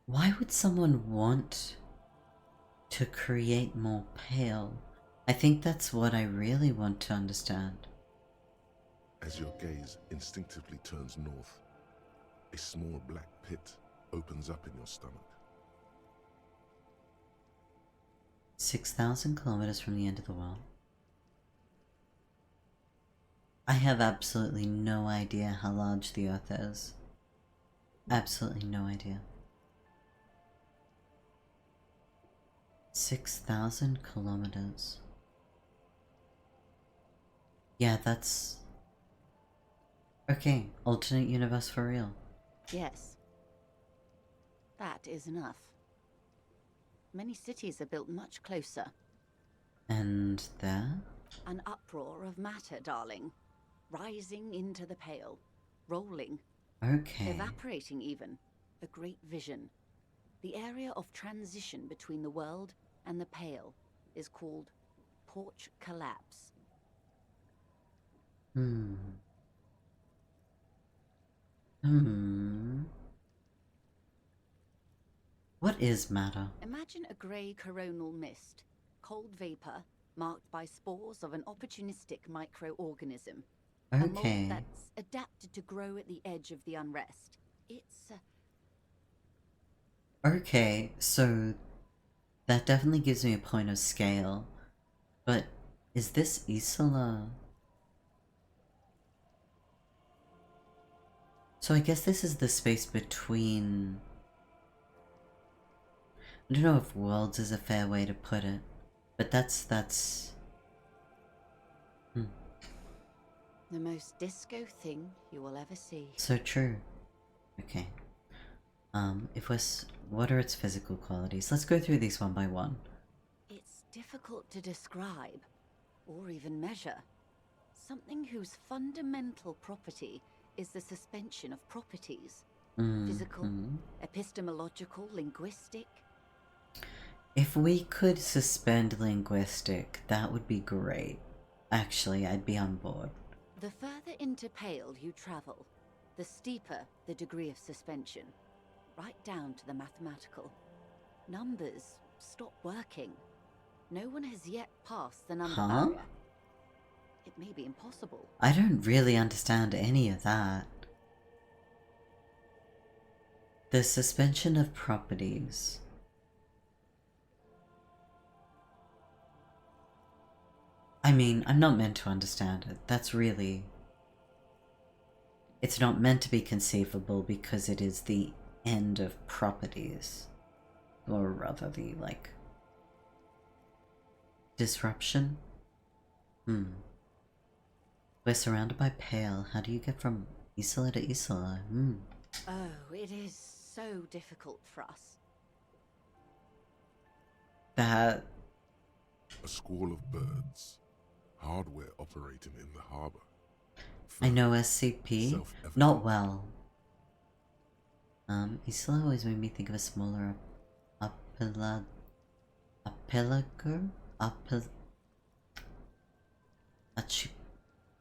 Why would someone want to create more pale? I think that's what I really want to understand. As your gaze instinctively turns north, a small black pit opens up in your stomach. 6,000 kilometers from the end of the world. I have absolutely no idea how large the Earth is. Absolutely no idea. 6,000 kilometers. Yeah, that's... Okay, alternate universe for real. Yes. That is enough. Many cities are built much closer. And there? An uproar of matter, darling. Rising into the pale. Rolling. Okay. Evaporating even. A great vision. The area of transition between the world and the pale is called porch collapse. What is matter? Imagine a grey coronal mist, cold vapor marked by spores of an opportunistic microorganism. A Okay. mold that's adapted to grow at the edge of the unrest. It's Okay, so that definitely gives me a point of scale. But is this Isola? So I guess this is the space between... I don't know if worlds is a fair way to put it, but that's... the most disco thing you will ever see. So true. Okay. What are its physical qualities? Let's go through these one by one. It's difficult to describe, or even measure. Something whose fundamental property is the suspension of properties. Physical, epistemological, linguistic. If we could suspend linguistic, that would be great. Actually, I'd be on board. The further into Pale you travel, the steeper the degree of suspension. Right down to the mathematical. Numbers stop working. No one has yet passed the number barrier. It may be impossible. I don't really understand any of that. The suspension of properties. I mean, I'm not meant to understand it. That's really... It's not meant to be conceivable because it is the end of properties. Or rather the, like... disruption? We're surrounded by Pale. How do you get from Isola to Isola? Oh, it is so difficult for us. That... A squall of birds. Hardware operating in the harbour. I know SCP. Not well. Isola always made me think of a smaller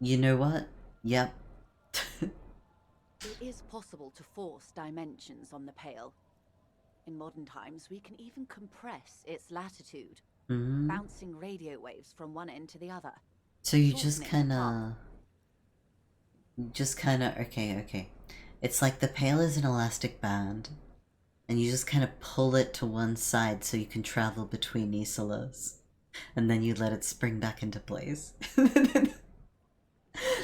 You know what? Yep. It is possible to force dimensions on the Pale. In modern times, we can even compress its latitude, bouncing radio waves from one end to the other. So you just kinda... Okay. It's like the Pale is an elastic band, and you just kind of pull it to one side so you can travel between Isolas. And then you let it spring back into place.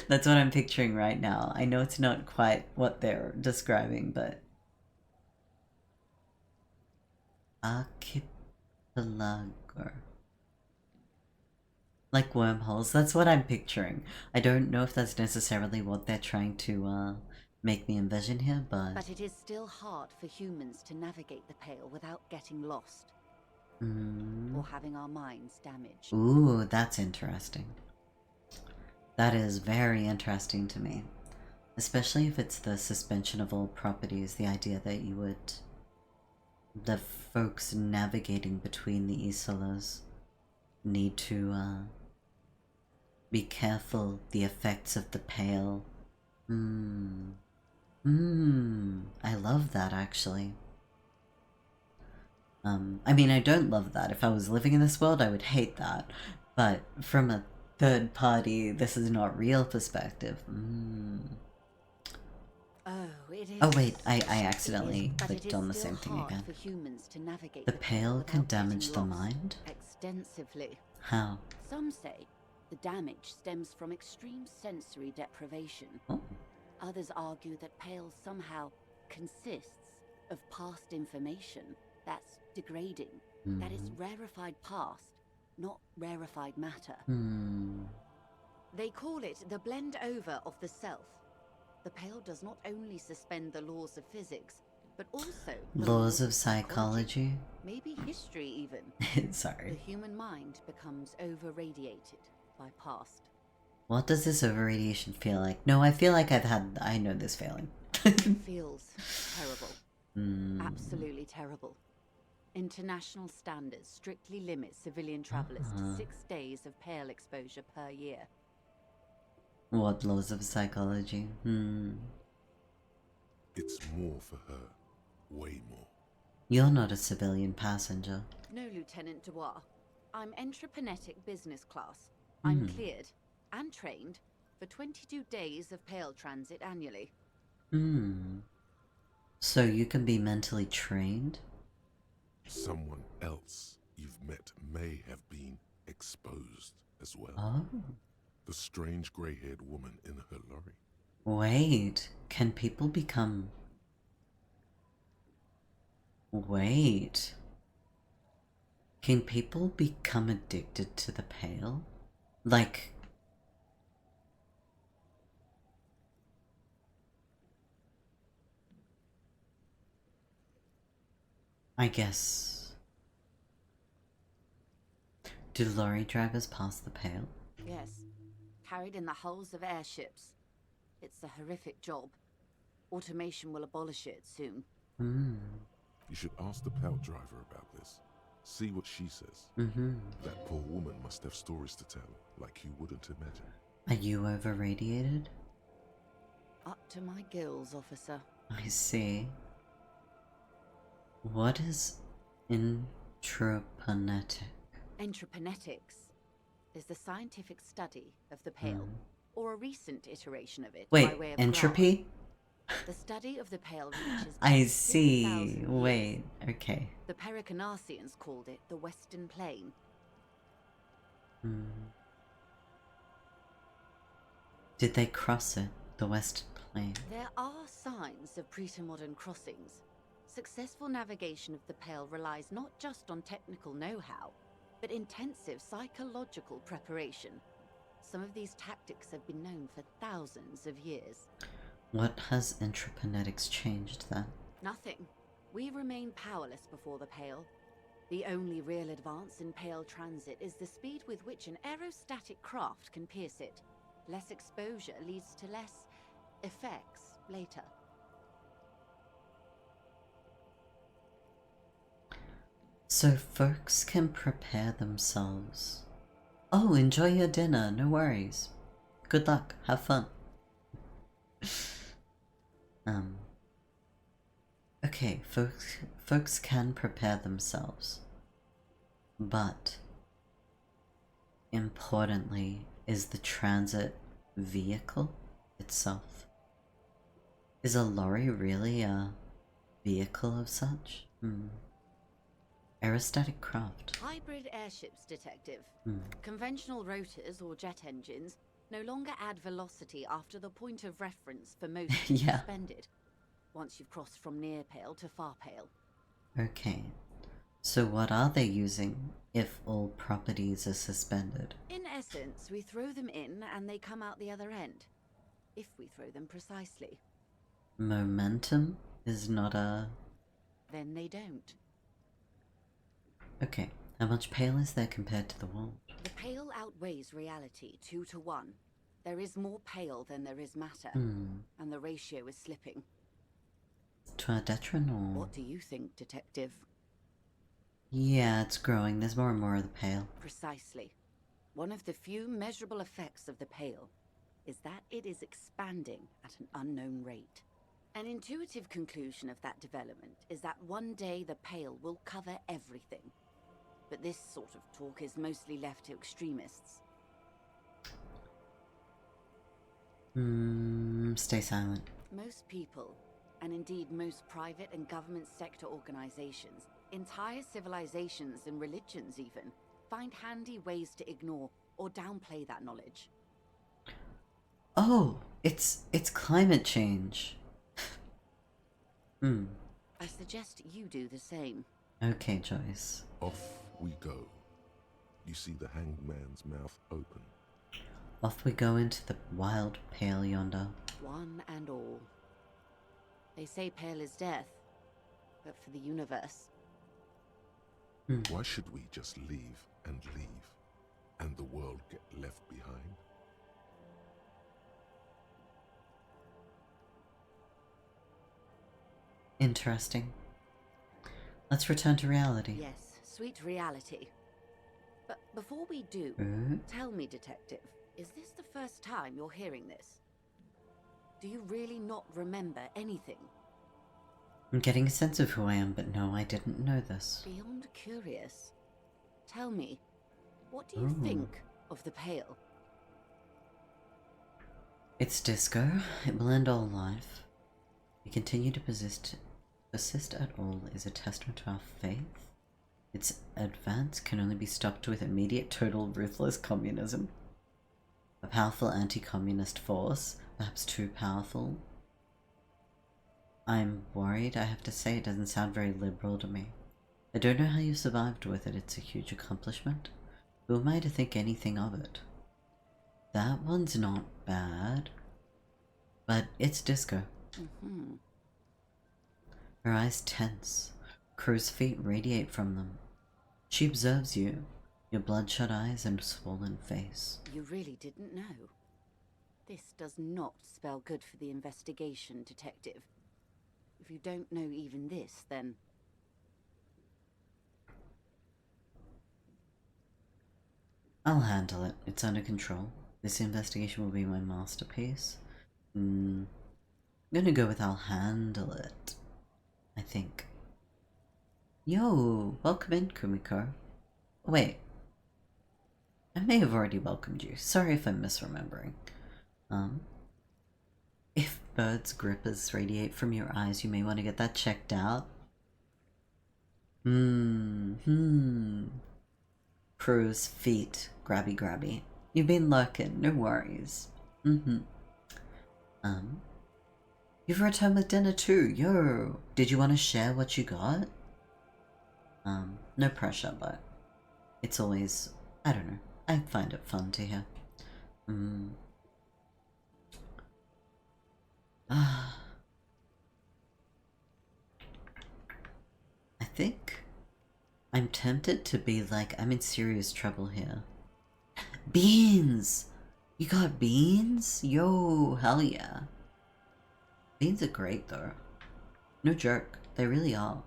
That's what I'm picturing right now. I know it's not quite what they're describing, but... Archipelago. Like wormholes, that's what I'm picturing. I don't know if that's necessarily what they're trying to make me envision here, but... But it is still hard for humans to navigate the Pale without getting lost. Or having our minds damaged. Ooh, that's interesting. That is very interesting to me. Especially if it's the suspension of all properties, the idea that you would... The folks navigating between the Isolas need to be careful the effects of the Pale. I love that, actually. I mean, I don't love that. If I was living in this world, I would hate that. But from a third party, this is not real perspective. Oh wait, I accidentally clicked on the same thing again. The Pale can damage the mind? Extensively. How? Some say the damage stems from extreme sensory deprivation. Others argue that Pale somehow consists of past information that's degrading. That is rarefied past, not rarefied matter. They call it the blend over of the self. The Pale does not only suspend the laws of physics, but also the laws of psychology. Maybe history even. Sorry. The human mind becomes over-radiated by past. What does this over-radiation feel like? No, I feel like I know this feeling. It feels terrible. Absolutely terrible. International standards strictly limit civilian travelers to 6 days of Pale exposure per year. What laws of psychology? It's more for her. Way more. You're not a civilian passenger. No, Lieutenant Dubois. I'm entreprenetic business class. I'm cleared and trained for 22 days of Pale transit annually. So you can be mentally trained? Someone else you've met may have been exposed as well. Oh. The strange grey-haired woman in her lorry. Wait, can people become... Wait. Can people become addicted to the Pale? Like... I guess... Do lorry drivers pass the Pale? Yes, carried in the hulls of airships. It's a horrific job. Automation will abolish it soon. You should ask the Pale driver about this. See what she says. That poor woman must have stories to tell, like you wouldn't imagine. Are you over-radiated? Up to my gills, officer. I see. What is intrapenetic? Entropenetics is the scientific study of the Pale, or a recent iteration of it. Wait, by way of entropy? The study of the Pale reaches I back see. 6,000 Wait, years. okay. The Pericarnassians called it the Western Plain. Did they cross it, the Western Plain? There are signs of pre-modern crossings. Successful navigation of the Pale relies not just on technical know-how, but intensive psychological preparation. Some of these tactics have been known for thousands of years. What has intrapenetics changed then? Nothing. We remain powerless before the Pale. The only real advance in Pale transit is the speed with which an aerostatic craft can pierce it. Less exposure leads to less effects later. So folks can prepare themselves. Oh, enjoy your dinner, no worries. Good luck, have fun. Okay, folks can prepare themselves. But importantly is the transit vehicle itself. Is a lorry really a vehicle of such? Aerostatic craft. Hybrid airships, Detective. Conventional rotors or jet engines no longer add velocity after the point of reference for motion is Yeah. suspended, once you've crossed from near Pale to far Pale. Okay. So what are they using if all properties are suspended? In essence, we throw them in and they come out the other end. If we throw them precisely. Momentum is not a... Then they don't. Okay. How much Pale is there compared to the world? The Pale outweighs reality 2 to 1. There is more Pale than there is matter, and the ratio is slipping. To our detriment or... What do you think, Detective? Yeah, it's growing. There's more and more of the Pale. Precisely. One of the few measurable effects of the Pale is that it is expanding at an unknown rate. An intuitive conclusion of that development is that one day the Pale will cover everything. But this sort of talk is mostly left to extremists. Stay silent. Most people, and indeed most private and government sector organizations, entire civilizations and religions even, find handy ways to ignore or downplay that knowledge. Oh, it's climate change. I suggest you do the same. Okay, Joyce. Off we go. You see the hanged man's mouth open. Off we go into the wild Pale yonder. One and all. They say Pale is death, but for the universe. Why should we just leave, and the world get left behind? Interesting. Let's return to reality. Yes, sweet reality. But before we do, tell me, Detective, is this the first time you're hearing this? Do you really not remember anything? I'm getting a sense of who I am, but no, I didn't know this. Beyond curious. Tell me, what do you think of the Pale? It's Disco. It will end all life. We continue to persist at all is a testament to our faith. Its advance can only be stopped with immediate, total, ruthless communism. A powerful anti-communist force, perhaps too powerful. I'm worried, I have to say, it doesn't sound very liberal to me. I don't know how you survived with it, it's a huge accomplishment. Who am I to think anything of it? That one's not bad, but it's Disco. Her eyes tense. Crow's feet radiate from them. She observes you, your bloodshot eyes and swollen face. You really didn't know. This does not spell good for the investigation, Detective. If you don't know even this, then... I'll handle it. It's under control. This investigation will be my masterpiece. I'm gonna go with I'll handle it, I think. Yo, welcome in, Kumiko. Wait. I may have already welcomed you. Sorry if I'm misremembering. If birds' grippers radiate from your eyes, you may want to get that checked out. Crow's feet. Grabby grabby. You've been lurking, no worries. You've returned with dinner too, yo! Did you want to share what you got? No pressure, but it's always, I don't know, I find it fun to hear. I think I'm tempted to be like, I'm in serious trouble here. Beans! You got beans? Yo, hell yeah. Beans are great though. No joke, they really are.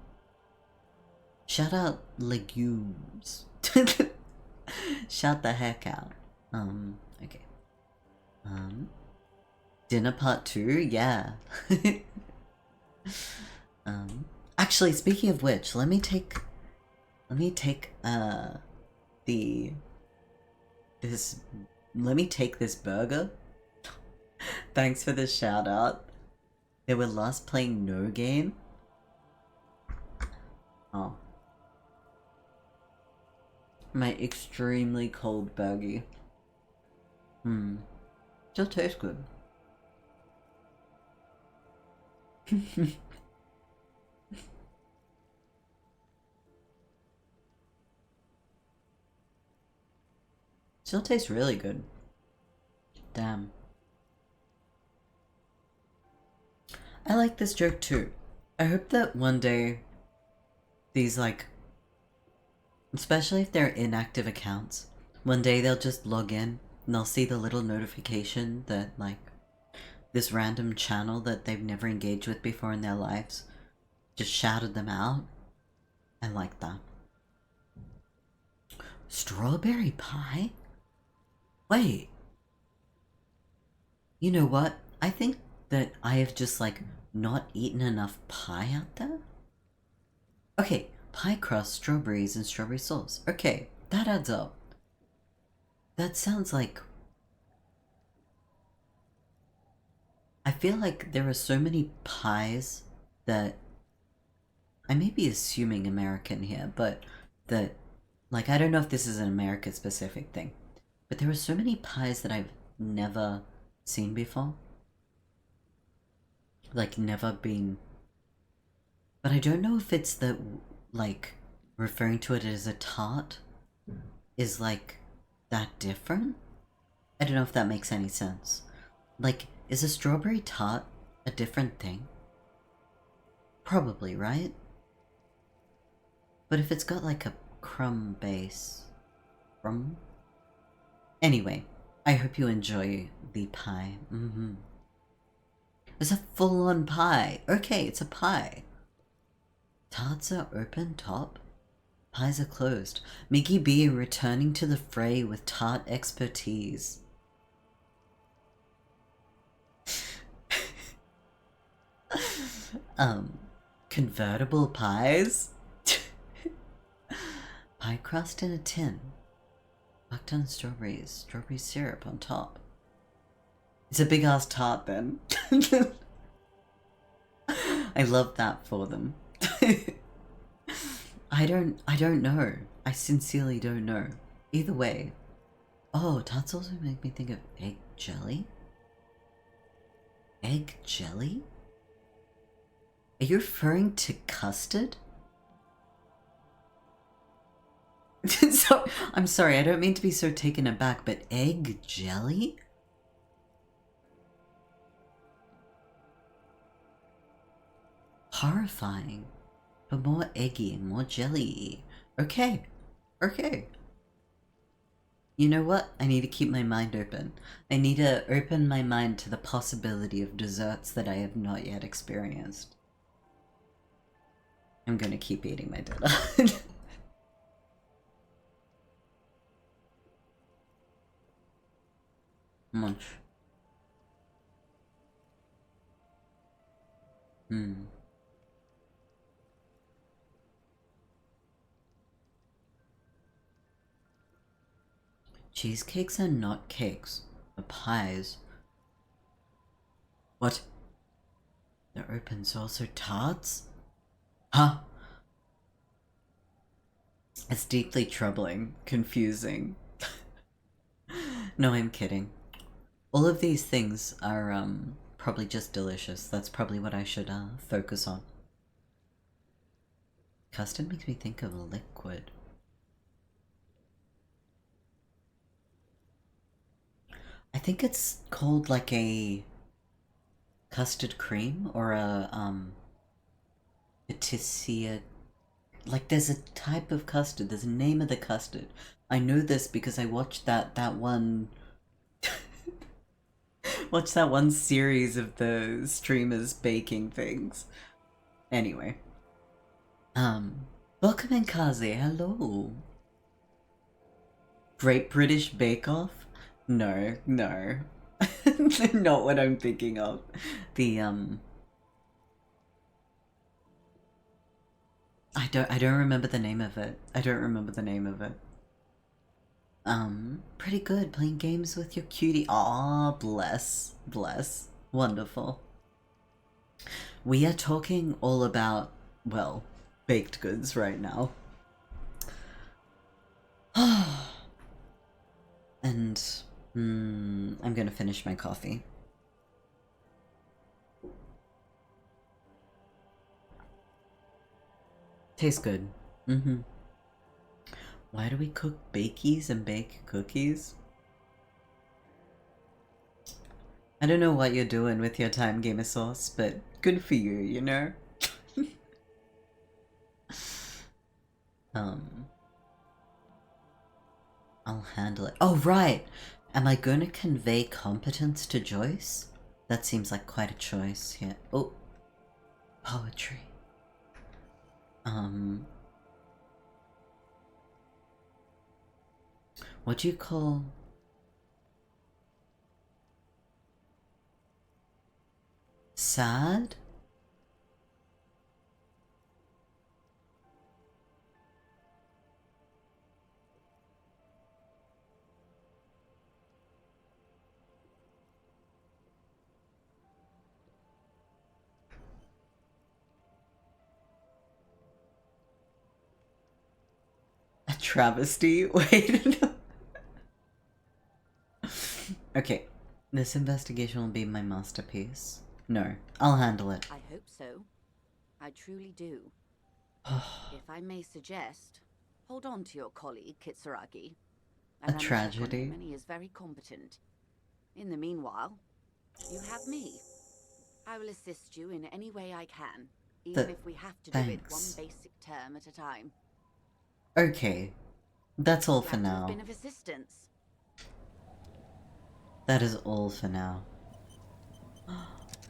Shout out legumes. Shout the heck out. Okay. Dinner part 2? Yeah. Actually, speaking of which, let me take this burger. Thanks for the shout out. They were last playing No Game. Oh. My extremely cold burgie. Still tastes good. Still tastes really good. Damn. I like this joke too. I hope that one day these, like, especially if they're inactive accounts, one day they'll just log in and they'll see the little notification that, like, this random channel that they've never engaged with before in their lives just shouted them out. I like that. Strawberry pie? Wait. You know what? I think that I have just, like, not eaten enough pie out there. Okay, pie crust, strawberries, and strawberry sauce. Okay, that adds up. That sounds like... I feel like there are so many pies that... I may be assuming American here, but that... Like, I don't know if this is an America-specific thing, but there are so many pies that I've never seen before. Like, never been... But I don't know if it's that, like, referring to it as a tart is, like, that different? I don't know if that makes any sense. Like, is a strawberry tart a different thing? Probably, right? But if it's got, like, a crumb base... Crumb? Anyway, I hope you enjoy the pie. It's a full-on pie. Okay, it's a pie. Tarts are open top. Pies are closed. Mickey B returning to the fray with tart expertise. Convertible pies? Pie crust in a tin. Bucked on strawberries. Strawberry syrup on top. It's a big ass tart then. I love that for them. I don't know. I sincerely don't know. Either way. Oh, tarts also make me think of egg jelly? Egg jelly? Are you referring to custard? So, I'm sorry, I don't mean to be so taken aback, but egg jelly? Horrifying. But more eggy and more jelly-y. Okay. Okay. You know what? I need to keep my mind open. I need to open my mind to the possibility of desserts that I have not yet experienced. I'm gonna keep eating my dinner. Munch. Cheesecakes are not cakes, but pies. What? They're open, so also tarts? Huh? It's deeply troubling, confusing. No, I'm kidding. All of these things are, probably just delicious. That's probably what I should, focus on. Custard makes me think of liquid. I think it's called like a custard cream or a, patissier. Like there's a type of custard, there's a name of the custard. I know this because I watched that one watched that one series of the streamers baking things. Anyway. Welcome in Kaze, hello. Great British Bake Off? No, no. Not what I'm thinking of. The I don't remember the name of it. I don't remember the name of it. Pretty good. Playing games with your cutie. Aw, bless. Bless. Wonderful. We are talking all about, well, baked goods right now. And, I'm gonna finish my coffee. Tastes good. Why do we cook bakies and bake cookies? I don't know what you're doing with your time, Gamer Sauce, but good for you, you know? I'll handle it. Oh, right! Am I going to convey competence to Joyce? That seems like quite a choice, yeah. Oh. Poetry. What do you call... sad? A travesty? Wait. Okay. This investigation will be my masterpiece. No, I'll handle it. I hope so. I truly do. If I may suggest, hold on to your colleague, Kitsuragi. A tragedy. And he is very competent. In the meanwhile, you have me. I will assist you in any way I can, even if we have to do it one basic term at a time. Okay, that's all for now. Been of assistance. That is all for now.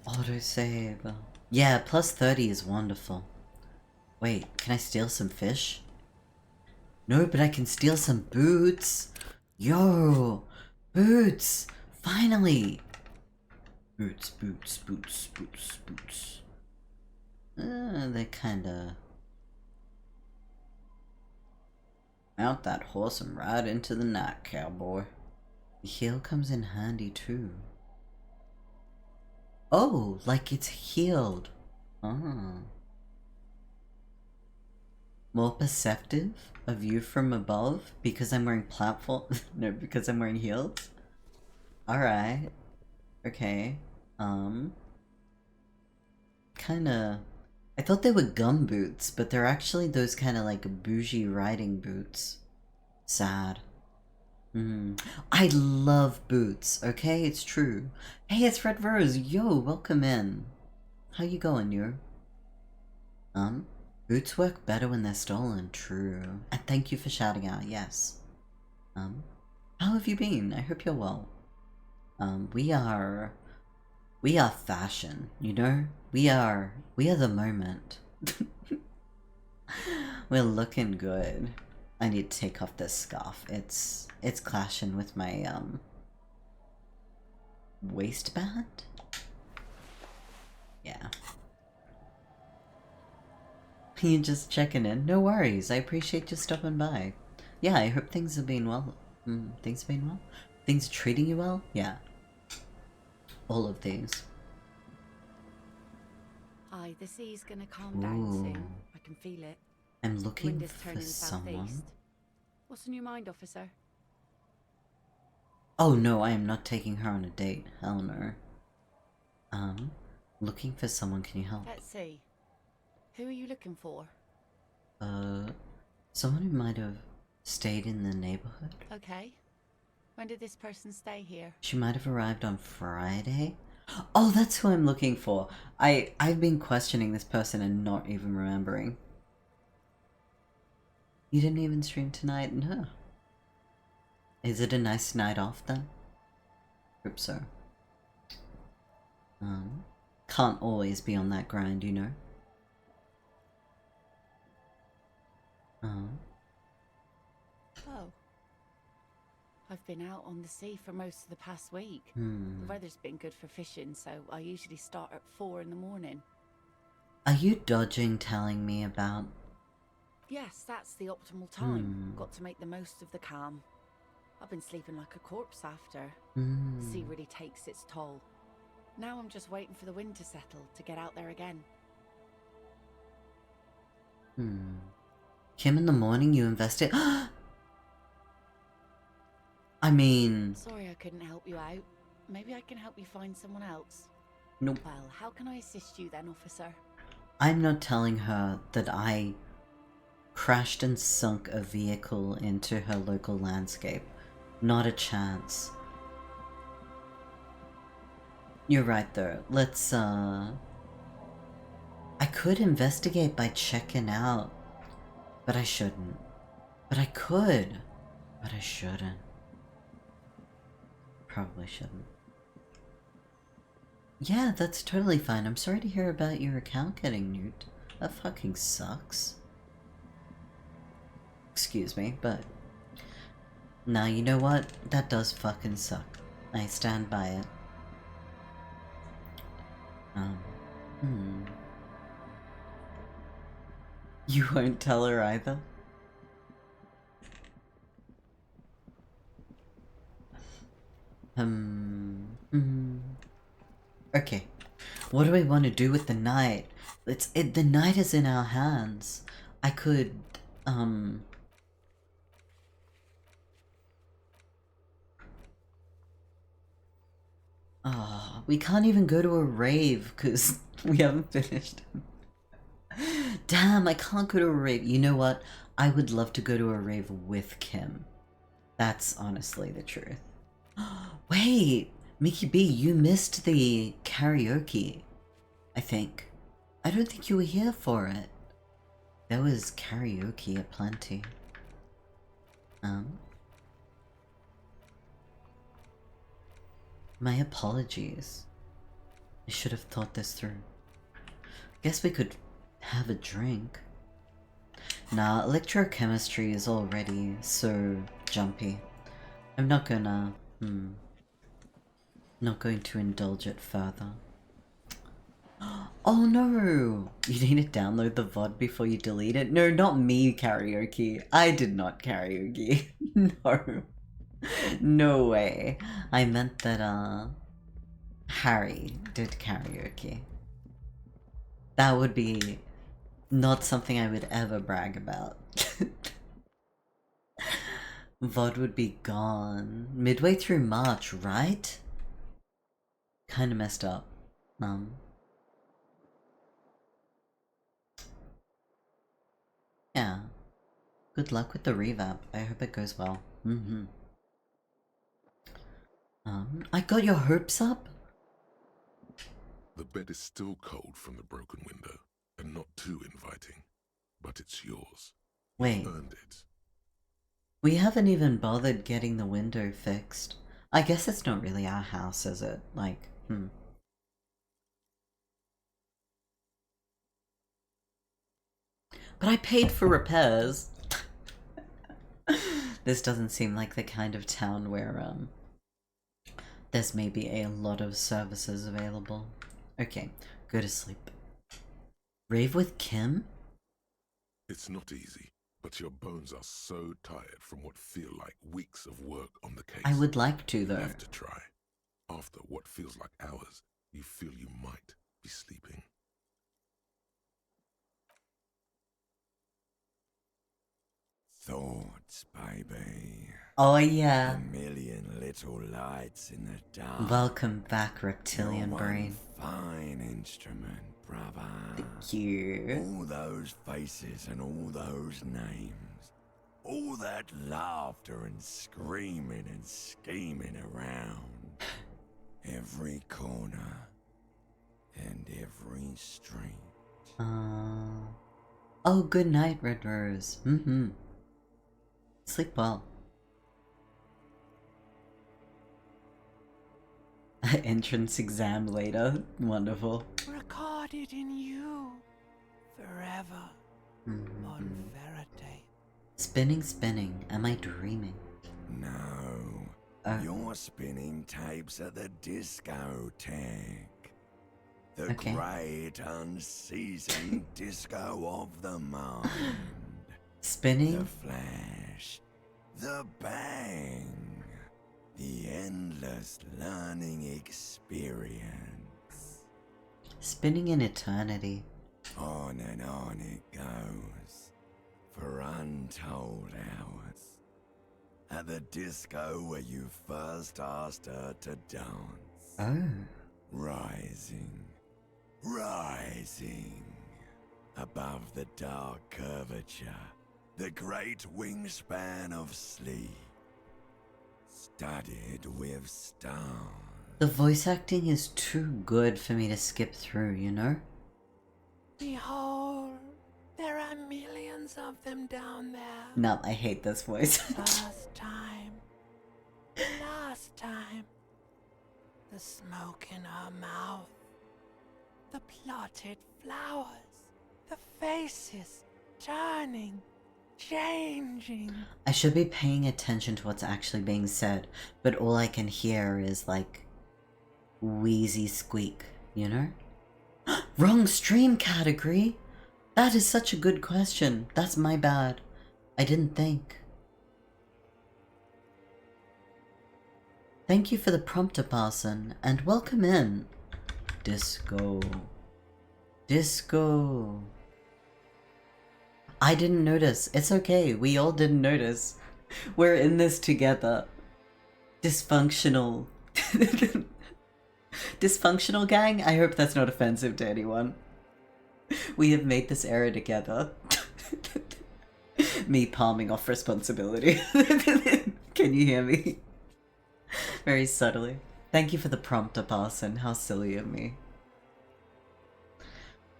Autosave. Yeah, plus 30 is wonderful. Wait, can I steal some fish? No, but I can steal some boots. Yo, boots. Finally. Boots, boots, boots, boots, boots. They kinda... Mount that horse and ride into the night, cowboy. The heel comes in handy too. Oh, like it's healed. Oh. More perceptive of you from above because I'm wearing platform. No, because I'm wearing heels. Alright. Okay. Kinda. I thought they were gum boots, but they're actually those kind of like bougie riding boots. Sad. I love boots, okay? It's true. Hey, it's Red Rose. Yo, welcome in. How you going, you? Boots work better when they're stolen. True. And thank you for shouting out. Yes. How have you been? I hope you're well. We are fashion, you know? We are the moment. We're looking good. I need to take off this scarf. It's clashing with my, waistband? Yeah. You just checking in? No worries, I appreciate you stopping by. Yeah, I hope things have been well. Things have been well? Things are treating you well? Yeah. All of these. Hi, the sea's gonna calm down soon. I can feel it. I'm looking Wind is for turning someone. southeast. What's on your mind, officer? Oh no, I am not taking her on a date. Hell no. Looking for someone, can you help? Let's see. Who are you looking for? Someone who might have stayed in the neighborhood. Okay. When did this person stay here? She might have arrived on Friday. Oh, that's who I'm looking for. I've been questioning this person and not even remembering. You didn't even stream tonight? No. Is it a nice night off then? Hope so. Can't always be on that grind, you know? Oh. I've been out on the sea for most of the past week. Hmm. The weather's been good for fishing, so I usually start at 4 in the morning. Are you dodging telling me about... Yes, that's the optimal time. Got to make the most of the calm. I've been sleeping like a corpse after. The sea really takes its toll. Now I'm just waiting for the wind to settle to get out there again. Kim, in the morning you invested... I mean... Sorry I couldn't help you out. Maybe I can help you find someone else. Nope. Well, how can I assist you then, officer? I'm not telling her that I crashed and sunk a vehicle into her local landscape. Not a chance. You're right though. Let's, I could investigate by checking out, but I shouldn't. But I could, but I shouldn't. Probably shouldn't. Yeah, that's totally fine. I'm sorry to hear about your account getting nuked. That fucking sucks. Excuse me, but... Nah, you know what? That does fucking suck. I stand by it. You won't tell her either? Okay. What do I want to do with the night? The night is in our hands. I could, we can't even go to a rave because we haven't finished. Damn, I can't go to a rave. You know what? I would love to go to a rave with Kim. That's honestly the truth. Wait, Mickey B, you missed the karaoke, I think. I don't think you were here for it. There was karaoke aplenty. My apologies. I should have thought this through. Guess we could have a drink. Nah, electrochemistry is already so jumpy. I'm not gonna, not going to indulge it further. Oh no! You need to download the VOD before you delete it? No, not me karaoke. I did not karaoke. No. No way. I meant that, Harry did karaoke. That would be not something I would ever brag about. VOD would be gone midway through March, right? Kinda messed up. Yeah. Good luck with the revamp. I hope it goes well. I got your hopes up? The bed is still cold from the broken window, and not too inviting, but it's yours. Wait. You've earned it. We haven't even bothered getting the window fixed. I guess it's not really our house, is it? Like, But I paid for repairs. This doesn't seem like the kind of town where, there's maybe a lot of services available. Okay, go to sleep. Rave with Kim? It's not easy, but your bones are so tired from what feel like weeks of work on the case. I would like to, though. You have to try. After what feels like hours, you feel you might be sleeping. Thoughts, baby. Oh yeah. A million little lights in the dark. Welcome back, reptilian You're brain. One fine instrument, brother. Thank you. All those faces and all those names. All that laughter and screaming and scheming around. Every corner and every street. Oh, good night, Red Rose. Sleep well. Entrance exam later. Wonderful. Recorded in you forever on Verite. Spinning, spinning. Am I dreaming? No. You're spinning tapes at the discotheque. The great unceasing disco of the mind. Spinning? The flash. The bang. The endless learning experience. Spinning in eternity. On and on it goes. For untold hours. At the disco where you first asked her to dance. Oh. Rising. Rising. Above the dark curvature. The great wingspan of sleep. Studded with stars. The voice acting is too good for me to skip through, you know? Behold, there are millions of them down there. No, I hate this voice. Last time. The smoke in her mouth. The plotted flowers. The faces turning. Changing. I should be paying attention to what's actually being said, but all I can hear is like wheezy squeak, you know? Wrong stream category? That is such a good question. That's my bad. I didn't think. Thank you for the prompter, Parson, and welcome in. Disco. Disco. I didn't notice. It's okay. We all didn't notice. We're in this together. Dysfunctional. Dysfunctional gang? I hope that's not offensive to anyone. We have made this era together. Me palming off responsibility. Can you hear me? Very subtly. Thank you for the prompter, Parson. How silly of me.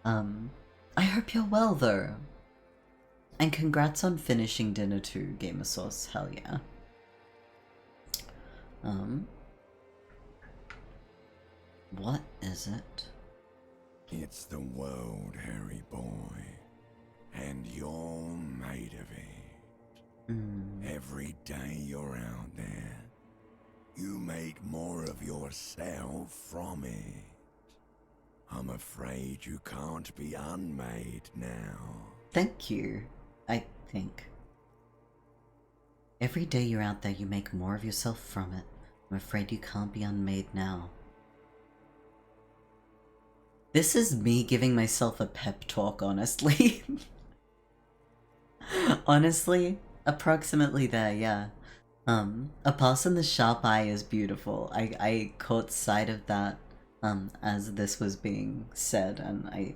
I hope you're well, though. And congrats on finishing dinner too, Gamer Sauce. Hell yeah. What is it? It's the world, Harry boy. And you're made of it. Every day you're out there, you make more of yourself from it. I'm afraid you can't be unmade now. Thank you. I think. Every day you're out there, you make more of yourself from it. I'm afraid you can't be unmade now. This is me giving myself a pep talk, honestly. Honestly, approximately there, yeah. A pass in the sharp eye is beautiful. I caught sight of that, as this was being said, and I...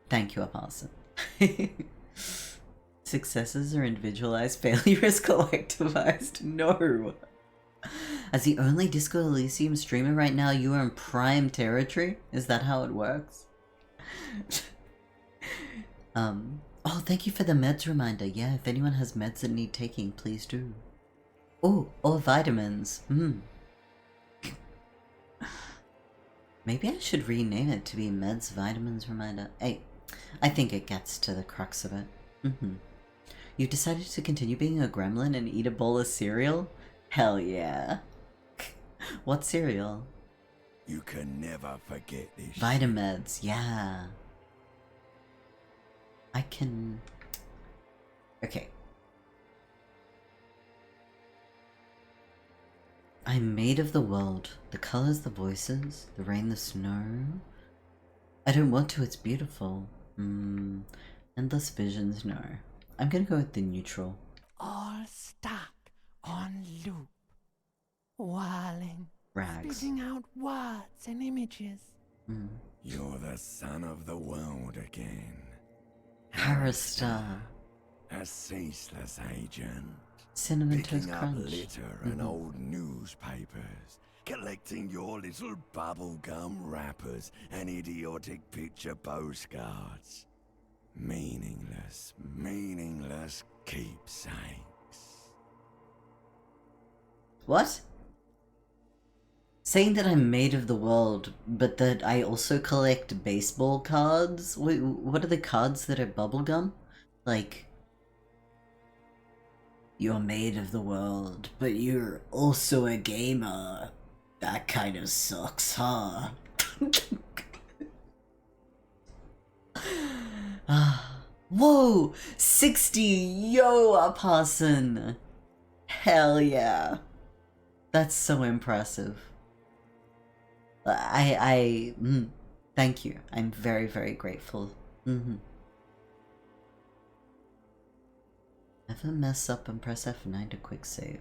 Thank you, Apostle. Successes are individualized, failure is collectivized. No! As the only Disco Elysium streamer right now, you are in prime territory? Is that how it works? Oh, thank you for the meds reminder. Yeah, if anyone has meds that need taking, please do. Oh, or vitamins. Maybe I should rename it to be meds vitamins reminder. Hey, I think it gets to the crux of it. You decided to continue being a gremlin and eat a bowl of cereal? Hell yeah. What cereal? You can never forget this. Vitameds, yeah. I can... Okay. I'm made of the world. The colors, the voices, the rain, the snow. I don't want to, it's beautiful. Endless visions, no. I'm gonna go with the neutral. All stuck on loop. Whirling. Rags. Spitting out words and images. You're the son of the world again. Harristar. A ceaseless agent. Cinnamon Toast Picking up Crunch. litter and old newspapers. Collecting your little bubblegum wrappers and idiotic picture postcards. Meaningless, meaningless keepsakes. What? Saying that I'm made of the world, but that I also collect baseball cards? Wait, what are the cards that are bubblegum? Like... You're made of the world, but you're also a gamer. That kind of sucks, huh? Whoa! 60! Yo, Apostle! Hell yeah. That's so impressive. Thank you. I'm very, very grateful. Never mess up and press F9 to quick save.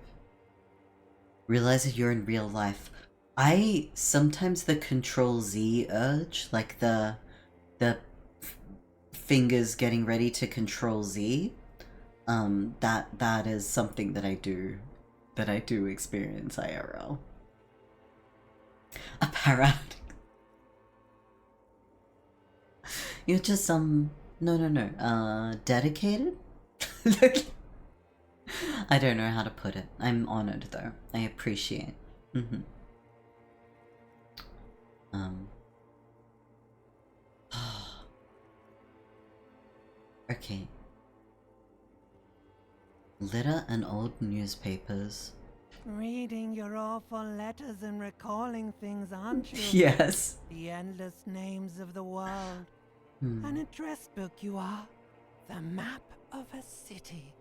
Realize that you're in real life. Sometimes the Control Z urge, like the fingers getting ready to Control Z, that is something that I do experience IRL. A parrot. You're just no, dedicated? I don't know how to put it. I'm honored though. I appreciate. Okay. Litter and old newspapers. Reading your awful letters and recalling things, aren't you? Yes. The endless names of the world. An address book you are. The map of a city.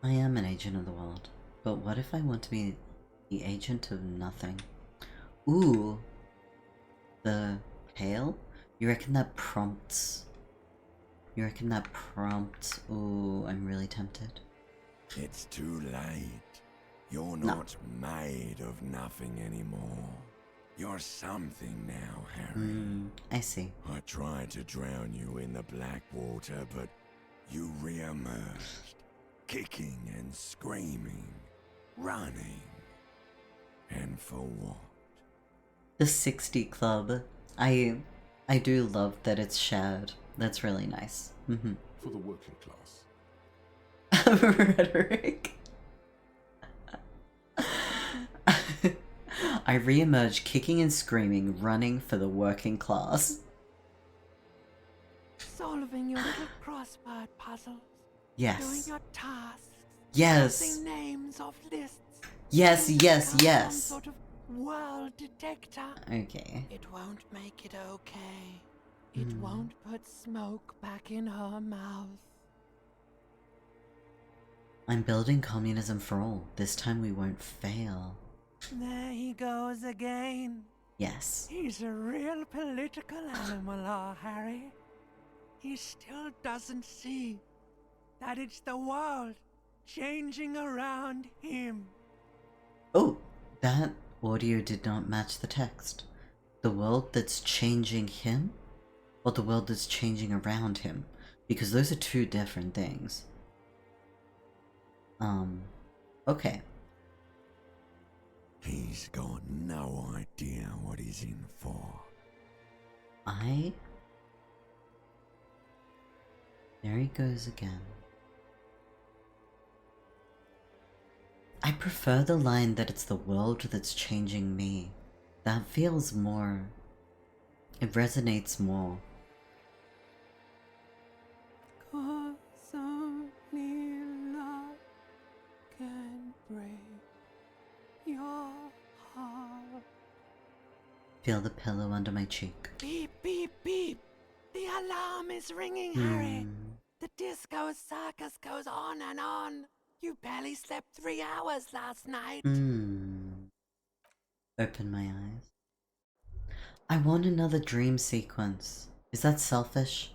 I am an agent of the world, but what if I want to be the agent of nothing? Ooh. The pale? You reckon that prompts... Ooh, I'm really tempted. It's too late. You're not made of nothing anymore. You're something now, Harry. I see. I tried to drown you in the black water, but you re-emerged. Kicking and screaming. Running. And for what? The 60 Club. I do love that it's shared. That's really nice. For the working class. Rhetoric. I re-emerge kicking and screaming, running for the working class. Solving your little crossword puzzles. Yes. Doing your tasks. Yes. Crossing names off lists. Yes. Some sort of world detector. Okay. It won't make it okay. It won't put smoke back in her mouth. I'm building communism for all. This time we won't fail. There he goes goes again. Yes. He's a real political animal, Harry. He still doesn't see that it's the world changing around him. Oh, that audio did not match the text. The world that's changing him, or the world that's changing around him? Because those are two different things. Okay. He's got no idea what he's in for. There he goes again. I prefer the line that it's the world that's changing me. That feels more... It resonates more. 'Cause only love can break your heart. Feel the pillow under my cheek. Beep, beep, beep. The alarm is ringing, Harry. The disco circus goes on and on. You barely slept 3 hours last night. Open my eyes. I want another dream sequence. Is that selfish?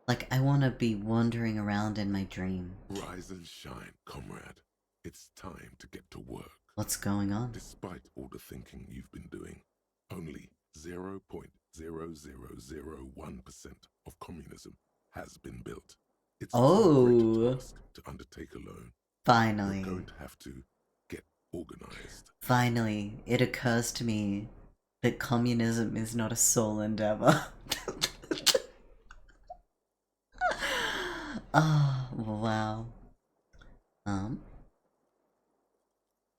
Like, I want to be wandering around in my dream. Rise and shine, comrade. It's time to get to work. What's going on? Despite all the thinking you've been doing, only 0.0001% of communism has been built. It's too great a task to undertake alone. Finally. You're going to have to get organized. Finally, it occurs to me that communism is not a sole endeavor. Oh, wow.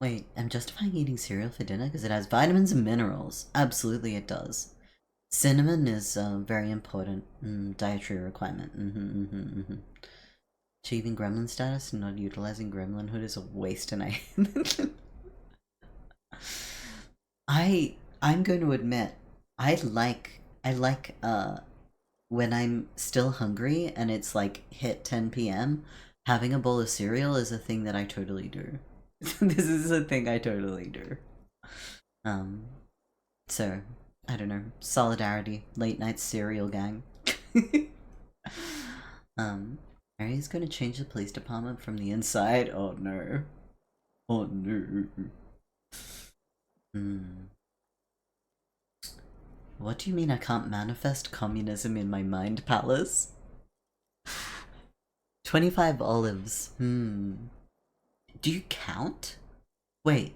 Wait, I'm justifying eating cereal for dinner because it has vitamins and minerals. Absolutely it does. Cinnamon is a very important dietary requirement. Achieving gremlin status and not utilizing gremlinhood is a waste, and I'm going to admit, I like when I'm still hungry and it's like hit 10 p.m, having a bowl of cereal is a thing that I totally do. This is a thing I totally do. So, I don't know, solidarity, late night cereal gang. Harry's gonna change the police department from the inside. Oh no. Oh no. What do you mean I can't manifest communism in my mind palace? 25 olives. Do you count? Wait.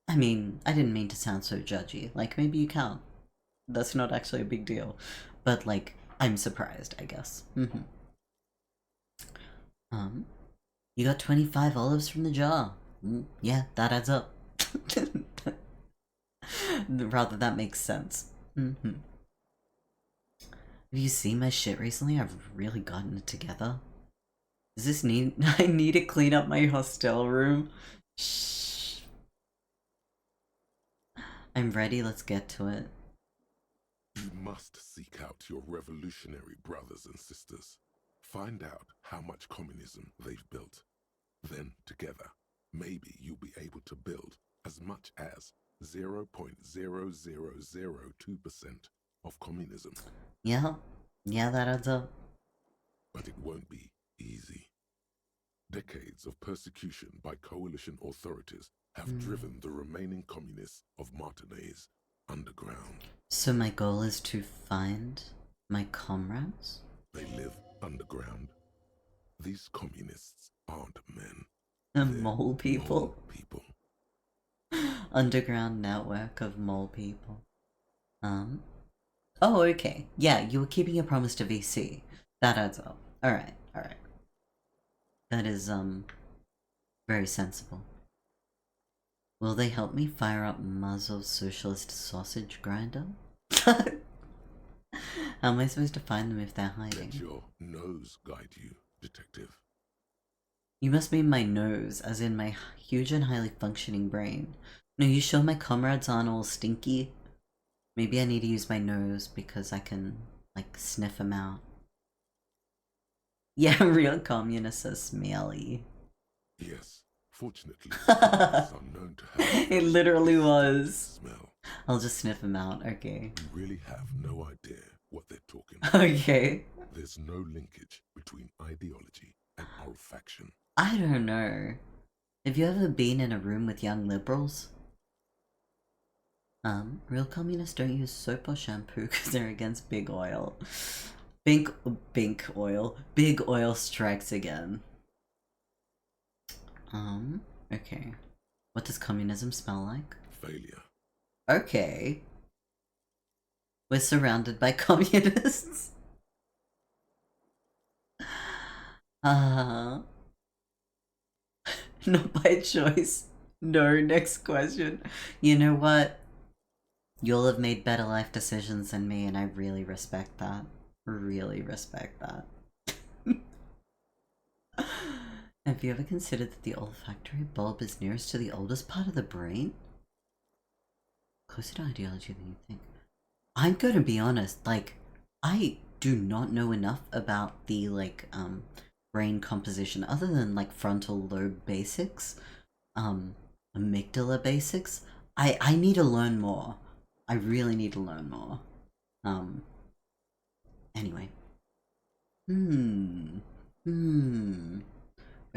I mean, I didn't mean to sound so judgy. Like, maybe you count. That's not actually a big deal. But, like, I'm surprised, I guess. You got 25 olives from the jar. Yeah, that adds up. Rather, that makes sense. Have you seen my shit recently? I've really gotten it together. Does this need... I need to clean up my hostel room. Shh. I'm ready, let's get to it. You must seek out your revolutionary brothers and sisters. Find out how much communism they've built. Then, together, maybe you'll be able to build as much as 0.0002% of communism. Yeah, that adds up. But it won't be easy. Decades of persecution by coalition authorities have driven the remaining communists of Martinaise underground. So my goal is to find my comrades? They live underground. These communists aren't men. The mole people? Mole people. Underground network of mole people. Oh, okay. Yeah, you were keeping your promise to VC. That adds up. Alright. That is, very sensible. Will they help me fire up Mazov's socialist sausage grinder? How am I supposed to find them if they're hiding? Let your nose guide you, detective. You must mean my nose, as in my huge and highly functioning brain. No, you sure my comrades aren't all stinky? Maybe I need to use my nose because I can, like, sniff them out. Yeah, real communists are smelly. Yes, fortunately, the sun It literally was. Smell. I'll just sniff them out, okay. You really have no idea what they're talking about. Okay. There's no linkage between ideology and olfaction. I don't know. Have you ever been in a room with young liberals? Real communists don't use soap or shampoo because they're against big oil. Big oil strikes again. Okay. What does communism smell like? Failure. Okay. We're surrounded by communists. Not by choice. No, next question. You know what? You'll have made better life decisions than me, and I really respect that. Really respect that. Have you ever considered that the olfactory bulb is nearest to the oldest part of the brain? Closer to ideology than you think. I'm gonna be honest, like, I do not know enough about the, like, brain composition, other than, like, frontal lobe basics, amygdala basics. I need to learn more. I really need to learn more. Anyway.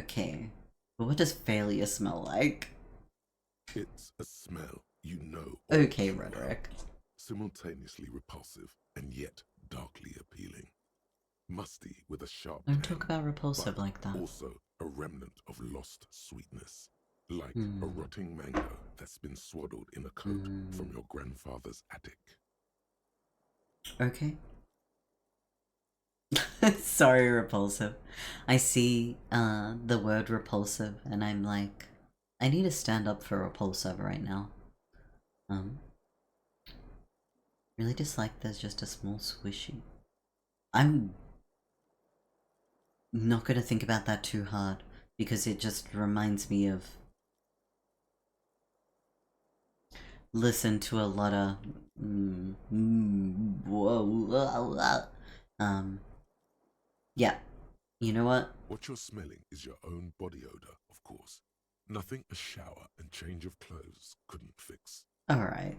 Okay. But what does failure smell like? It's a smell you know. Okay, rhetoric. Simultaneously repulsive and yet darkly appealing. Musty with a sharp Don't tang, talk about repulsive like that. Also a remnant of lost sweetness. Like a rotting mango that's been swaddled in a coat from your grandfather's attic. Okay. Sorry, repulsive. I see the word repulsive and I'm like, I need to stand up for repulsive right now. Really dislike there's just a small squishy. I'm not gonna think about that too hard because it just reminds me of listen to a lot of yeah. You know what? What you're smelling is your own body odor, of course. Nothing a shower and change of clothes couldn't fix. Alright.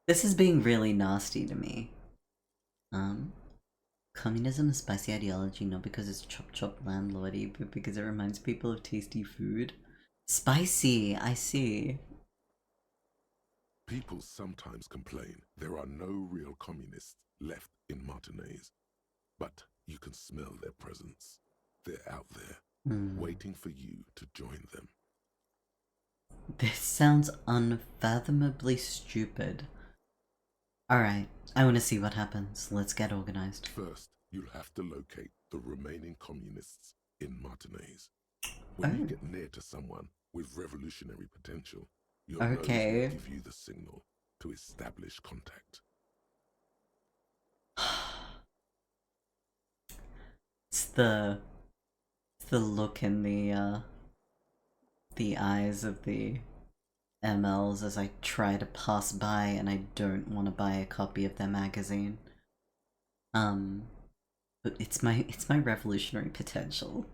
This is being really nasty to me. Communism is spicy ideology not because it's chop landlordy, but because it reminds people of tasty food. Spicy, I see. People sometimes complain there are no real communists left in Martinaise. But you can smell their presence. They're out there, waiting for you to join them. This sounds unfathomably stupid. Alright, I want to see what happens. Let's get organized. First, you'll have to locate the remaining communists in Martinaise. When you get near to someone with revolutionary potential, your nose will give you the signal to establish contact. It's the look in the eyes of the MLs as I try to pass by and I don't want to buy a copy of their magazine. But it's my revolutionary potential.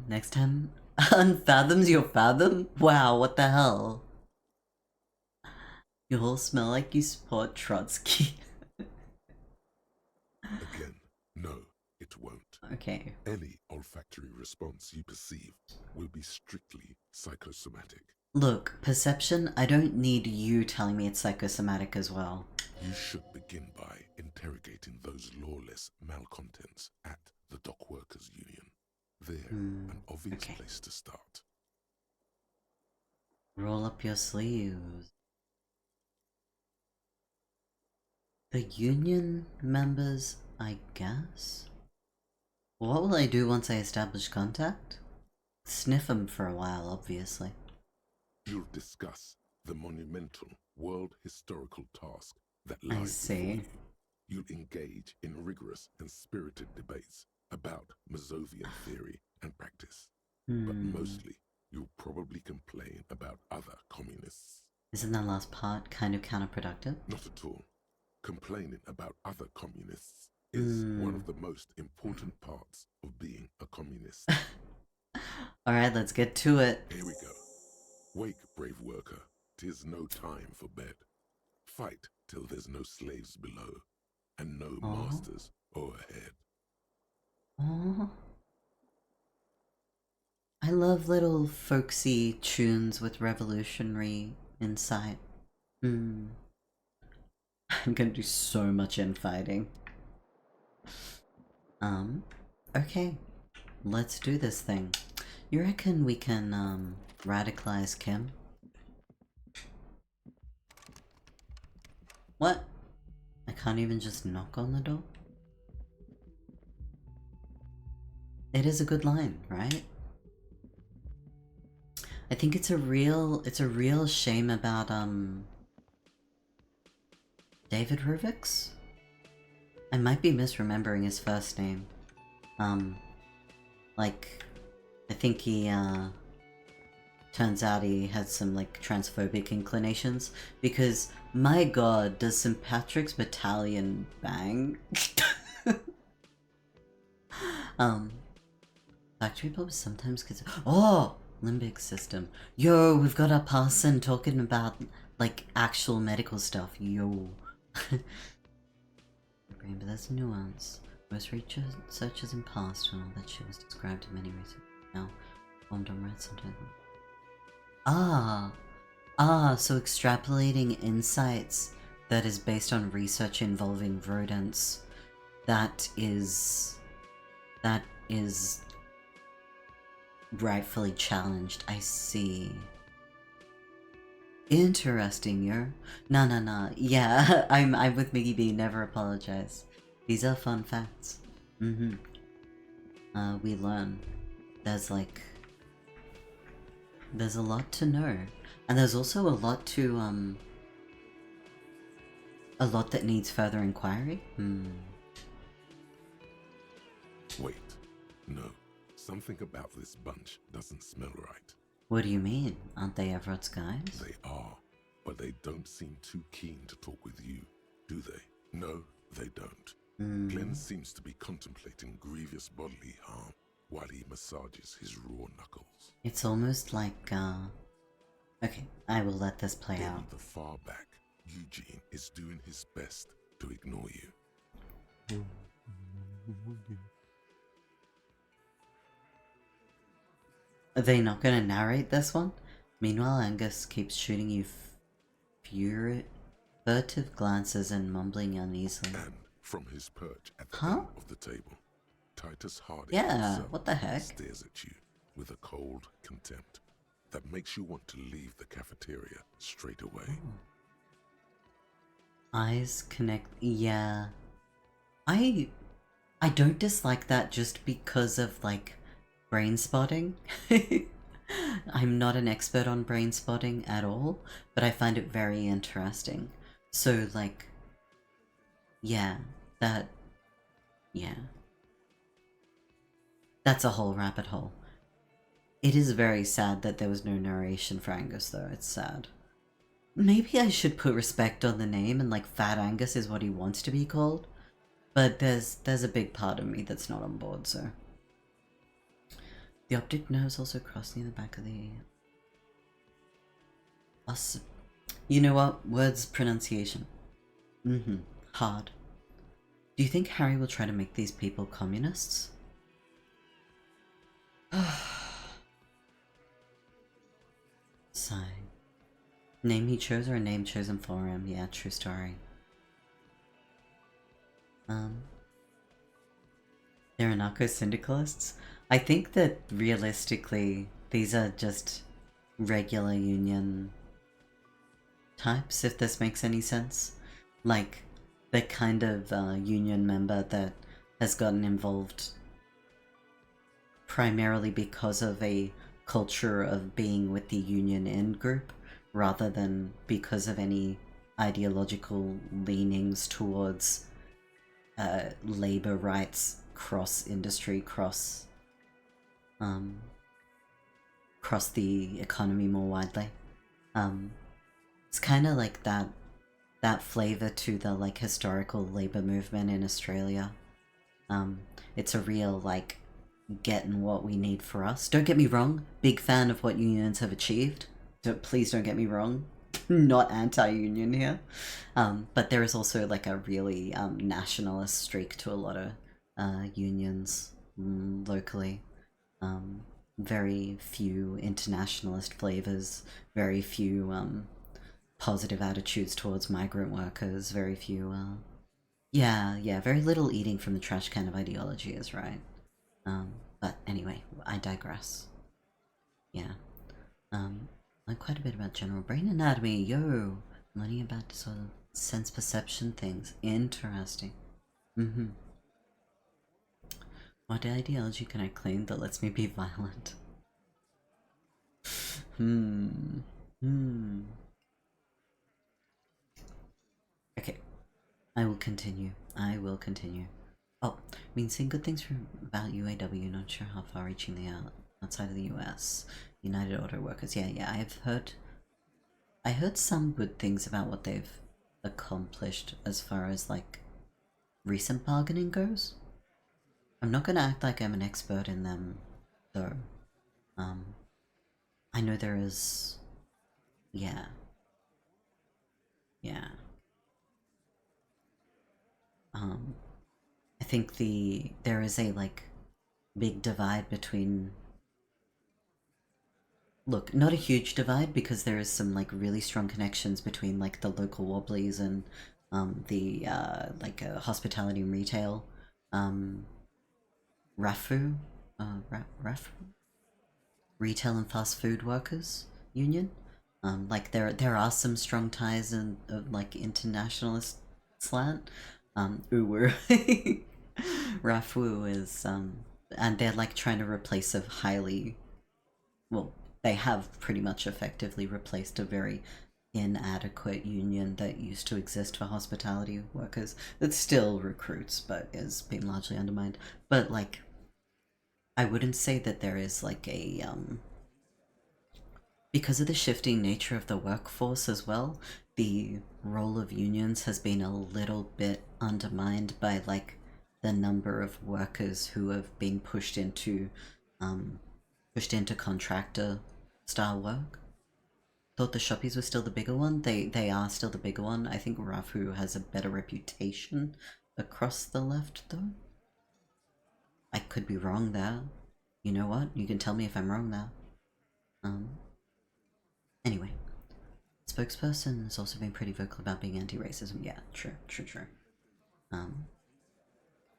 Next time, unfathoms your fathom? Wow, what the hell? You all smell like you support Trotsky. Again, no, it won't. Okay. Any olfactory response you perceive will be strictly psychosomatic. Look, perception, I don't need you telling me it's psychosomatic as well. You should begin by interrogating those lawless malcontents at the Dock Workers Union. They're an obvious place to start. Roll up your sleeves. The union members, I guess? What will I do once I establish contact? Sniff them for a while, obviously. You'll discuss the monumental world historical task that lies before you. You'll engage in rigorous and spirited debates about Mazovian theory and practice. But mostly, you'll probably complain about other communists. Isn't that last part kind of counterproductive? Not at all. Complaining about other communists is one of the most important parts of being a communist. Alright, let's get to it. Here we go. Wake, brave worker. 'Tis no time for bed. Fight till there's no slaves below, and no masters o'erhead. Aww. I love little folksy tunes with revolutionary insight. I'm gonna do so much infighting. Okay. Let's do this thing. You reckon we can, radicalize Kim? What? I can't even just knock on the door? It is a good line, right? I think it's a real shame about, David Ruvix? I might be misremembering his first name. Like, I think he, turns out he had some, like, transphobic inclinations, because, my god, does St. Patrick's Battalion bang? Factory Pop sometimes gets— oh! Limbic system. Yo, we've got a person talking about, like, actual medical stuff. Yo. But there's nuance. Most researchers in past and all that shit was described in many research. Now, formed on red sometimes. So extrapolating insights that is based on research involving rodents. That is rightfully challenged. I see. Interesting, yo. Nah. Yeah, I'm with Miggy B. Never apologize. These are fun facts. We learn. There's a lot to know, and there's also a lot to a lot that needs further inquiry. Wait, no. Something about this bunch doesn't smell right. What do you mean? Aren't they Everett's guys? They are, but they don't seem too keen to talk with you, do they? No, they don't. Glenn seems to be contemplating grievous bodily harm while he massages his raw knuckles. It's almost like, okay, I will let this play out. In the far back, Eugene is doing his best to ignore you. Are they not gonna narrate this one? Meanwhile, Angus keeps shooting you furtive glances and mumbling uneasily. And from his perch at the end of the table, Titus Harding what the heck? stares at you with a cold contempt that makes you want to leave the cafeteria straight away. Eyes connect. Yeah. I don't dislike that just because of, like, brain spotting. I'm not an expert on brain spotting at all, but I find it very interesting. So, like, yeah, that's a whole rabbit hole. It is very sad that there was no narration for Angus, though. It's sad. Maybe I should put respect on the name and, like, Fat Angus is what he wants to be called. But there's a big part of me that's not on board, so. The optic nerves also cross near the back of the... You know what? Words pronunciation. Hard. Do you think Harry will try to make these people communists? Sigh. Name he chose or a name chosen for him? Yeah, true story. They're anarcho-syndicalists? I think that realistically, these are just regular union types, if this makes any sense. Like, the kind of union member that has gotten involved primarily because of a culture of being with the union in-group, rather than because of any ideological leanings towards labor rights, cross-industry, cross the economy more widely. It's kind of like that flavor to the, like, historical labor movement in Australia. It's a real, like, getting what we need for us. Don't get me wrong, big fan of what unions have achieved. Please don't get me wrong, not anti-union here. But there is also like a really nationalist streak to a lot of unions locally. Very few internationalist flavors, very few positive attitudes towards migrant workers, very few yeah, very little eating from the trash can of ideology is right. But anyway, I digress. Yeah. Like quite a bit about general brain anatomy. Yo! Learning about sort of sense perception things. Interesting. What ideology can I claim that lets me be violent? Okay. I will continue. Oh, I mean, saying good things about UAW, not sure how far reaching they are outside of the US. United Auto Workers, yeah, I heard some good things about what they've accomplished as far as, like, recent bargaining goes. I'm not gonna act like I'm an expert in them, though. I know there is... Yeah. I think there is a, like, big divide between... Look, not a huge divide, because there is some, like, really strong connections between, like, the local Wobblies and, the, like, hospitality and retail, RAFU? RAFU? Retail and Fast Food Workers Union? Like, there are some strong ties in, like, internationalist slant. Uwu. RAFU is, and they're, like, trying to replace a highly... Well, they have pretty much effectively replaced a very inadequate union that used to exist for hospitality workers. That still recruits, but is being largely undermined. But, like, I wouldn't say that there is, like, a, because of the shifting nature of the workforce as well, the role of unions has been a little bit undermined by, like, the number of workers who have been pushed into contractor style work. Thought the Shoppies were still the bigger one. They are still the bigger one. I think RAFU has a better reputation across the left, though. I could be wrong there. You know what? You can tell me if I'm wrong there. Anyway. Spokesperson has also been pretty vocal about being anti-racism. Yeah, true.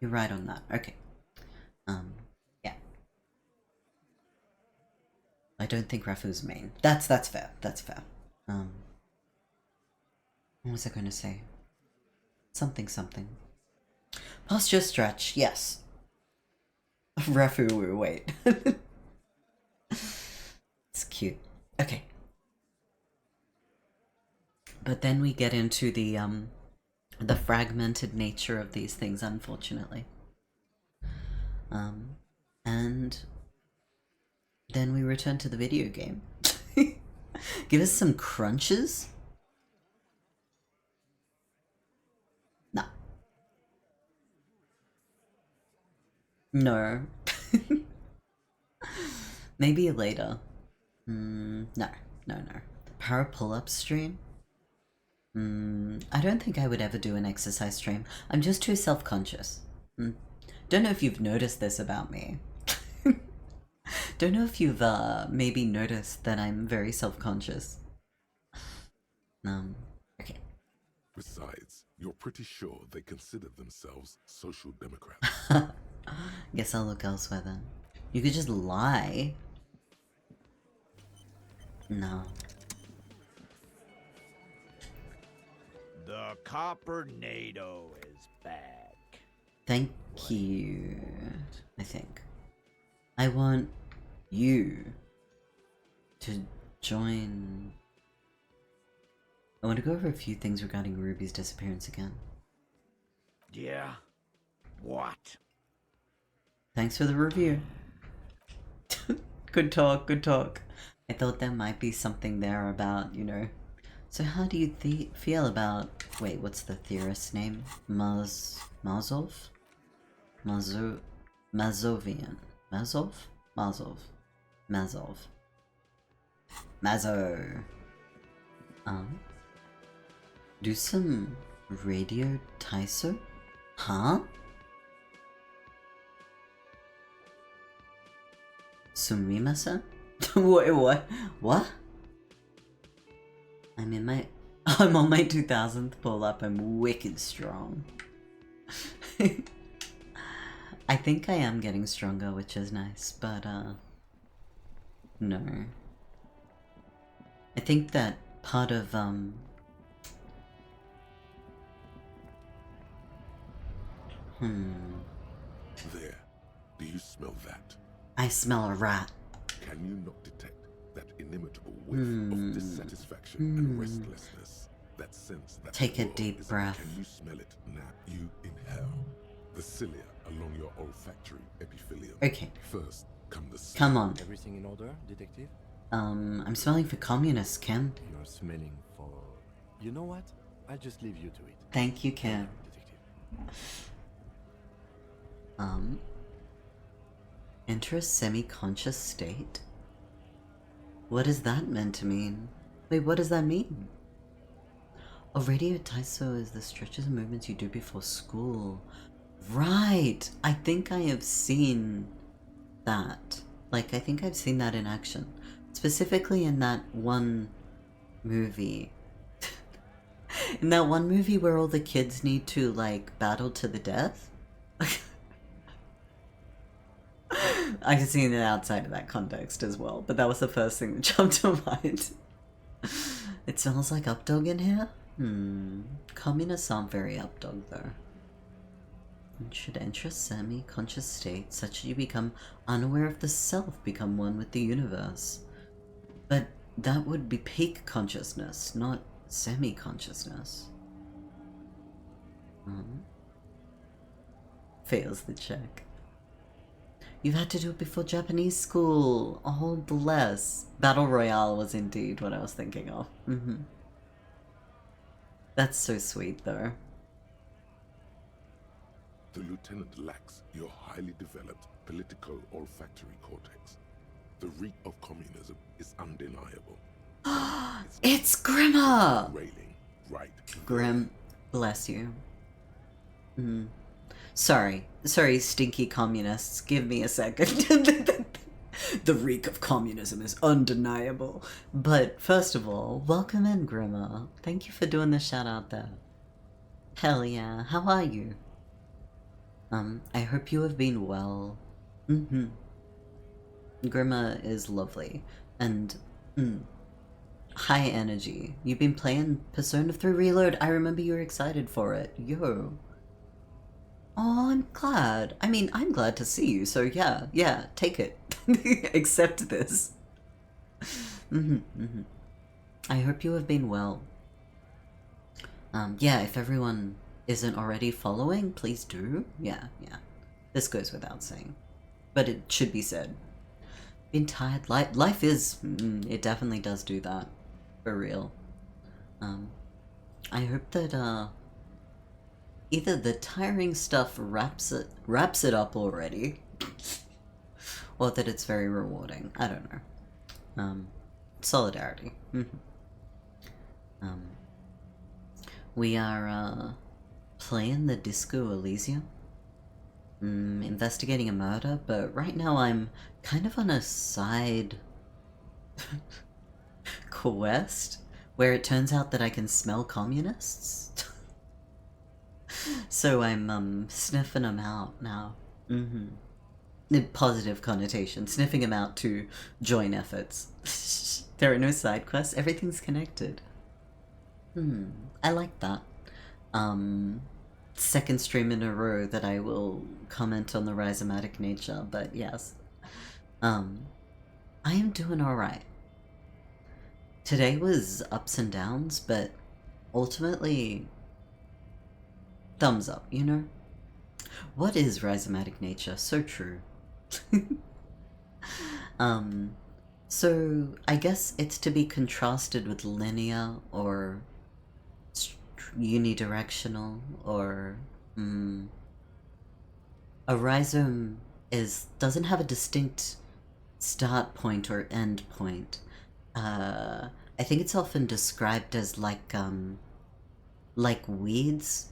You're right on that. Okay. Yeah. I don't think Rafu's main. That's fair. What was I going to say? Something. Posture stretch, yes. Rafu, wait. It's cute. Okay. But then we get into the fragmented nature of these things, unfortunately. And then we return to the video game. Give us some crunches? No. Maybe later. No. Power pull-up stream? I don't think I would ever do an exercise stream. I'm just too self-conscious. Don't know if you've noticed this about me. Don't know if you've maybe noticed that I'm very self-conscious. Okay. Besides, you're pretty sure they consider themselves social democrats. Guess I'll look elsewhere then. You could just lie. No. The Coppernado is back. Thank you, I think. I want you to join... I want to go over a few things regarding Ruby's disappearance again. Yeah? What? Thanks for the review. Good talk. I thought there might be something there about, you know... So how do you feel about... Wait, what's the theorist's name? Mazovian. Mazov? Mazov. Mazov. Mazo. Do some radio Taiso? Huh? Sumimasa? Wait, what? What? I'm on my 2000th pull up. I'm wicked strong. I think I am getting stronger, which is nice, but no. I think that part of There. Do you smell that? I smell a rat. Can you not detect that inimitable whiff of dissatisfaction and restlessness? That sense that take a deep breath. Can you smell it now? You inhale the cilia along your olfactory epithelium. Okay. First come the smell. Come on. Everything in order, detective? I'm smelling for communists, Kim. You're smelling for... You know what? I'll just leave you to it. Thank you, Kim. Enter a semi-conscious state? What is that meant to mean? Wait, what does that mean? Oh, radio Taiso is the stretches and movements you do before school. Right! I think I have seen that. Like, I think I've seen that in action. Specifically in that one movie. In that one movie where all the kids need to, like, battle to the death? I can see it outside of that context as well, but that was the first thing that jumped to mind. It smells like updog in here? Communists aren't very updog though. You should enter a semi-conscious state such that you become unaware of the self, become one with the universe. But that would be peak consciousness, not semi-consciousness. Fails the check. You've had to do it before Japanese school. Oh, bless. Battle Royale was indeed what I was thinking of. That's so sweet, though. The lieutenant lacks your highly developed political olfactory cortex. The reek of communism is undeniable. It's Grimmer! Railing, right? Grim, bless you. Sorry, stinky communists. Give me a second. The reek of communism is undeniable. But first of all, welcome in, Grimmer. Thank you for doing the shout out there. Hell yeah, how are you? I hope you have been well. Grimmer is lovely and high energy. You've been playing Persona 3 Reload. I remember you were excited for it. Yo. Oh, I'm glad. I mean, I'm glad to see you, so yeah, take it. Accept this. I hope you have been well. Yeah, if everyone isn't already following, please do. Yeah. This goes without saying. But it should be said. Been tired. Life is... it definitely does do that. For real. I hope that, either the tiring stuff wraps it up already, or that it's very rewarding. I don't know. Solidarity. We are playing the Disco Elysium, investigating a murder, but right now I'm kind of on a side quest where it turns out that I can smell communists. So I'm sniffing them out now. In positive connotation, sniffing them out to join efforts. There are no side quests, everything's connected. I like that. Second stream in a row that I will comment on the rhizomatic nature, but yes. I am doing alright. Today was ups and downs, but ultimately, thumbs up, you know? What is rhizomatic nature? So true. So I guess it's to be contrasted with linear or unidirectional or a rhizome doesn't have a distinct start point or end point. I think it's often described as like weeds.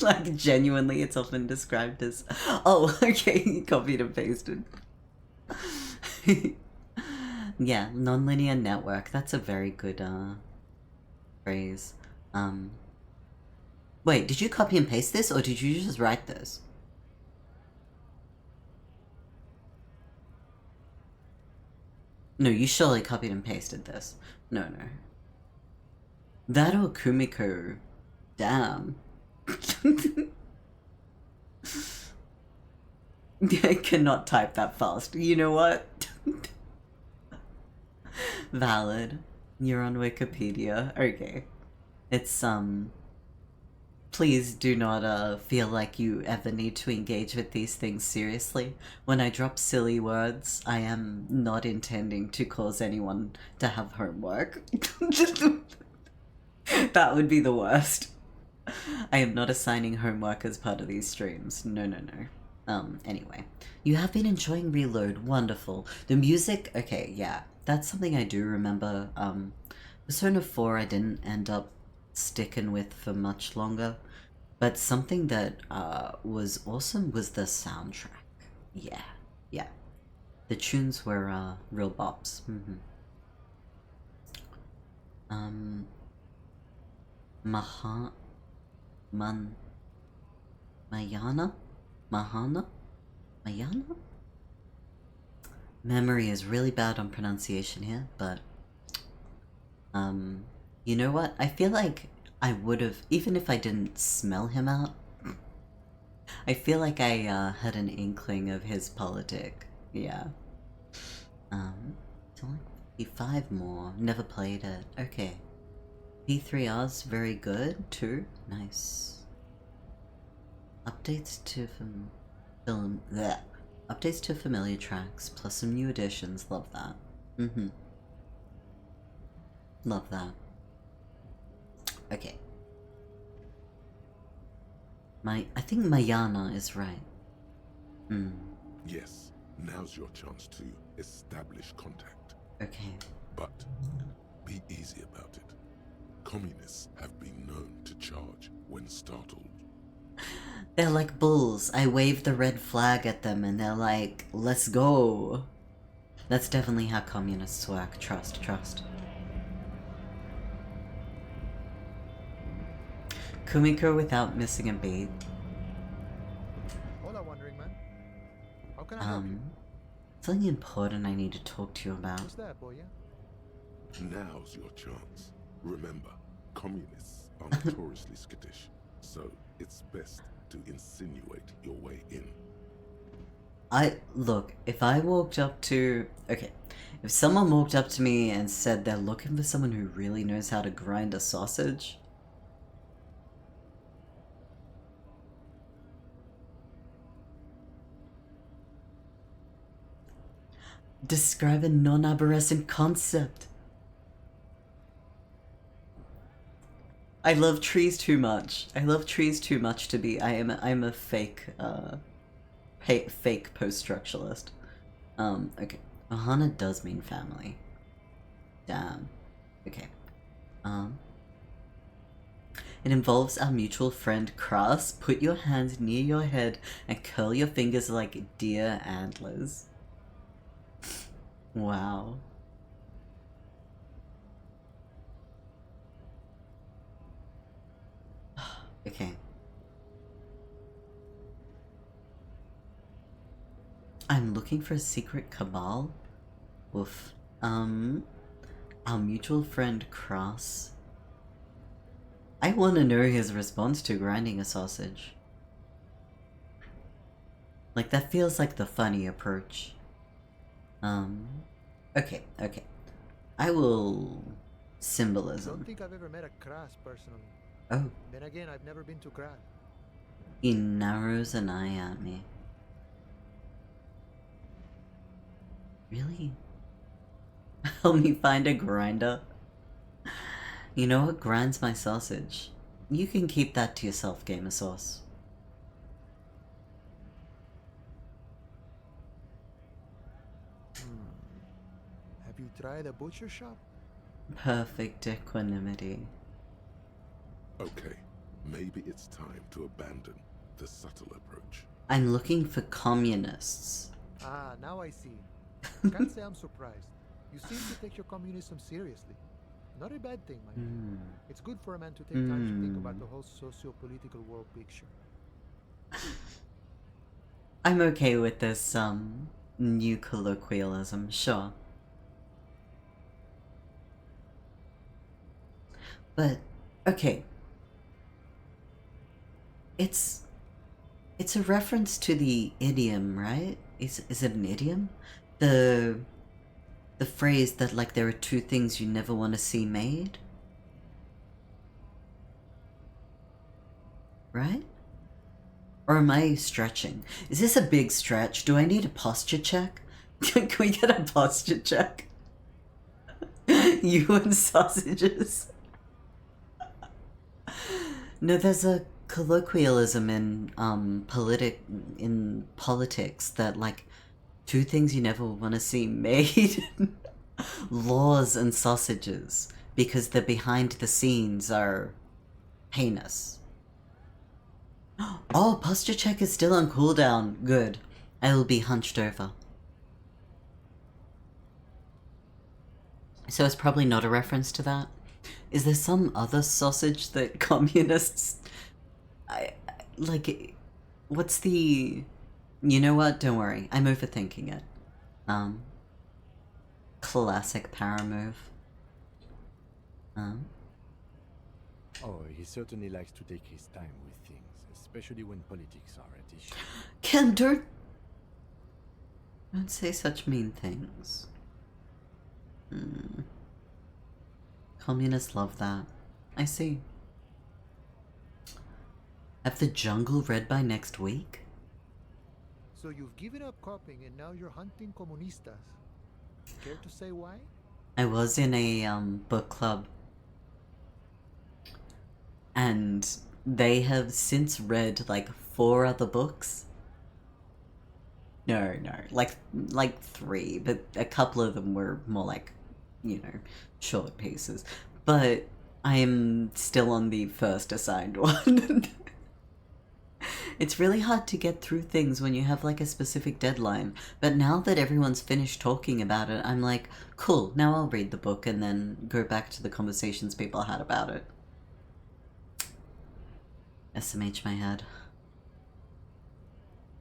Like genuinely, it's often described as. Oh, okay, copied and pasted. Yeah, nonlinear network. That's a very good phrase. Wait, did you copy and paste this, or did you just write this? No, you surely copied and pasted this. No. That or Kumiko. Damn. I cannot type that fast. You know what? Valid. You're on Wikipedia. Okay. It's, please do not, feel like you ever need to engage with these things seriously. When I drop silly words, I am not intending to cause anyone to have homework. That would be the worst. I am not assigning homework as part of these streams. No. Anyway. You have been enjoying Reload. Wonderful. The music, okay, yeah. That's something I do remember. Persona 4 I didn't end up sticking with for much longer. But something that was awesome was the soundtrack. Yeah. The tunes were real bops. Mahana? Memory is really bad on pronunciation here, but you know what? I feel like I would have, even if I didn't smell him out, I feel like I had an inkling of his politic. Yeah. It's only 55 more. Never played it. Okay. P3R's very good too. Nice. Updates to Updates to familiar tracks plus some new additions. Love that. Love that. Okay. I think Mayana is right. Yes, now's your chance to establish contact. Okay. But be easy about it. Communists have been known to charge when startled. They're like bulls. I wave the red flag at them and they're like, let's go. That's definitely how communists work. Trust. Kumiko without missing a beat. Hola, wandering man. How can I help you? Something important I need to talk to you about. What's that, boy? Now's your chance. Remember, communists are notoriously skittish, so it's best to insinuate your way in. Look, if I walked up to... Okay, if someone walked up to me and said they're looking for someone who really knows how to grind a sausage... Describe a non-arborescent concept. I love trees too much. I love trees too much to be... I'm a fake, fake post-structuralist. Okay. Ohana does mean family. Damn. Okay. It involves our mutual friend Kras. Put your hands near your head and curl your fingers like deer antlers. Wow. Okay. I'm looking for a secret cabal? Oof. Our mutual friend Cross. I want to know his response to grinding a sausage. Like, that feels like the funny approach. Okay. I will... Symbolism. I don't think I've ever met a Kras personally. Oh. Then again, I've never been to Kras. He narrows an eye at me. Really? Help me find a grinder? You know what grinds my sausage? You can keep that to yourself, Gamer Sauce. Have you tried a butcher shop? Perfect equanimity. Okay, maybe it's time to abandon the subtle approach. I'm looking for communists. Ah, now I see. Can't say I'm surprised. You seem to take your communism seriously. Not a bad thing, mind. It's good for a man to take time to think about the whole socio-political world picture. I'm okay with this, new colloquialism, sure. But, okay. It's a reference to the idiom, right? Is it an idiom? The phrase that, like, there are two things you never want to see made? Right? Or am I stretching? Is this a big stretch? Do I need a posture check? Can we get a posture check? You and sausages. No, there's a colloquialism in politics that, like, two things you never want to see made. Laws and sausages, because the behind the scenes are heinous. Oh, posture check is still on cooldown. Good. I will be hunched over. So it's probably not a reference to that. Is there some other sausage that communists... like, what's the... You know what? Don't worry. I'm overthinking it. Classic power move. Oh, he certainly likes to take his time with things, especially when politics are at issue. Ken, don't say such mean things. Communists love that. I see. Have the jungle read by next week? So you've given up copying and now you're hunting comunistas. Care to say why? I was in a book club, and they have since read like 4 other books. No, like 3, but a couple of them were more like, you know, short pieces. But I am still on the first assigned one. It's really hard to get through things when you have like a specific deadline, but now that everyone's finished talking about it, I'm like, cool, now I'll read the book and then go back to the conversations people had about it. SMH my head.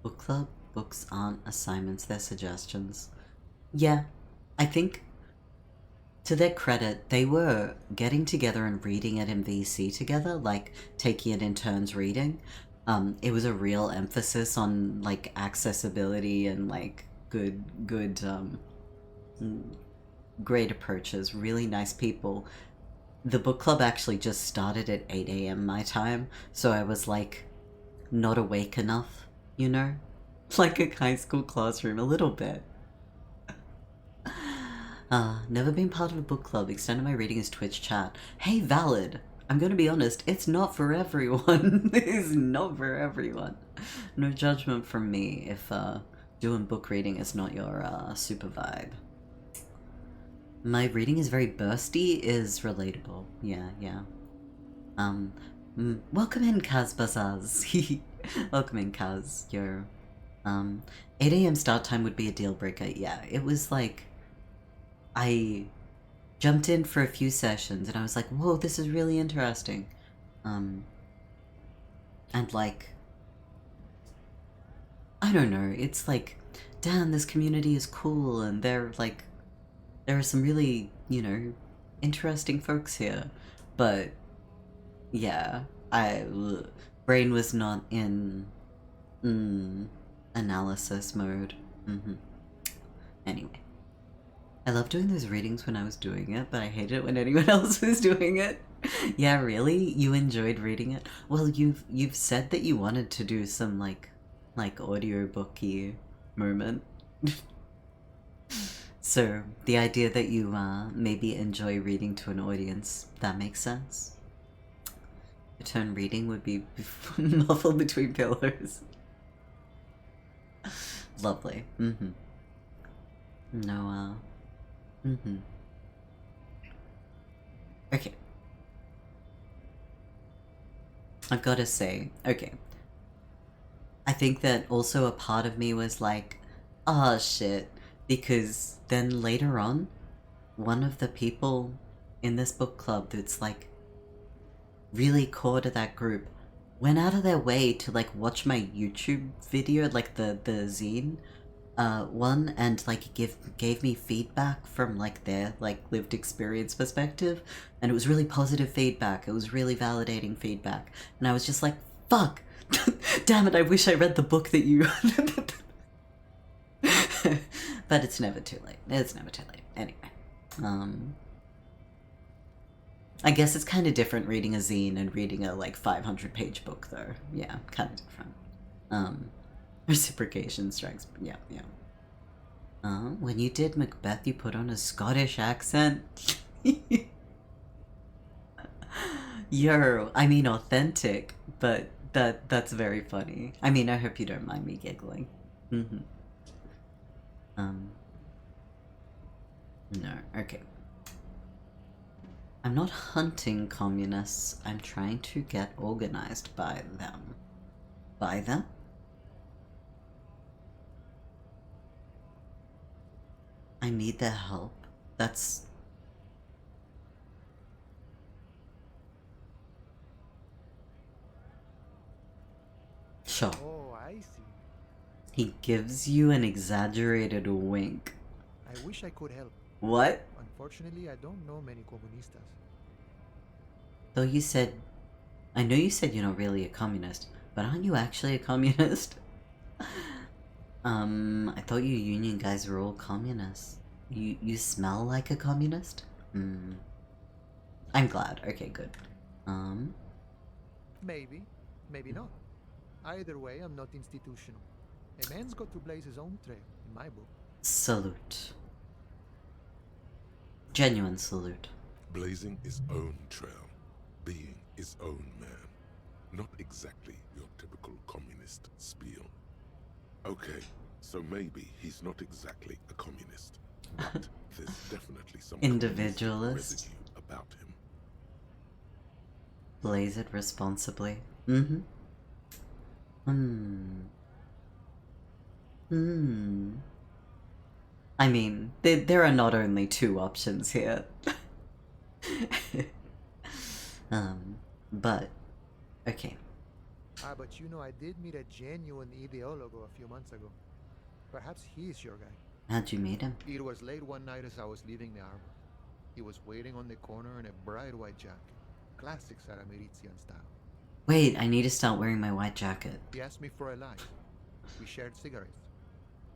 Book club? Books aren't assignments, they're suggestions. Yeah, I think, to their credit, they were getting together and reading it in VC together, like taking it in turns reading. It was a real emphasis on like accessibility and like good great approaches, really nice people. The book club actually just started at 8 AM my time, so I was like not awake enough, you know? Like a high school classroom, a little bit. Never been part of a book club, extended my reading as Twitch chat. Hey, valid! I'm gonna be honest, it's not for everyone. It is not for everyone. No judgment from me if doing book reading is not your super vibe. My reading is very bursty is relatable. Yeah. Welcome in, Kaz Bazaz. Welcome in, Kaz. Your 8 AM start time would be a deal breaker. Yeah, it was like I jumped in for a few sessions and I was like, whoa, this is really interesting. And like, I don't know, it's like, damn, this community is cool and they're like, there are some really, you know, interesting folks here. But yeah, brain was not in analysis mode. Anyway. I love doing those readings when I was doing it, but I hated it when anyone else was doing it. Yeah, really? You enjoyed reading it? Well, you've said that you wanted to do some like audiobooky moment. So the idea that you maybe enjoy reading to an audience, that makes sense. Your turn reading would be muffled between pillows. Lovely. No Okay. I've got to say, okay. I think that also a part of me was like, ah, shit. Because then later on, one of the people in this book club that's like really core to that group went out of their way to like watch my YouTube video, like the zine one, and like gave me feedback from like their like lived experience perspective, and it was really positive feedback. It was really validating feedback, and I was just like, fuck, damn it, I wish I read the book that you but it's never too late. It's never too late. Anyway, I guess it's kind of different reading a zine and reading a like 500-page book, though. Yeah, kind of different. Reciprocation strikes. Yeah. When you did Macbeth, you put on a Scottish accent. Yo, I mean authentic, but that's very funny. I mean, I hope you don't mind me giggling. No, okay. I'm not hunting communists. I'm trying to get organized by them. By them? I need their help. That's... Sure. Oh, I see. He gives you an exaggerated wink. I wish I could help. What? Unfortunately, I don't know many comunistas. Though you said... I know you said you're not really a communist, but aren't you actually a communist? I thought you union guys were all communists. You smell like a communist? I'm glad. Okay, good. Maybe. Maybe not. Either way, I'm not institutional. A man's got to blaze his own trail, in my book. Salute. Genuine salute. Blazing his own trail. Being his own man. Not exactly your typical communist spiel. Okay, so maybe he's not exactly a communist. But there's definitely some individualist residue about him. Blaze it responsibly. I mean, there are not only two options here. But okay. But you know, I did meet a genuine ideologo a few months ago. Perhaps he's your guy. How'd you meet him? It was late one night as I was leaving the arbor. He was waiting on the corner in a bright white jacket. Classic Sarameritian style. Wait, I need to start wearing my white jacket. He asked me for a light. We shared cigarettes.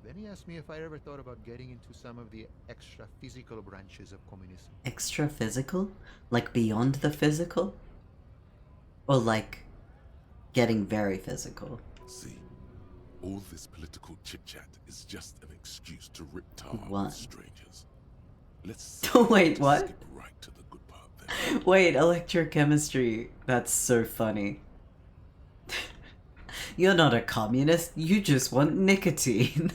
Then he asked me if I ever thought about getting into some of the extra physical branches of communism. Extra physical? Like beyond the physical? Or like getting very physical? See, all this political chit-chat is just an excuse to rip tar with strangers. Let's wait, what? Skip right to the good part then. Wait, electrochemistry. That's so funny. You're not a communist, you just want nicotine.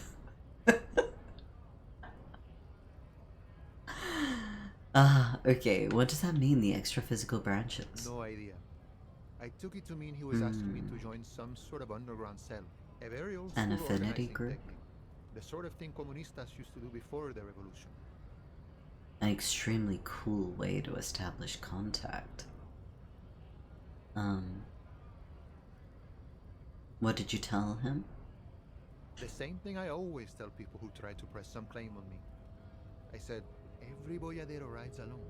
Okay, what does that mean, the extra physical branches? No idea. I took it to mean he was asking me to join some sort of underground cell. A very old An affinity group? technique. The sort of thing comunistas used to do before the revolution. An extremely cool way to establish contact. What did you tell him? The same thing I always tell people who try to press some claim on me. I said, every boyadero rides alone.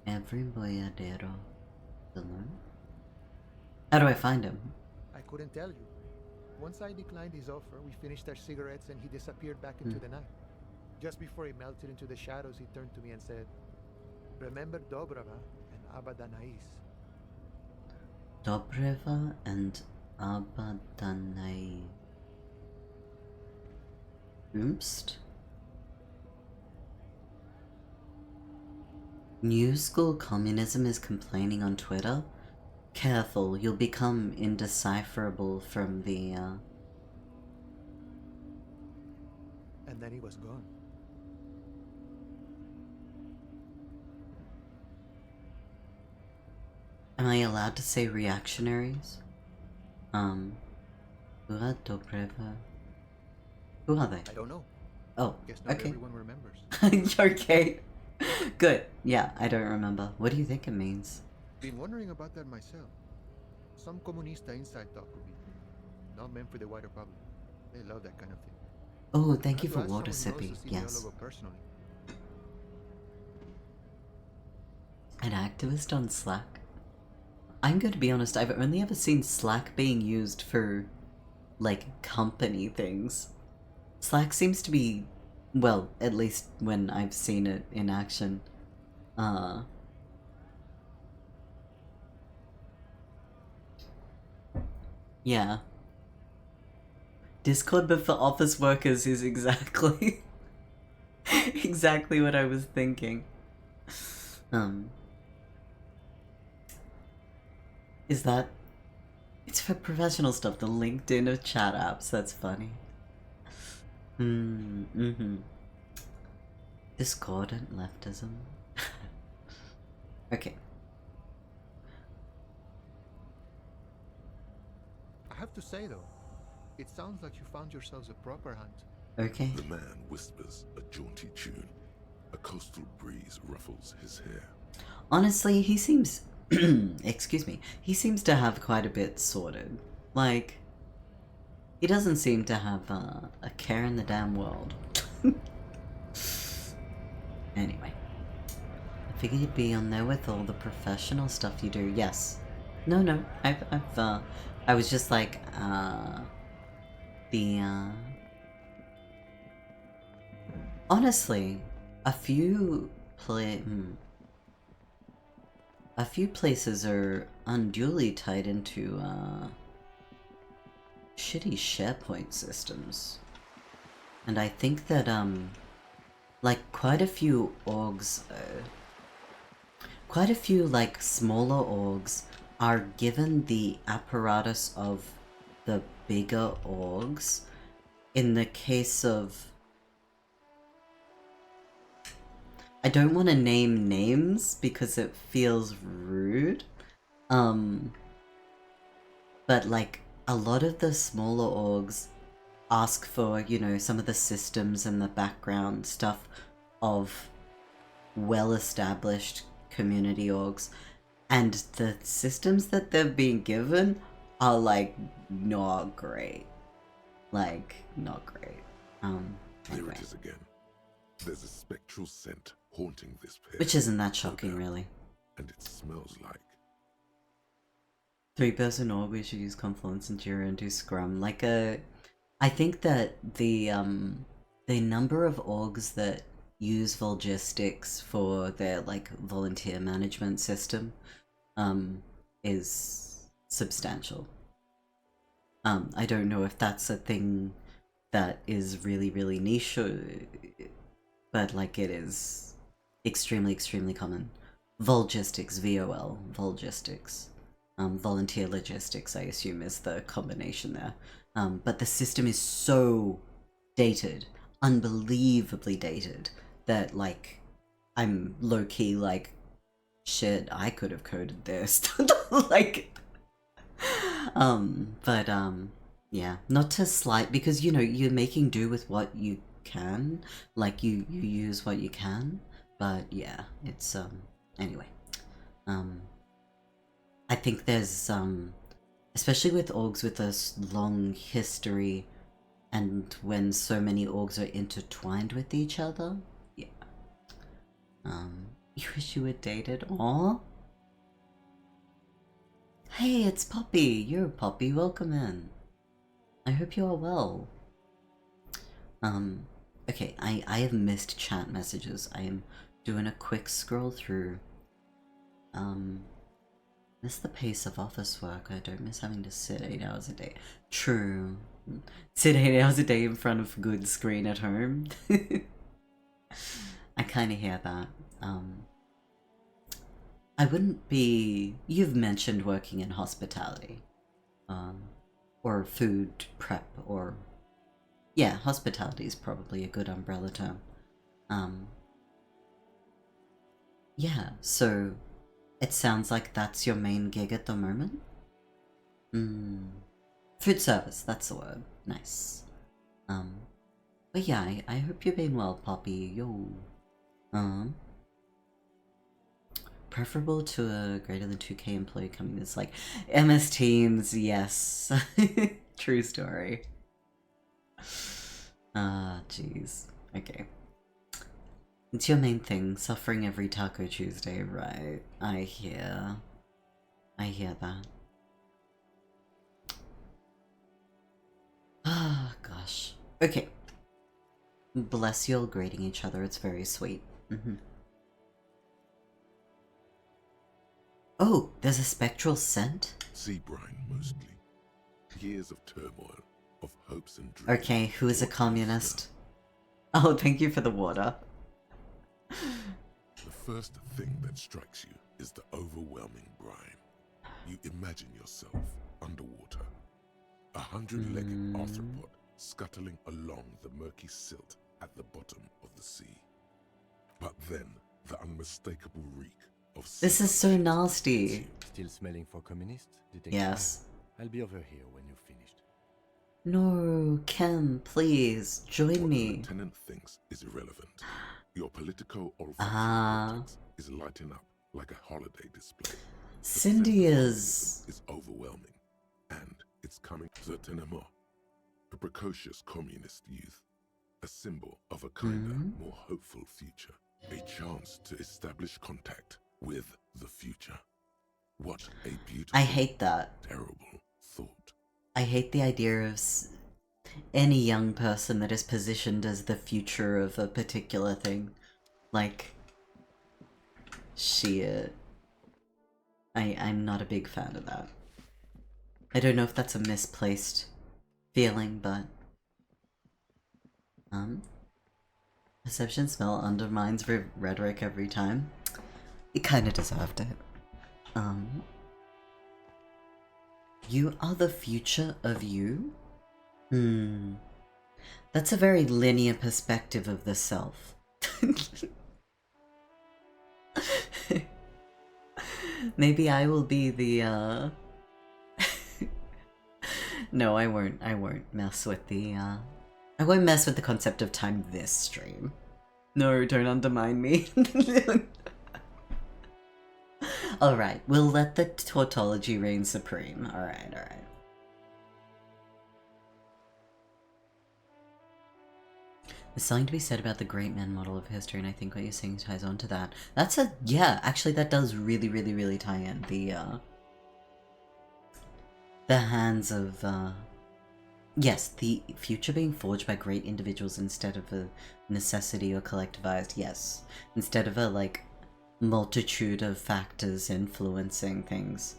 Every boyadero alone? How do I find him? I couldn't tell you. Once I declined his offer, we finished our cigarettes and he disappeared back into the night. Just before he melted into the shadows, he turned to me and said, "Remember Dobrava and Abadanais." Dobreva and Abadanai. Oomst? New school communism is complaining on Twitter? Careful, you'll become indecipherable from the, And then he was gone. Am I allowed to say reactionaries? Who are they? I don't know. Oh, Guess not okay. everyone remembers. Okay. Good. Yeah, I don't remember. What do you think it means? Been wondering about that myself. Some comunista inside talk with me. Not meant for the wider public. They love that kind of thing. Oh, thank you for water sipping. Yes. An activist on Slack? I'm going to be honest, I've only ever seen Slack being used for, like, company things. Slack seems to be, well, at least when I've seen it in action, yeah. Discord but for office workers is exactly exactly what I was thinking. Is that... It's for professional stuff, the LinkedIn of chat apps, that's funny. Discordant leftism. Okay. I have to say though, it sounds like you found yourselves a proper hunt. Okay. The man whispers a jaunty tune. A coastal breeze ruffles his hair. Honestly, he seems... excuse me. He seems to have quite a bit sorted. Like, he doesn't seem to have a care in the damn world. Anyway. I figured you'd be on there with all the professional stuff you do. Yes. No. I was just like, honestly, a few places are unduly tied into, shitty SharePoint systems. And I think that, like, quite a few orgs, quite a few, like, smaller orgs are given the apparatus of the bigger orgs. In the case of... I don't want to name names because it feels rude. But, like, a lot of the smaller orgs ask for, you know, some of the systems and the background stuff of well-established community orgs, and the systems that they've been given are, like, not great. Like, not great. Anyway. There it is again. There's a spectral scent haunting this pair. Which isn't that shocking, really. And it smells like... 3-person org, we should use Confluence and Jira and do Scrum. Like, I think that the number of orgs that use Volgistics for their, like, volunteer management system, is substantial. I don't know if that's a thing that is really, really niche, but, like, it is extremely, extremely common. Volgistics, VOL, Volgistics. Volunteer logistics, I assume, is the combination there. But the system is so dated, unbelievably dated, that, like, I'm low-key like, shit, I could have coded this. Like, yeah, not to slight, because, you know, you're making do with what you can, like, you use what you can, but yeah, it's, anyway, I think there's, especially with orgs with a long history, and when so many orgs are intertwined with each other, yeah. You wish you were dated? Aww. Hey, it's Poppy. You're Poppy. Welcome in. I hope you are well. Okay, I have missed chat messages. I am doing a quick scroll through. Miss the pace of office work. I don't miss having to sit 8 hours a day. True. Sit 8 hours a day in front of a good screen at home. I kind of hear that. I wouldn't be... You've mentioned working in hospitality. Or food prep, or... Yeah, hospitality is probably a good umbrella term. Yeah, so... It sounds like that's your main gig at the moment. Food service, that's the word. Nice. But yeah, I hope you're being well, Poppy. Yo. Preferable to a greater than 2K employee coming this like MS Teams, yes. True story. Ah, jeez. Okay. It's your main thing, suffering every Taco Tuesday, right? I hear that. Ah, gosh. Okay. Bless you all greeting each other, it's very sweet. Oh, there's a spectral scent? Sea brine, mostly. Years of turmoil, of hopes and dreams. Okay, who is a communist? Oh, thank you for the water. The first thing that strikes you is the overwhelming brine. You imagine yourself underwater. 100-legged arthropod scuttling along the murky silt at the bottom of the sea. But then, the unmistakable reek of this is so nasty. Still smelling for communists? Yes. I'll be over here when you're finished. No, Ken, please, join what me. The lieutenant thinks is irrelevant. Your political olfaction is lighting up like a holiday display. Cindy is overwhelming, and it's coming. The Tenemo, a precocious communist youth, a symbol of a kinder, more hopeful future, a chance to establish contact with the future. What a beautiful, I hate that. Terrible thought. I hate the idea of any young person that is positioned as the future of a particular thing. Like, shit. I'm not a big fan of that. I don't know if that's a misplaced feeling, but... Perception smell undermines rhetoric every time. It kinda deserved it. You are the future of you? That's a very linear perspective of the self. Maybe I will be the, No, I won't mess with the, I won't mess with the concept of time this stream. No, don't undermine me. Alright, we'll let the tautology reign supreme. Alright. There's something to be said about the great men model of history, and I think what you're saying ties on to that. That's a... yeah, actually that does really tie in. The hands of, yes, the future being forged by great individuals instead of a necessity or collectivized, yes. Instead of a, like, multitude of factors influencing things.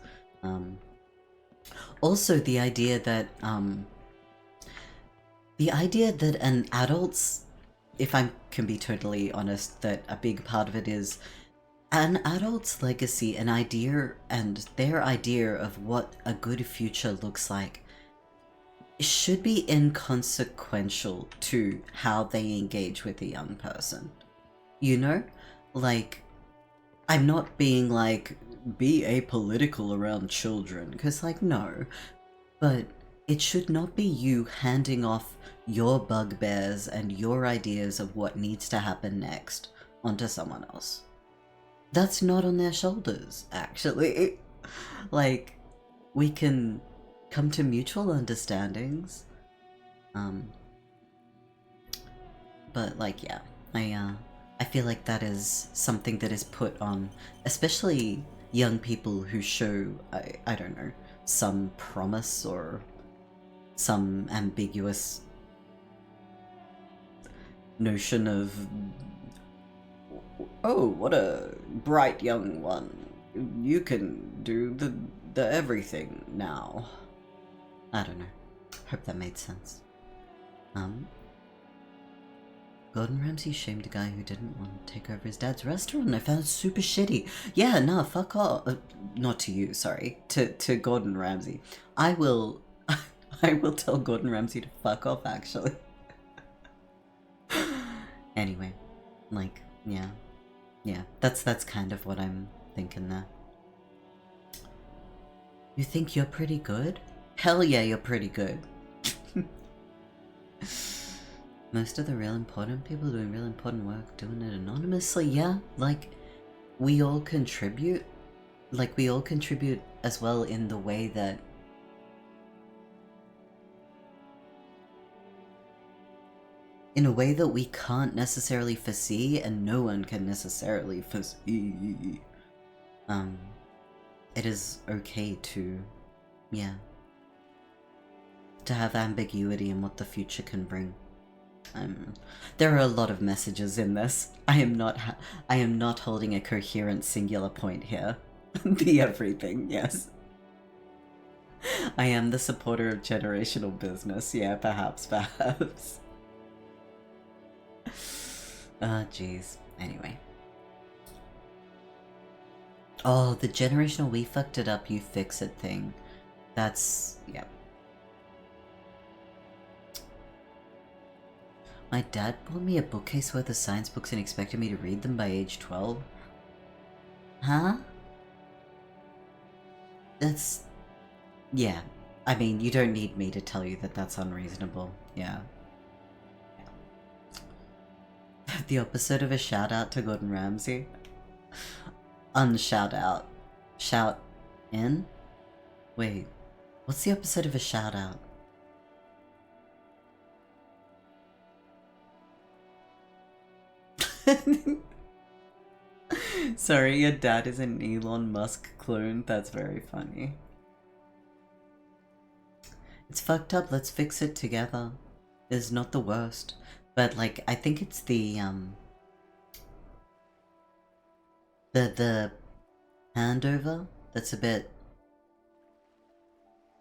Also, the idea that an adult's, if I can be totally honest, that a big part of it is an adult's legacy, an idea, and their idea of what a good future looks like should be inconsequential to how they engage with a young person. You know? Like, I'm not being like, be apolitical around children, because, like, no. But it should not be you handing off your bugbears and your ideas of what needs to happen next onto someone else. That's not on their shoulders, actually. Like, we can come to mutual understandings. But, like, yeah, I feel like that is something that is put on, especially young people who show, I don't know, some promise or some ambiguous notion of, oh, what a bright young one. You can do the everything now. I don't know. Hope that made sense. Gordon Ramsay shamed a guy who didn't want to take over his dad's restaurant. I found it super shitty. Yeah, no, fuck off. Not to you, sorry. To Gordon Ramsay. I will tell Gordon Ramsay to fuck off, actually. Anyway, like, yeah. That's kind of what I'm thinking there. You think you're pretty good? Hell yeah, you're pretty good. Most of the real important people doing real important work, doing it anonymously, yeah, like, we all contribute. Like, we all contribute as well in the way that we can't necessarily foresee, and no one can necessarily foresee. It is okay to, yeah, to have ambiguity in what the future can bring. There are a lot of messages in this. I am not holding a coherent singular point here. The everything, yes. I am the supporter of generational business. Yeah, perhaps. Jeez. Anyway. Oh, the generational we fucked it up, you fix it thing. That's, yep. My dad bought me a bookcase worth of science books and expected me to read them by age 12. Huh? That's... yeah. I mean, you don't need me to tell you that that's unreasonable. Yeah. The opposite of a shout out to Gordon Ramsay. Unshout out. Shout in? Wait. What's the opposite of a shout out? Sorry, your dad is an Elon Musk clone. That's very funny. It's fucked up. Let's fix it together. It's not the worst. But, like, I think it's the handover that's a bit...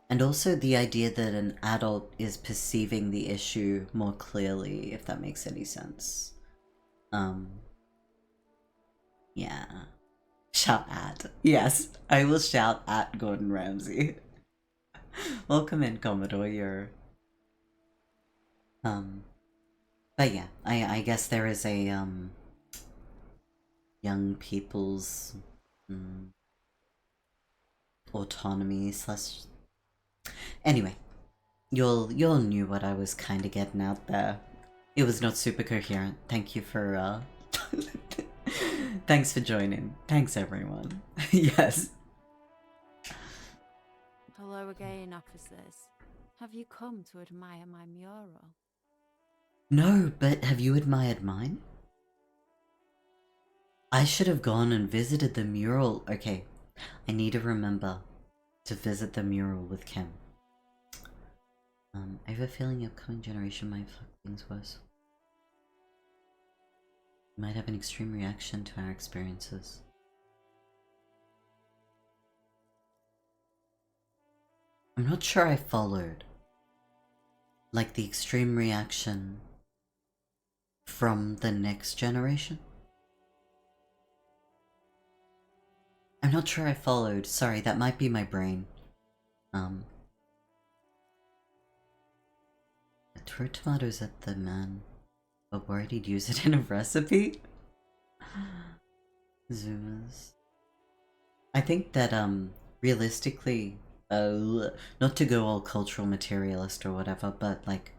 And also the idea that an adult is perceiving the issue more clearly, if that makes any sense. Yeah. Shout at. Yes, I will shout at Gordon Ramsay. Welcome in, Commodore, you're... But yeah, I guess there is a, young people's, autonomy slash... Anyway, y'all knew what I was kinda getting out there. It was not super coherent. Thank you for, thanks for joining. Thanks, everyone. Yes. Hello again, officers. Have you come to admire my mural? No, but have you admired mine? I should have gone and visited the mural. Okay, I need to remember to visit the mural with Kim. I have a feeling the upcoming generation might fuck things worse. Might have an extreme reaction to our experiences. I'm not sure I followed. Like the extreme reaction from the next generation? I'm not sure I followed. Sorry, that might be my brain. I threw tomatoes at the man, but worried he'd use it in a recipe? Zoomers. I think that, realistically, not to go all cultural materialist or whatever, but, like,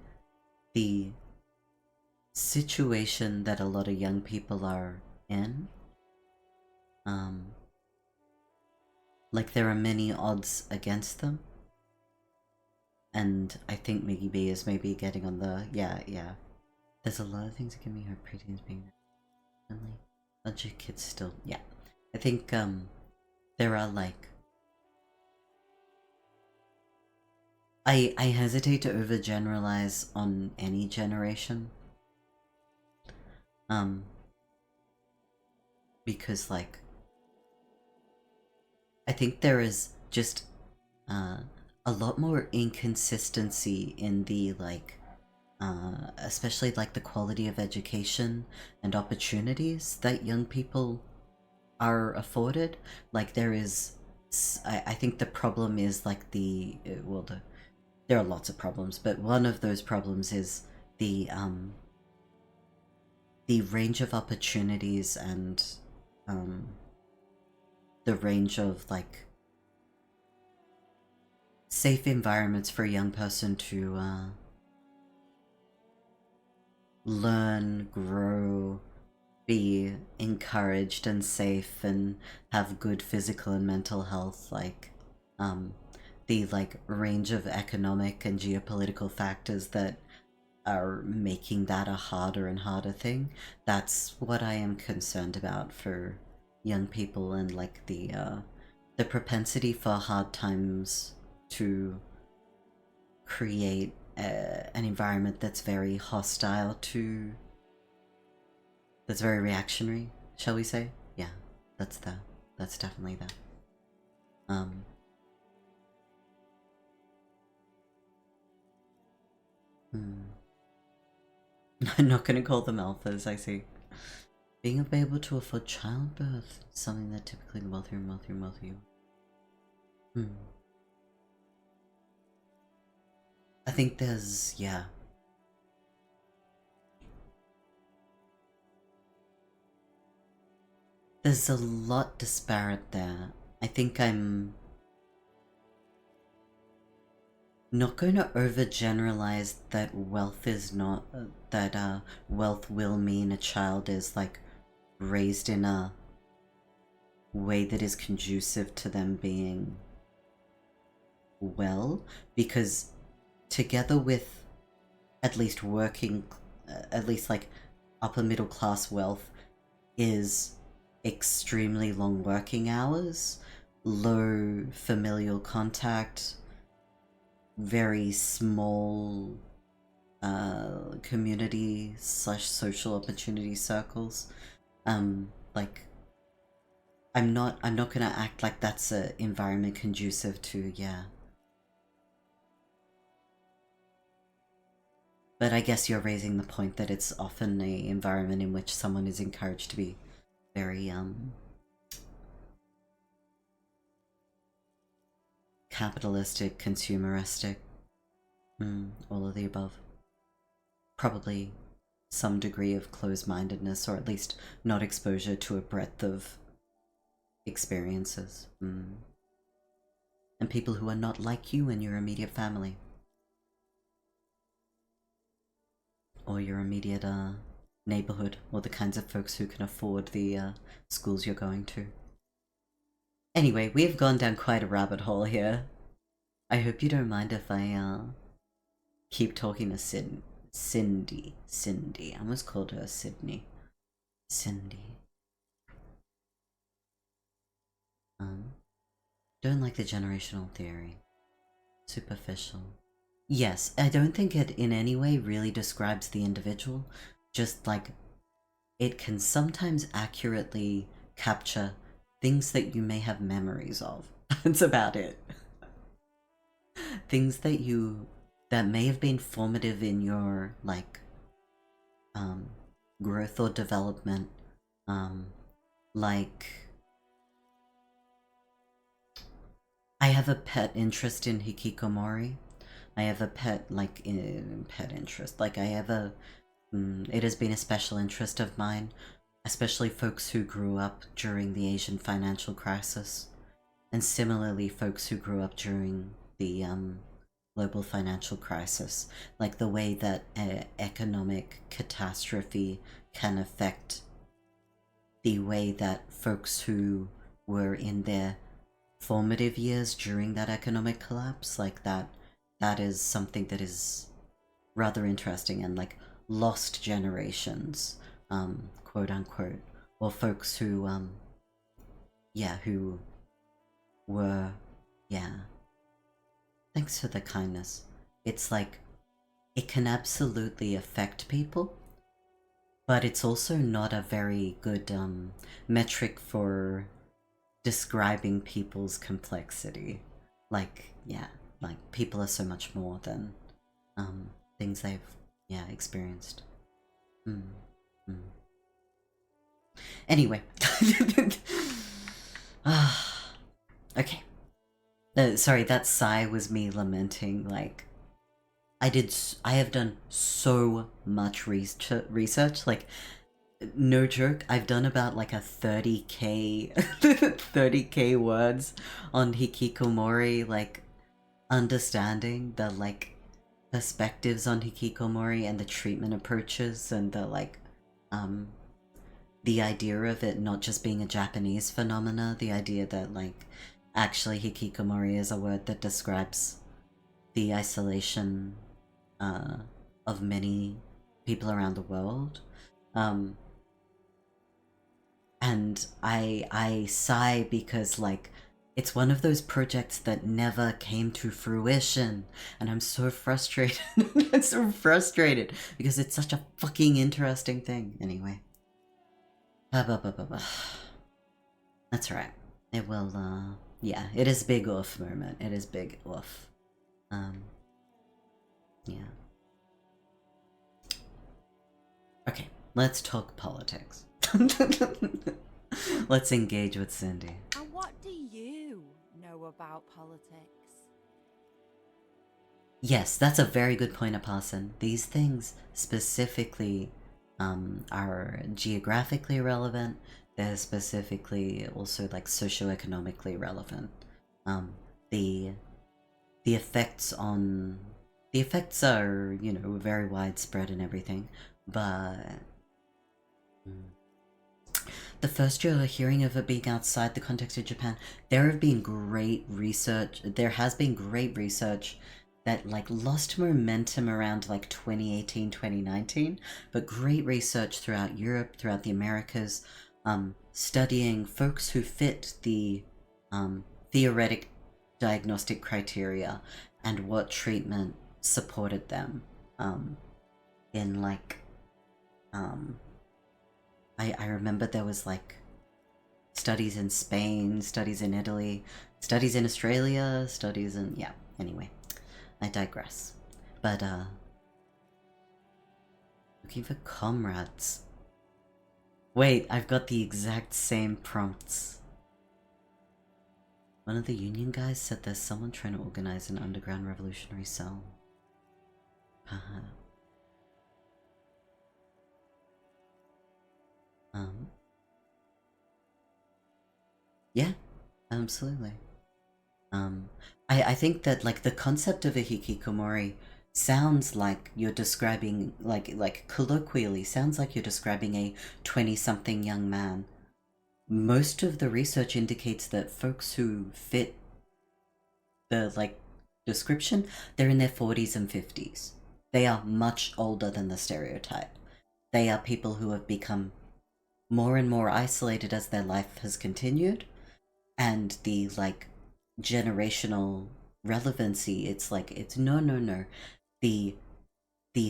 the situation that a lot of young people are in, like, there are many odds against them. And I think Miggy B is maybe getting on the... Yeah. There's a lot of things that give me her preteens being... friendly. Bunch of kids still... Yeah. I think, there are, like... I hesitate to overgeneralize on any generation. Because, like... I think there is just, a lot more inconsistency in the, like, especially, like, the quality of education and opportunities that young people are afforded. Like, there is, I think the problem is, like, there are lots of problems, but one of those problems is the range of opportunities and, the range of, like, safe environments for a young person to learn, grow, be encouraged and safe, and have good physical and mental health. Like the like range of economic and geopolitical factors that are making that a harder and harder thing. That's what I am concerned about for young people, and like the propensity for hard times to create an environment that's very hostile to, that's very reactionary, shall we say? Yeah, that's definitely that. I'm not gonna call them alphas, I see. Being able to afford childbirth, something that typically the wealthier and wealthier and wealthier. I think there's, yeah. There's a lot disparate there. I think I'm not going to overgeneralize that wealth is not, that wealth will mean a child is like raised in a way that is conducive to them being well, because together with at least working, at least like upper middle class wealth, is extremely long working hours, low familial contact, very small community / social opportunity circles. Like I'm not gonna act like that's an environment conducive to, yeah. But I guess you're raising the point that it's often an environment in which someone is encouraged to be very capitalistic, consumeristic, all of the above. Probably some degree of closed-mindedness, or at least not exposure to a breadth of experiences. And people who are not like you and your immediate family. Or your immediate neighborhood, or the kinds of folks who can afford the schools you're going to. Anyway, we've gone down quite a rabbit hole here. I hope you don't mind if I keep talking to Cindy. I almost called her Sydney. Cindy. Don't like the generational theory. Superficial. Yes, I don't think it in any way really describes the individual, just like it can sometimes accurately capture things that you may have memories of. That's about it. Things that may have been formative in your like growth or development, like I have a pet interest in hikikomori. I have a pet interest. Like I have a, it has been a special interest of mine, especially folks who grew up during the Asian financial crisis, and similarly folks who grew up during the global financial crisis, like the way that economic catastrophe can affect the way that folks who were in their formative years during that economic collapse, like that is something that is rather interesting, and like lost generations, quote unquote, or folks who who were, thanks for the kindness. It's like it can absolutely affect people, but it's also not a very good metric for describing people's complexity. Like, yeah, like people are so much more than things they've experienced. Anyway. Okay. Sorry, that sigh was me lamenting, like, I have done so much research, like, no joke, I've done about like a 30k words on hikikomori, like, understanding the like perspectives on hikikomori and the treatment approaches and the idea of it not just being a Japanese phenomena, the idea that like actually hikikomori is a word that describes the isolation of many people around the world. And I sigh because like it's one of those projects that never came to fruition, and I'm so frustrated. I'm so frustrated because it's such a fucking interesting thing. Anyway. That's right. It will, yeah, it is big oof moment. It is big oof. Yeah. Okay, let's talk politics. Let's engage with Cindy. And what do you know about politics? Yes, that's a very good point, Apostle. These things specifically are geographically relevant. They're specifically also like socioeconomically relevant. The effects on the effects are, you know, very widespread and everything, but the first you're hearing of it being outside the context of Japan, there have been great research. There has been great research that like lost momentum around like 2018, 2019, but great research throughout Europe, throughout the Americas, studying folks who fit the theoretic diagnostic criteria and what treatment supported them in like I remember there was like studies in Spain, studies in Italy, studies in Australia, studies in, yeah, anyway, I digress. But looking for comrades. Wait, I've got the exact same prompts. One of the union guys said there's someone trying to organize an underground revolutionary cell. Haha. Yeah, absolutely. I think that like the concept of a hikikomori sounds like you're describing like colloquially sounds like you're describing a 20-something young man. Most of the research indicates that folks who fit the like description, they're in their 40s and 50s. They are much older than the stereotype. They are people who have become more and more isolated as their life has continued, and the like generational relevancy, it's like it's no. The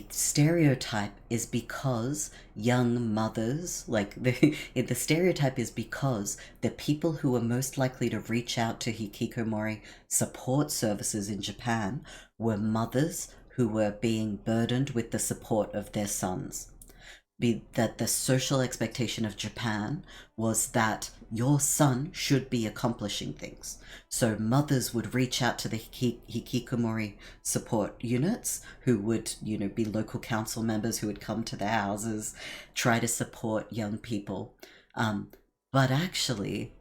stereotype is because young mothers, like the stereotype is because the people who are most likely to reach out to hikikomori support services in Japan were mothers who were being burdened with the support of their sons. That the social expectation of Japan was that your son should be accomplishing things. So mothers would reach out to the hikikomori support units, who would, you know, be local council members who would come to their houses, try to support young people. But actually,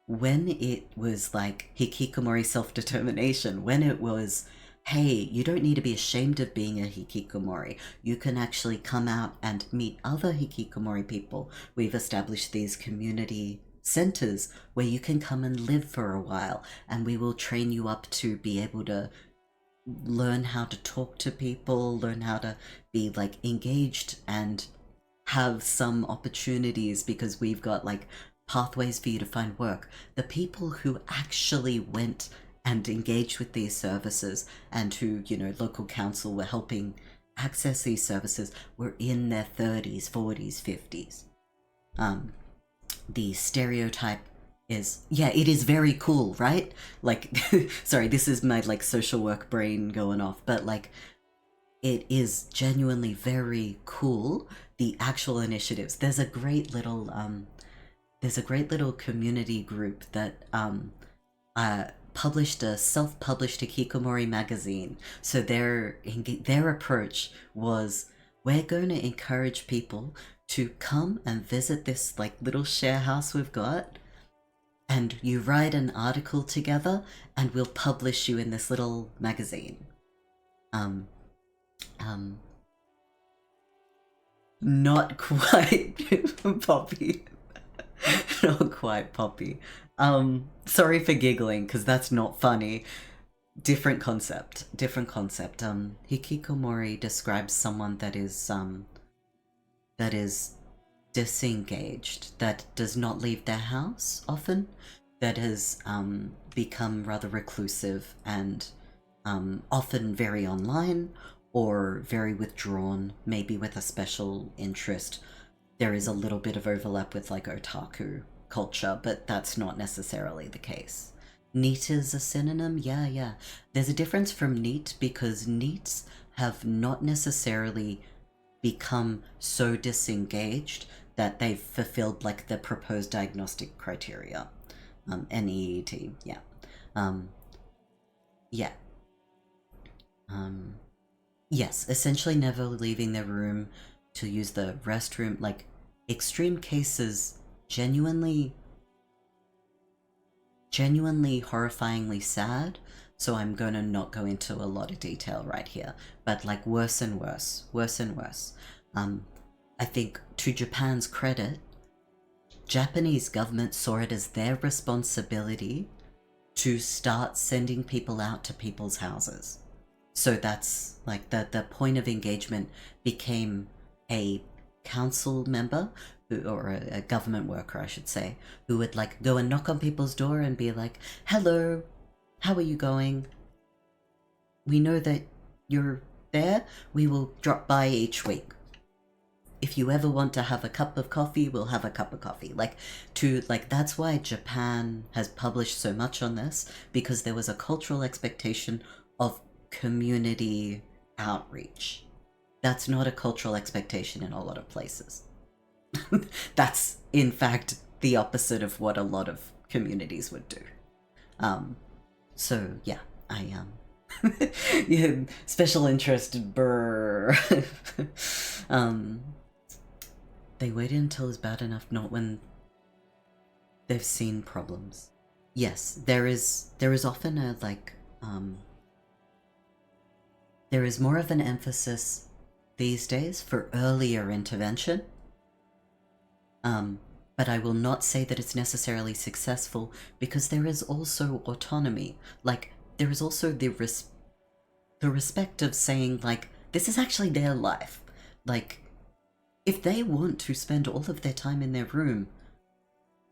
when it was like hikikomori self-determination, when it was, hey, you don't need to be ashamed of being a hikikomori. You can actually come out and meet other hikikomori people. We've established these community centers where you can come and live for a while, and we will train you up to be able to learn how to talk to people, learn how to be like engaged and have some opportunities, because we've got like pathways for you to find work. The people who actually went and engaged with these services and who, you know, local council were helping access these services were in their 30s, 40s, 50s. The stereotype is, yeah, it is very cool, right? Like, sorry, this is my like social work brain going off, but like, it is genuinely very cool, the actual initiatives. There's a great little community group that published a self-published hikikomori magazine. So their approach was, we're going to encourage people to come and visit this like little share house we've got, and you write an article together, and we'll publish you in this little magazine. Not quite Poppy. Not quite Poppy. Sorry for giggling, because that's not funny. Different concept. Hikikomori describes someone that is disengaged, that does not leave their house often, that has become rather reclusive and often very online or very withdrawn, maybe with a special interest. There is a little bit of overlap with like otaku culture, but that's not necessarily the case. Neat is a synonym? Yeah. There's a difference from neat because neats have not necessarily become so disengaged that they've fulfilled like the proposed diagnostic criteria. NEET, yeah. Yes, essentially never leaving their room to use the restroom, like extreme cases, genuinely horrifyingly sad, so I'm gonna not go into a lot of detail right here, but like worse and worse. I think to Japan's credit, Japanese government saw it as their responsibility to start sending people out to people's houses. So that's like the point of engagement became a council member or a government worker, I should say, who would like go and knock on people's door and be like, hello, how are you going? We know that you're there. We will drop by each week. If you ever want to have a cup of coffee, we'll have a cup of coffee. That's why Japan has published so much on this, because there was a cultural expectation of community outreach. That's not a cultural expectation in a lot of places. That's, in fact, the opposite of what a lot of communities would do. So, yeah, yeah, special interest, brr. They waited until it's bad enough, not when they've seen problems. Yes, there is often a, there is more of an emphasis these days for earlier intervention. But I will not say that it's necessarily successful, because there is also autonomy. Like, there is also the respect of saying, like, this is actually their life. Like, if they want to spend all of their time in their room,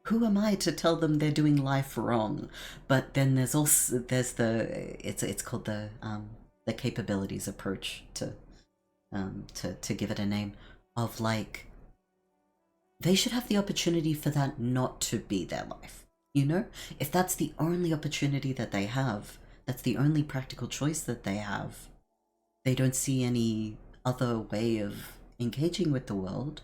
who am I to tell them they're doing life wrong? But then there's it's called the capabilities approach, to give it a name, of like, they should have the opportunity for that not to be their life. You know? If that's the only opportunity that they have, that's the only practical choice that they have, they don't see any other way of engaging with the world,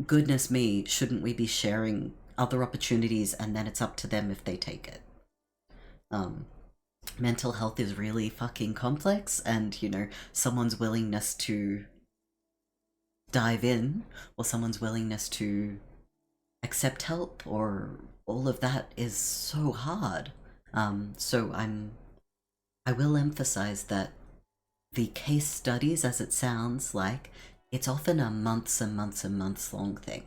goodness me, shouldn't we be sharing other opportunities, and then it's up to them if they take it? Mental health is really fucking complex, and, you know, someone's willingness to dive in, or someone's willingness to accept help, or all of that is so hard. So I will emphasize that the case studies, as it sounds like, it's often a months and months and months long thing.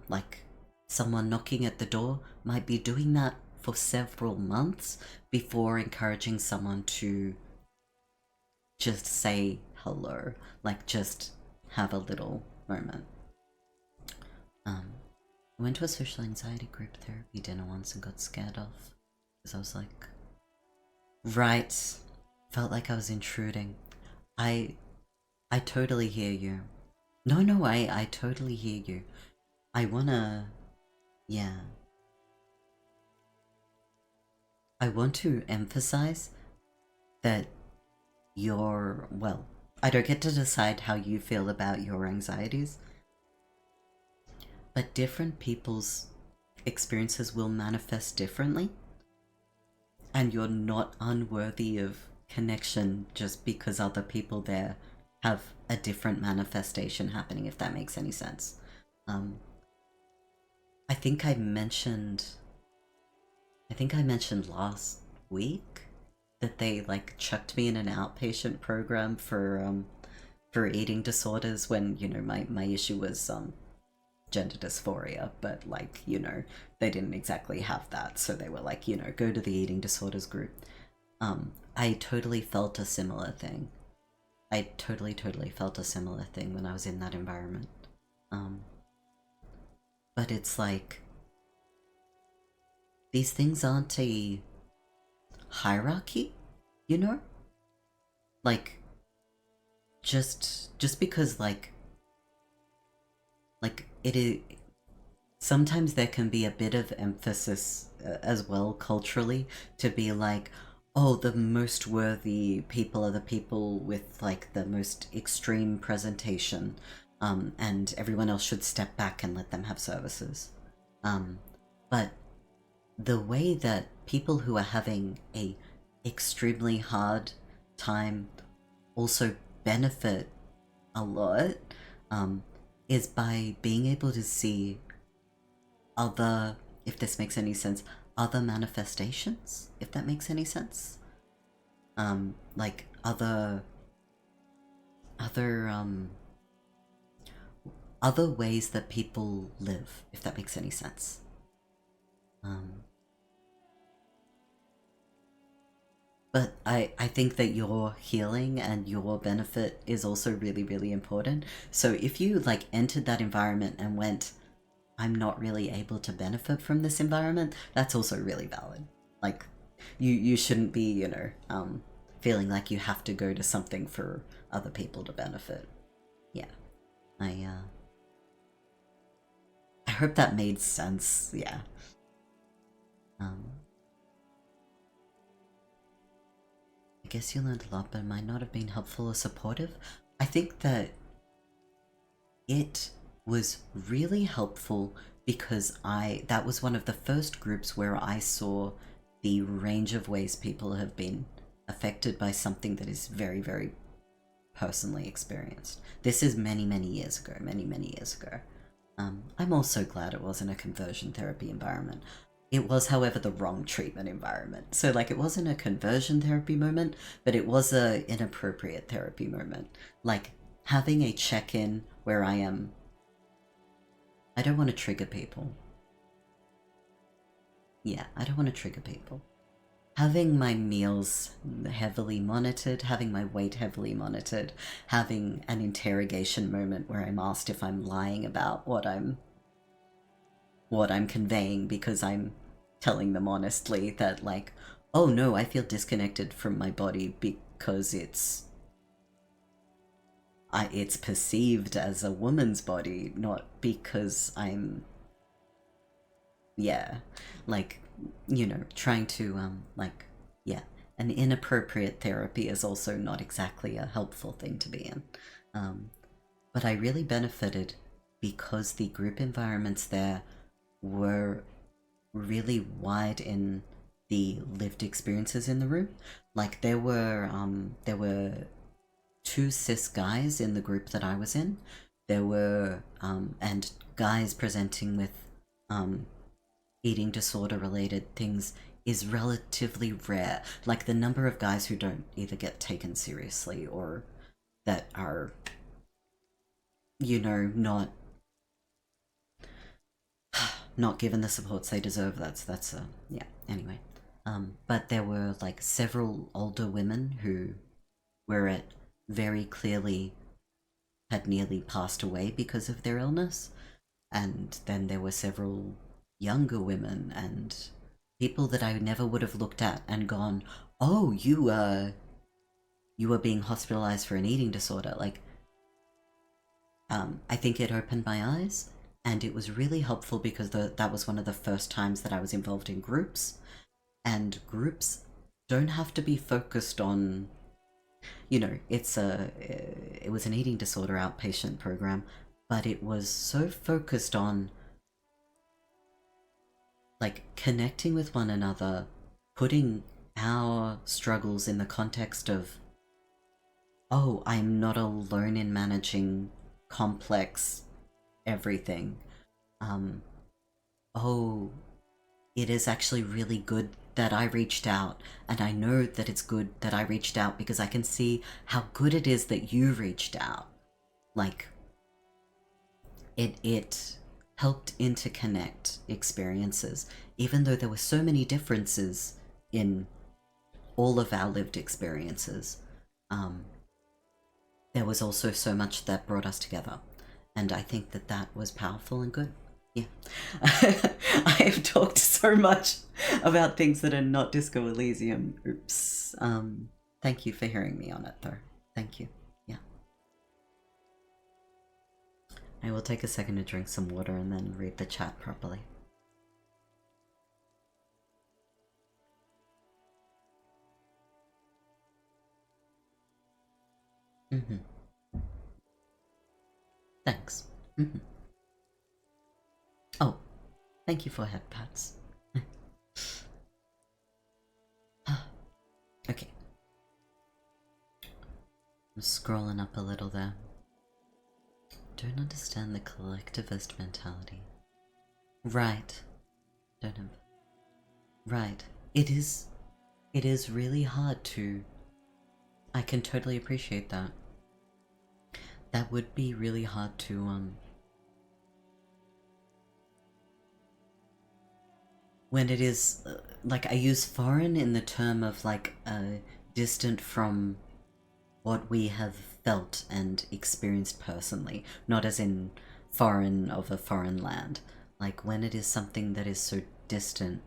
Like, someone knocking at the door might be doing that for several months before encouraging someone to just say hello, like just have a little moment. I went to a social anxiety group therapy dinner once and got scared off, because I was like, right, felt like I was intruding. I totally hear you. No, I totally hear you. I wanna, yeah. I want to emphasize that well, I don't get to decide how you feel about your anxieties, but different people's experiences will manifest differently, and you're not unworthy of connection just because other people there have a different manifestation happening, if that makes any sense. I think I mentioned last week that they like chucked me in an outpatient program for eating disorders when, you know, my issue was gender dysphoria, but like, you know, they didn't exactly have that, so they were like, you know, go to the eating disorders group. I totally felt a similar thing. I totally felt a similar thing when I was in that environment. But it's like, these things aren't a hierarchy, you know? Like, just because like it is, sometimes there can be a bit of emphasis as well culturally to be like, oh, the most worthy people are the people with like the most extreme presentation, and everyone else should step back and let them have services. But the way that people who are having a extremely hard time also benefit a lot, is by being able to see other, if this makes any sense, other manifestations, if that makes any sense. Like other ways that people live, if that makes any sense. But I think that your healing and your benefit is also really, really important. So if you like entered that environment and went, I'm not really able to benefit from this environment, that's also really valid. Like, you shouldn't be, you know, feeling like you have to go to something for other people to benefit. Yeah. I hope that made sense. Yeah. I guess you learned a lot, but it might not have been helpful or supportive. I think that it was really helpful because that was one of the first groups where I saw the range of ways people have been affected by something that is very, very personally experienced. This is many, many years ago, many years ago. I'm also glad it wasn't a conversion therapy environment. It was, however, the wrong treatment environment. So, like, it wasn't a conversion therapy moment, but it was a inappropriate therapy moment. Like, having a check-in where I don't want to trigger people. Yeah, I don't want to trigger people. Having my meals heavily monitored, having my weight heavily monitored, having an interrogation moment where I'm asked if I'm lying about what I'm conveying because I'm telling them honestly that, like, oh no, I feel disconnected from my body because it's perceived as a woman's body, not because I'm, yeah, like, you know, trying to, like, yeah, an inappropriate therapy is also not exactly a helpful thing to be in. But I really benefited because the group environments there were really wide in the lived experiences in the room. Like, there were 2 cis guys in the group that I was in. There were, and guys presenting with, eating disorder related things is relatively rare. Like, the number of guys who don't either get taken seriously or that are, you know, not given the supports they deserve, that's yeah, anyway. But there were, like, several older women who were at very clearly had nearly passed away because of their illness, and then there were several younger women and people that I never would have looked at and gone, oh, you were being hospitalized for an eating disorder. Like, I think it opened my eyes, and it was really helpful because that was one of the first times that I was involved in groups, and groups don't have to be focused on, you know, it was an eating disorder outpatient program, but it was so focused on, like, connecting with one another, putting our struggles in the context of, oh, I'm not alone in managing complex everything. oh, it is actually really good that I reached out, and I know that it's good that I reached out because I can see how good it is that you reached out. Like, it helped interconnect experiences, even though there were so many differences in all of our lived experiences. There was also so much that brought us together, and I think that that was powerful and good. Yeah. I have talked so much about things that are not Disco Elysium. Oops. Thank you for hearing me on it, though. Thank you. Yeah. I will take a second to drink some water and then read the chat properly. Thanks. Oh, thank you for head pats. Okay. I'm scrolling up a little there. Don't understand the collectivist mentality. Right. Don't have... Right. It is really hard to... I can totally appreciate that. That would be really hard to, when it is, like, I use foreign in the term of, like, distant from what we have felt and experienced personally, not as in foreign of a foreign land. Like, when it is something that is so distant,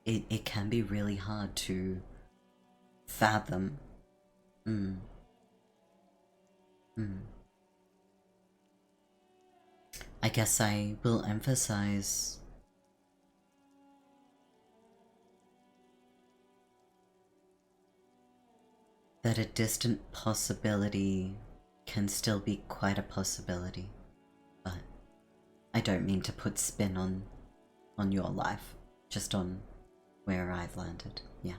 it can be really hard to fathom. I guess I will emphasize that a distant possibility can still be quite a possibility, but I don't mean to put spin on your life, just on where I've landed. Yeah.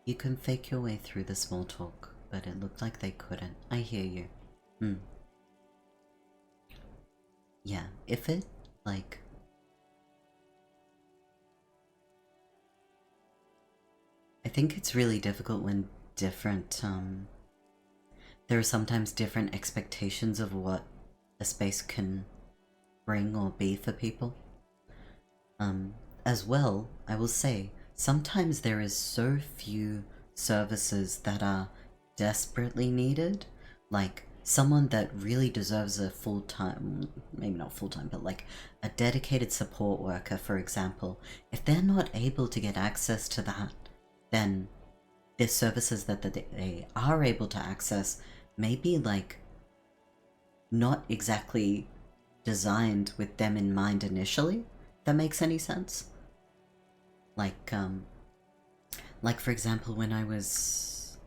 You can fake your way through the small talk, but it looked like they couldn't. I hear you. Yeah, if it, like... I think it's really difficult when different, there are sometimes different expectations of what a space can bring or be for people. As well, I will say, sometimes there is so few services that are desperately needed, like someone that really deserves a full-time, maybe not full-time, but like a dedicated support worker, for example. If they're not able to get access to that, then the services that they are able to access may be like not exactly designed with them in mind initially, if that makes any sense. Like for example, when I was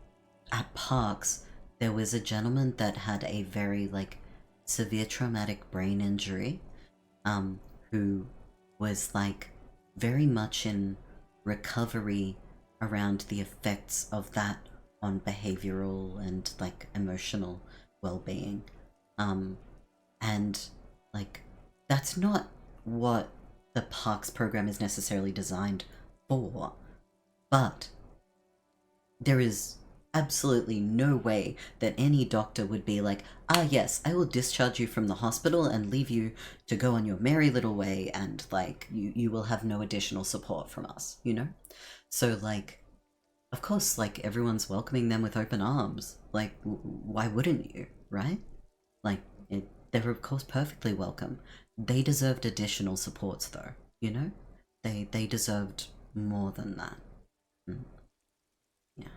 at Parks, there was a gentleman that had a very like severe traumatic brain injury, who was like very much in recovery around the effects of that on behavioral and like emotional well-being. And like that's not what the Parks program is necessarily designed for, but there is absolutely no way that any doctor would be like, ah yes, I will discharge you from the hospital and leave you to go on your merry little way, and like you will have no additional support from us, you know? So like, of course, like everyone's welcoming them with open arms. Like, why wouldn't you, right? Like, they're of course perfectly welcome. They deserved additional supports though, you know? They deserved more than that. Yeah.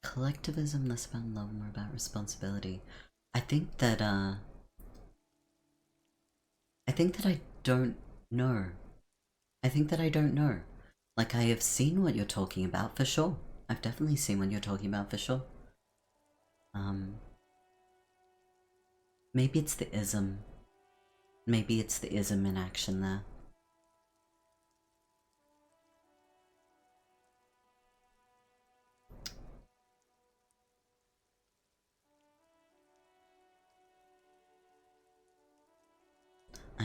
Collectivism, less about love, more about responsibility. I think that I don't know. I think that I don't know. Like, I have seen what you're talking about for sure. I've definitely seen what you're talking about for sure. Maybe it's the ism. Maybe it's the ism in action there.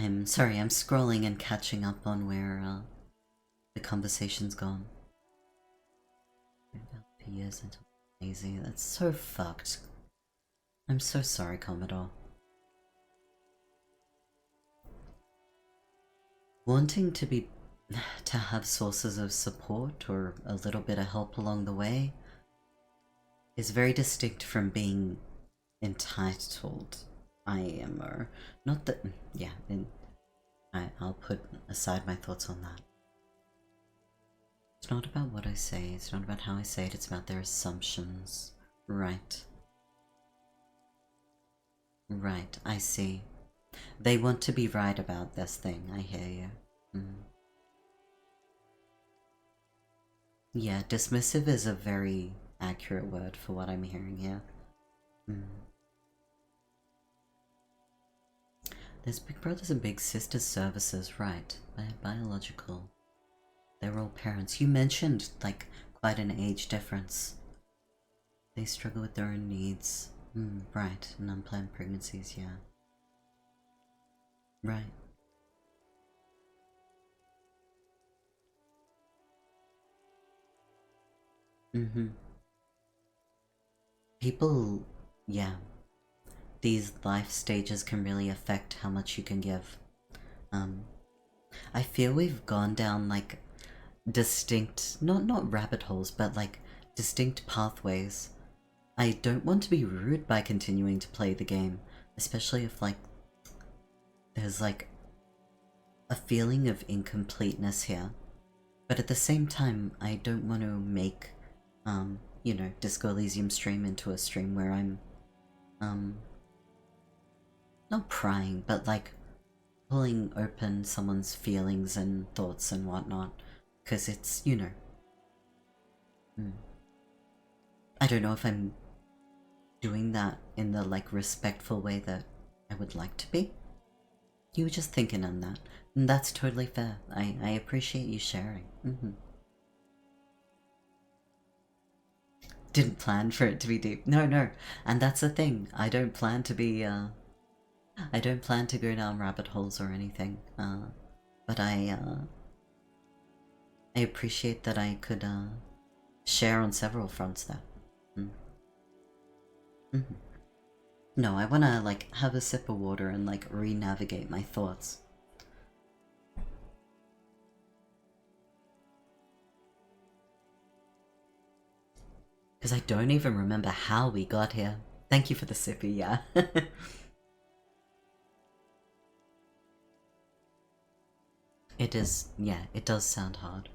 I'm sorry, I'm scrolling and catching up on where the conversation's gone. Years until easy. That's so fucked. I'm so sorry, Commodore. Wanting to have sources of support or a little bit of help along the way is very distinct from being entitled. I am, or not that. Yeah, I'll put aside my thoughts on that. It's not about what I say, it's not about how I say it, it's about their assumptions. Right. Right, I see. They want to be right about this thing, I hear you. Yeah, dismissive is a very accurate word for what I'm hearing here. There's big brothers and big sisters services, right? Biological. They're all parents. You mentioned, like, quite an age difference. They struggle with their own needs. Right, and unplanned pregnancies, yeah. Right. People, yeah. These life stages can really affect how much you can give. I feel we've gone down, like, distinct, not rabbit holes, but, like, distinct pathways. I don't want to be rude by continuing to play the game, especially if, like, there's, like, a feeling of incompleteness here. But at the same time, I don't want to make, you know, Disco Elysium stream into a stream where I'm, not prying, but, like, pulling open someone's feelings and thoughts and whatnot. Because it's, you know. I don't know if I'm doing that in the, like, respectful way that I would like to be. You were just thinking on that. And that's totally fair. I appreciate you sharing. Didn't plan for it to be deep. No. And that's the thing. I don't plan to be, I don't plan to go down rabbit holes or anything. But I appreciate that I could, share on several fronts there. No, I wanna, like, have a sip of water and, like, re-navigate my thoughts. Because I don't even remember how we got here. Thank you for the sippy, yeah. It is, yeah, it does sound hard.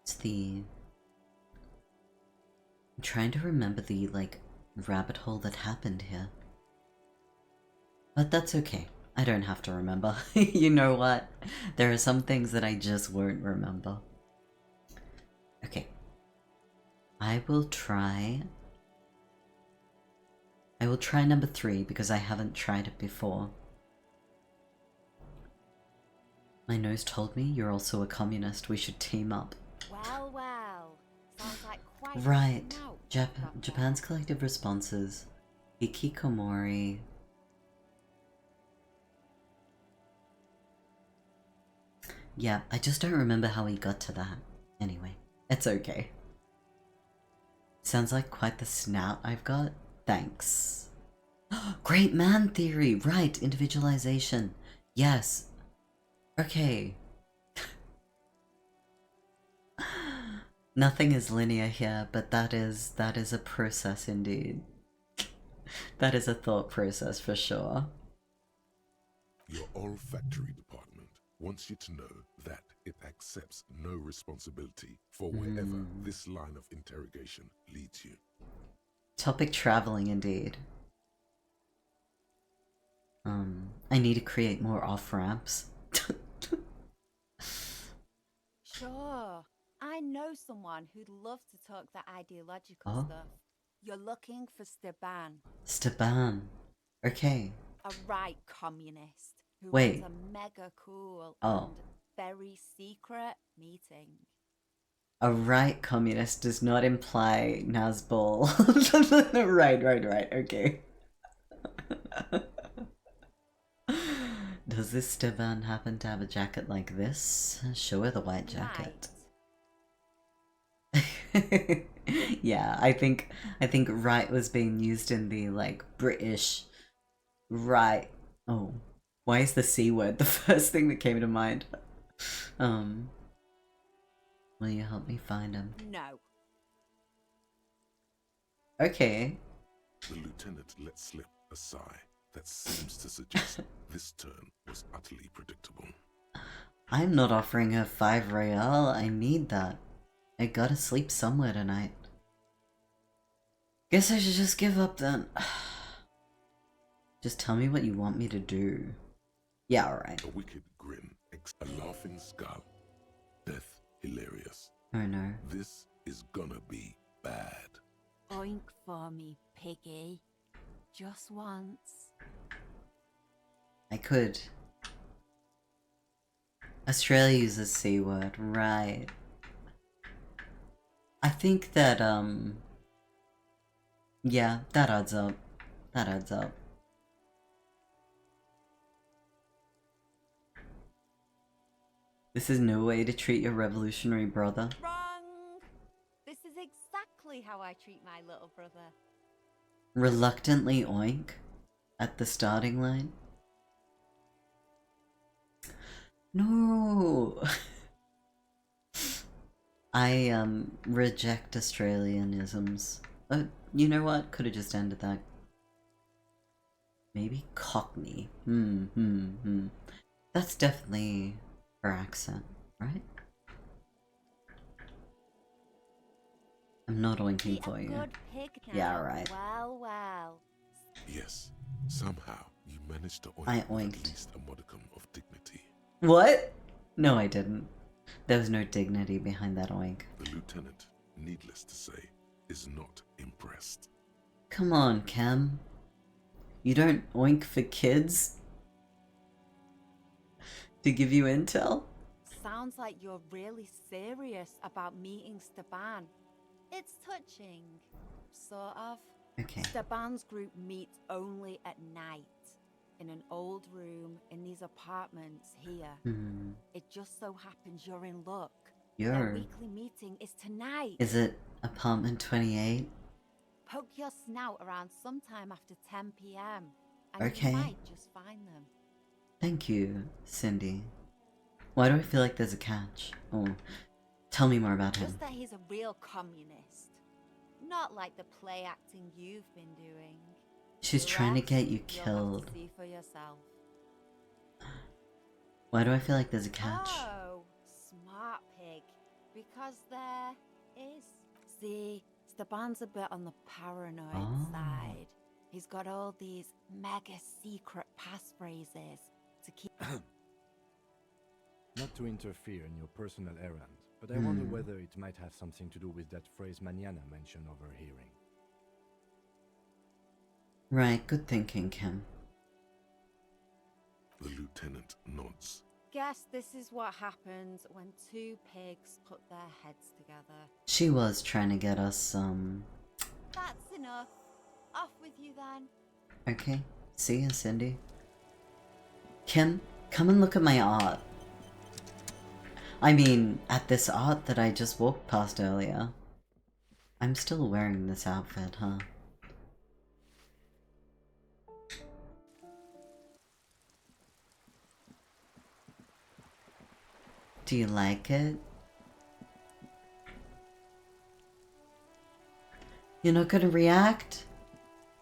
It's the... I'm trying to remember the, like, rabbit hole that happened here. But that's okay. I don't have to remember. You know what? There are some things that I just won't remember. Okay. I will try number 3 because I haven't tried it before. My nose told me you're also a communist. We should team up. Well. Sounds like quite right. Japan's collective responses. Hikikomori. Yeah, I just don't remember how we got to that. Anyway, it's okay. Sounds like quite the snout I've got. Thanks. Great man theory! Right, individualization. Yes. Okay. Nothing is linear here, but that is a process indeed. That is a thought process for sure. Your olfactory department wants you to know that it accepts no responsibility for wherever this line of interrogation leads you. Topic traveling indeed. I need to create more off-ramps. Sure. I know someone who'd love to talk that ideological stuff. You're looking for Steban. Steban. Okay. A right communist who runs a mega cool and very secret meeting. A right communist does not imply Nazbol. Right, okay. Does this Steban happen to have a jacket like this? Show her the white jacket. Yeah, I think right was being used in the like British right. Oh, why is the C word the first thing that came to mind? Will you help me find him? No. Okay. The lieutenant let slip a sigh that seems to suggest this turn was utterly predictable. I'm not offering her 5 real. I need that. I gotta sleep somewhere tonight. Guess I should just give up then. Just tell me what you want me to do. Yeah, alright. A wicked grin, a laughing skull. Death hilarious. Oh no. This is gonna be bad. Oink for me, piggy. Just once. I could. Australia uses C word, right. I think that, yeah, that adds up. That adds up. This is no way to treat your revolutionary brother. Wrong! This is exactly how I treat my little brother. Reluctantly oink at the starting line. No. I reject Australianisms. You know what? Could have just ended that. Maybe Cockney. That's definitely her accent, right? I'm not oinking for you. Yeah, right. Well, well. Yes, somehow you managed to oink I with oinked. at least a modicum of dignity. What? No, I didn't. There was no dignity behind that oink. The lieutenant, needless to say, is not impressed. Come on, Cam. You don't oink for kids? To give you intel? Sounds like you're really serious about meeting Steban. It's touching. Sort of. Okay. Steban's group meets only at night. In an old room in these apartments here. It just so happens you're in luck. Their weekly meeting is tonight. Is it apartment 28? Poke your snout around sometime after 10 p.m. and Okay. you might just find them. Thank you, Cindy. Why do I feel like there's a catch? Oh, tell me more about him. Just that he's a real communist. Not like the play acting you've been doing. She's trying to get you You'll have killed. to see for yourself. Why do I feel like there's a catch? Oh, smart pig. Because there is. See, Steban's a bit on the paranoid side. He's got all these mega secret passphrases to keep. Not to interfere in your personal errand, but I wonder whether it might have something to do with that phrase Mañana mentioned overhearing. Right, good thinking, Kim. The lieutenant nods. Guess this is what happens when two pigs put their heads together. She was trying to get us, That's enough. Off with you then. Okay, see ya, Cindy. Kim, come and look at my art. I mean, at this art that I just walked past earlier. I'm still wearing this outfit, huh? Do you like it? You're not gonna react?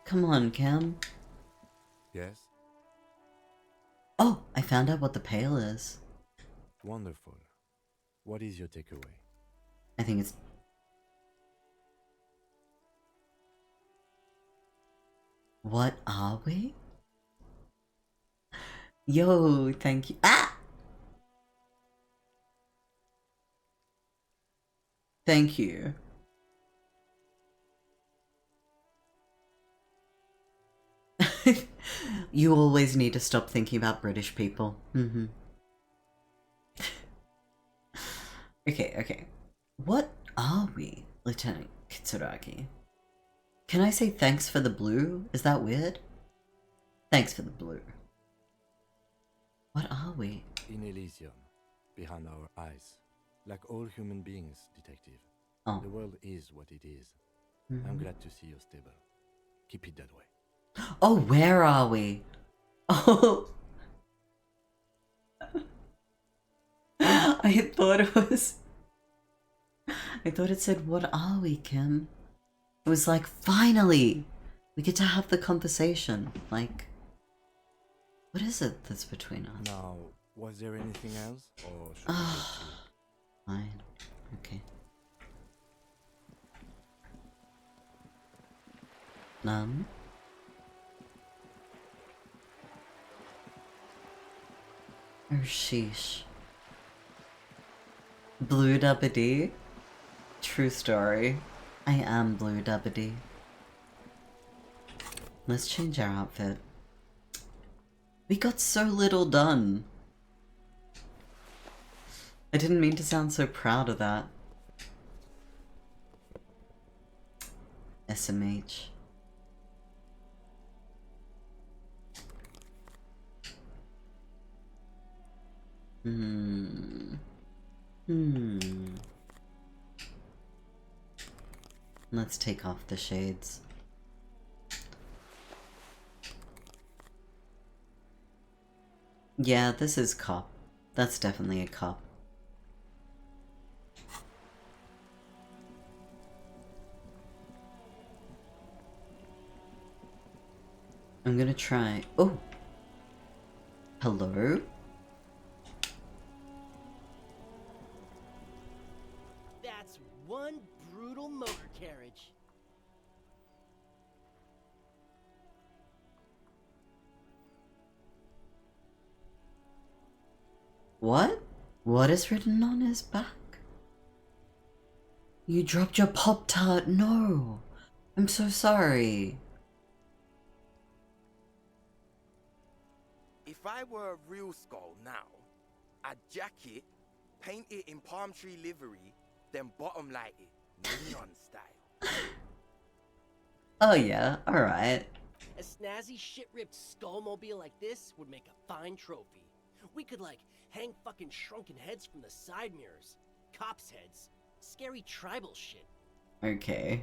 Come on, Cam. Yes? Oh, I found out what the pail is. Wonderful. What is your takeaway? I think it's... What are we? Yo, thank you. Ah! Thank you. You always need to stop thinking about British people. Okay, okay. What are we, Lieutenant Kitsuragi? Can I say thanks for the blue? Is that weird? Thanks for the blue. What are we? In Elysium, behind our eyes. Like all human beings, Detective. Oh. The world is what it is. I'm glad to see you're stable. Keep it that way. Oh, where are we? Oh. I thought it said, what are we, Kim? It was like, finally! We get to have the conversation. Like, what is it that's between us? Now, was there anything else? Or should we fine. Okay. Oh, sheesh. Blue Dubbity? True story. I am Blue Dubbity. Let's change our outfit. We got so little done. I didn't mean to sound so proud of that. SMH. Let's take off the shades. Yeah, this is cop. That's definitely a cop. I'm gonna try. Oh! Hello? That's one brutal motor carriage. What? What is written on his back? You dropped your Pop-Tart? No! I'm so sorry. If I were a real skull now, I'd jack it, paint it in palm tree livery, then bottom light it, neon style. Oh yeah, alright. A snazzy shit-ripped skullmobile like this would make a fine trophy. We could, like, hang fucking shrunken heads from the side mirrors. Cops' heads. Scary tribal shit. Okay.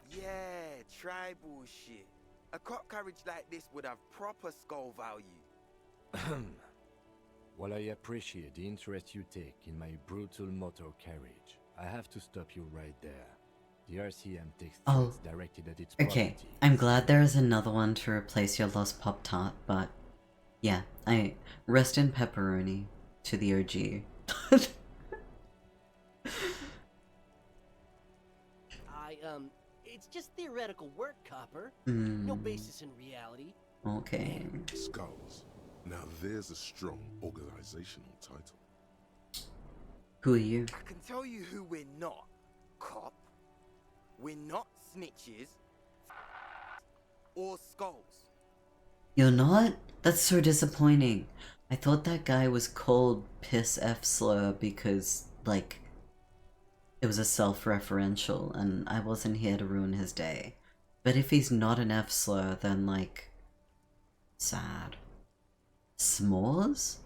Yeah, tribal shit. A cop carriage like this would have proper skull value. While I appreciate the interest you take in my brutal motor carriage, I have to stop you right there. The RCM takes threats directed at its okay. property. I'm glad there is another one to replace your lost Pop-Tart, but yeah, I rest in pepperoni to the OG. It's just theoretical work, Copper. No basis in reality. Okay. Skulls. Now there's a strong organizational title. Who are you? I can tell you who we're not, cop. We're not snitches or skulls. You're not? That's so disappointing. I thought that guy was called Piss F Slur because, like, it was a self-referential and I wasn't here to ruin his day. But if he's not an F slur, then, like, sad. S'mores?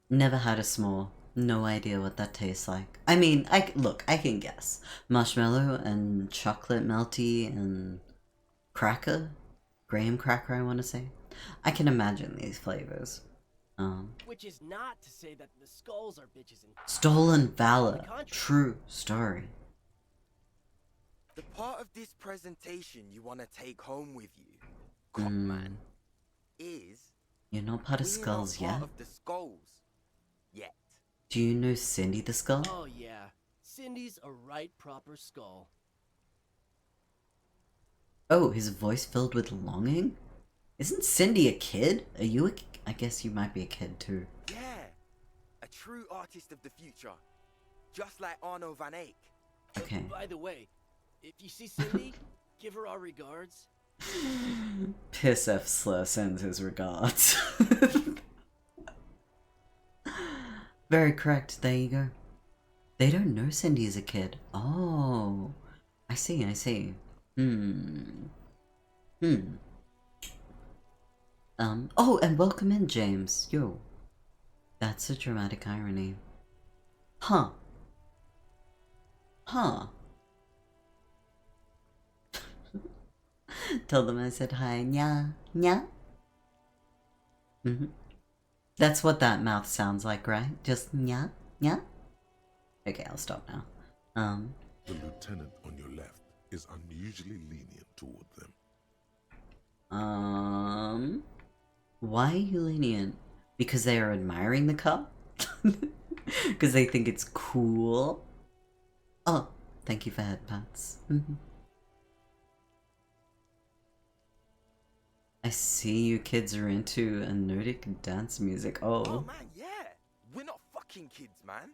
Never had a s'more. No idea what that tastes like. I mean, look, I can guess. Marshmallow and chocolate melty and cracker? Graham cracker, I want to say. I can imagine these flavors. Which is not to say that the skulls are bitches and Stolen valor. True story. The part of this presentation you want to take home with you, cop man, is you're not part of Skulls yet? Part of the skulls yet. Do you know Cindy the Skull? Oh yeah, Cindy's a right proper skull. Oh, his voice filled with longing? Isn't Cindy a kid? Are you I guess you might be a kid too. Yeah, a true artist of the future. Just like Arno van Eyck. Okay. By the way, if you see Cindy, give her our regards. Piss F Slur sends his regards. Very correct, there you go. They don't know Cindy's a kid. Oh, I see, I see. Oh, and welcome in, James. Yo. That's a dramatic irony. Huh. Huh. Tell them I said hi. Nya. Nya. That's what that mouth sounds like, right? Just nya. Nya. Okay, I'll stop now. The lieutenant on your left is unusually lenient toward them. Why are you lenient? Because they are admiring the cup? Because they think it's cool? Oh, thank you for headpats. I see you kids are into a Nordic dance music. Oh man, yeah. We're not fucking kids, man.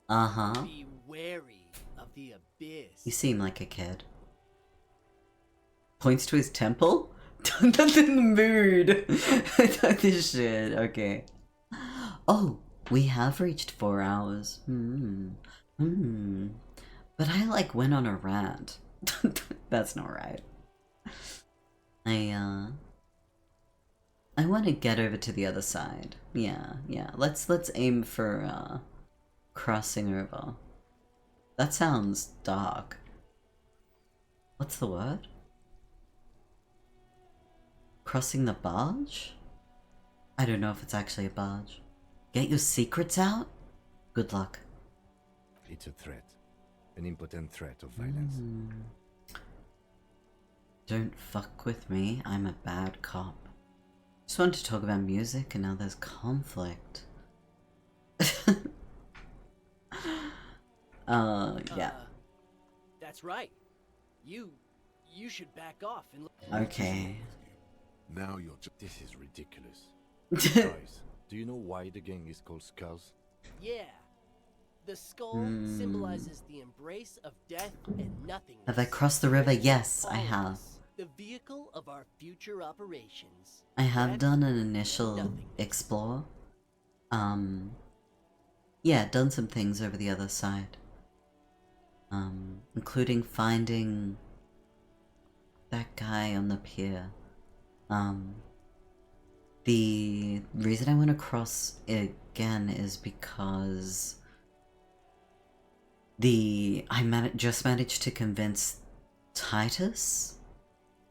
Uh-huh. Be wary of the abyss. You seem like a kid. Points to his temple? That's in the mood. This shit. Okay. Oh, we have reached 4 hours. But I like went on a rant. That's not right. I want to get over to the other side. Yeah. Let's aim for crossing over. That sounds dark. What's the word? Crossing the barge? I don't know if it's actually a barge. Get your secrets out? Good luck. It's a threat. An impotent threat of violence. Don't fuck with me. I'm a bad cop. Just wanted to talk about music and now there's conflict. Yeah. That's right. You should back off and Okay. Now you're just... This is ridiculous. Guys, do you know why the gang is called Skulls? Yeah. The skull symbolizes the embrace of death and nothingness. Have I crossed the river? Yes, I have. The vehicle of our future operations. I have done an initial explore. Yeah, done some things over the other side. Including finding that guy on the pier. The reason I went across again is because I just managed to convince Titus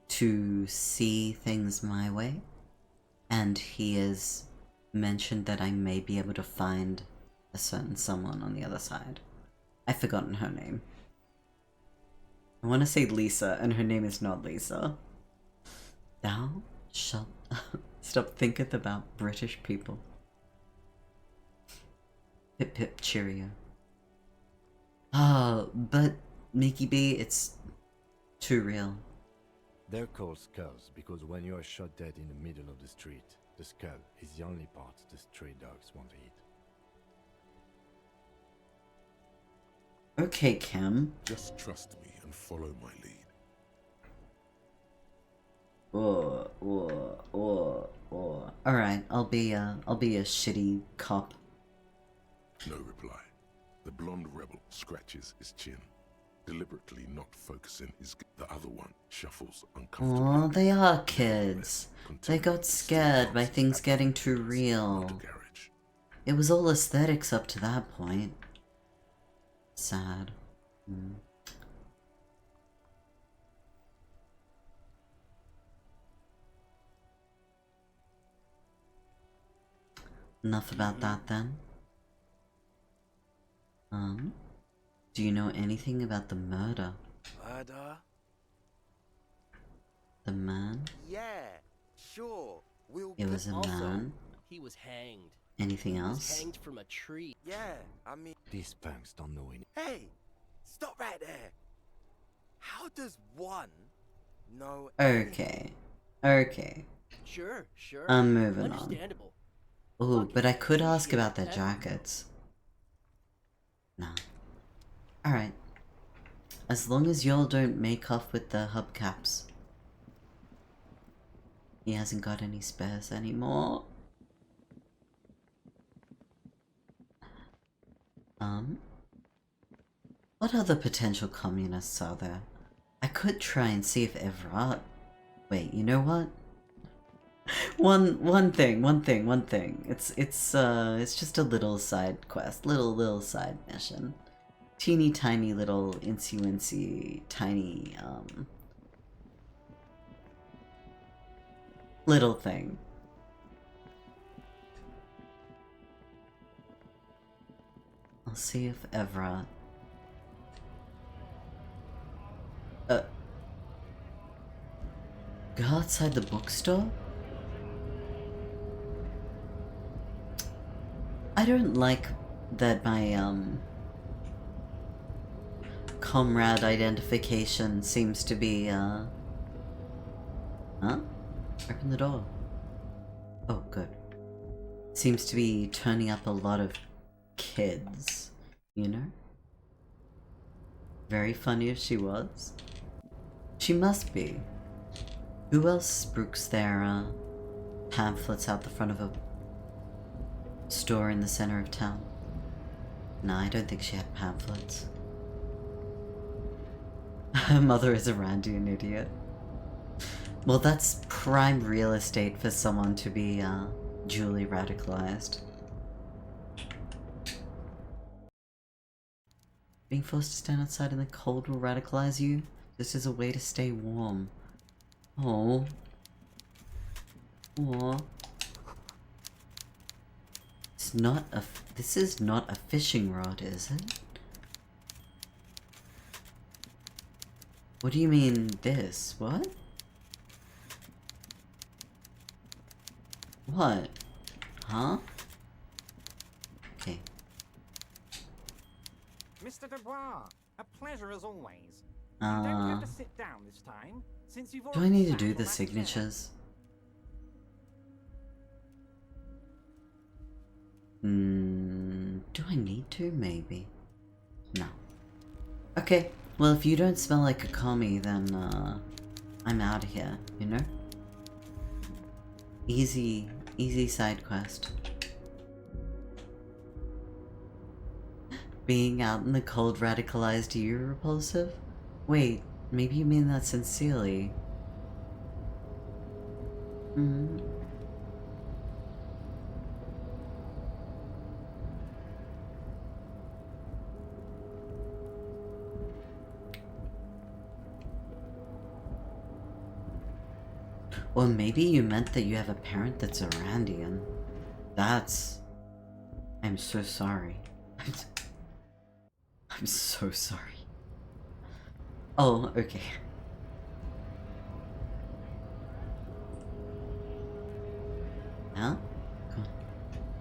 to see things my way, and he has mentioned that I may be able to find a certain someone on the other side. I've forgotten her name. I want to say Lisa, and her name is not Lisa. Thou shalt stop thinketh about British people. Pip pip cheerio. But Mickey B, it's too real. They're called skulls because when you are shot dead in the middle of the street, the skull is the only part the stray dogs want to eat. Okay, Cam. Just trust me and follow my lead. Alright, I'll be a shitty cop. No reply. The blonde rebel scratches his chin, deliberately not focusing his... The other one shuffles uncomfortably. Oh, they are kids. They got scared by things getting too real. It was all aesthetics up to that point. Sad. Enough about that then. Do you know anything about the murder? Murder? The man? Yeah, sure. It was a man. He was hanged. Anything He was else? hanged from a tree. Yeah, I mean... These punks don't know any... Hey! Stop right there! How does one know... Okay. Okay. Sure. I'm moving on. Understandable. Ooh, but I could ask about their jackets. No. Alright. As long as y'all don't make off with the hubcaps. He hasn't got any spares anymore. What other potential communists are there? I could try and see if evrart... Wait, you know what? One thing. It's just a little side quest, little side mission. Teeny tiny little incy tiny little thing. I'll see if evrart... Go outside the bookstore? I don't like that my, comrade identification seems to be, Huh? Open the door. Oh, good. Seems to be turning up a lot of kids, you know? Very funny if she was. She must be. Who else spooks their, pamphlets out the front of a store in the center of town? Nah, I don't think she had pamphlets. Her mother is a Randian idiot. Well, that's prime real estate for someone to be, duly radicalized. Being forced to stand outside in the cold will radicalize you. This is a way to stay warm. Oh. Aw. This is not a fishing rod, is it? What do you mean this? What? What? Huh? Okay. Mr. Dubois, a pleasure as always. You don't have to sit down this time, since you've do I need to do the signatures? Do I need to? Maybe. No. Okay, well if you don't smell like a commie, then I'm out of here, you know? Easy side quest. Being out in the cold radicalized you, repulsive? Wait, maybe you mean that sincerely. Or maybe you meant that you have a parent that's a Randian. I'm so sorry. I'm so sorry. Oh, okay. Huh?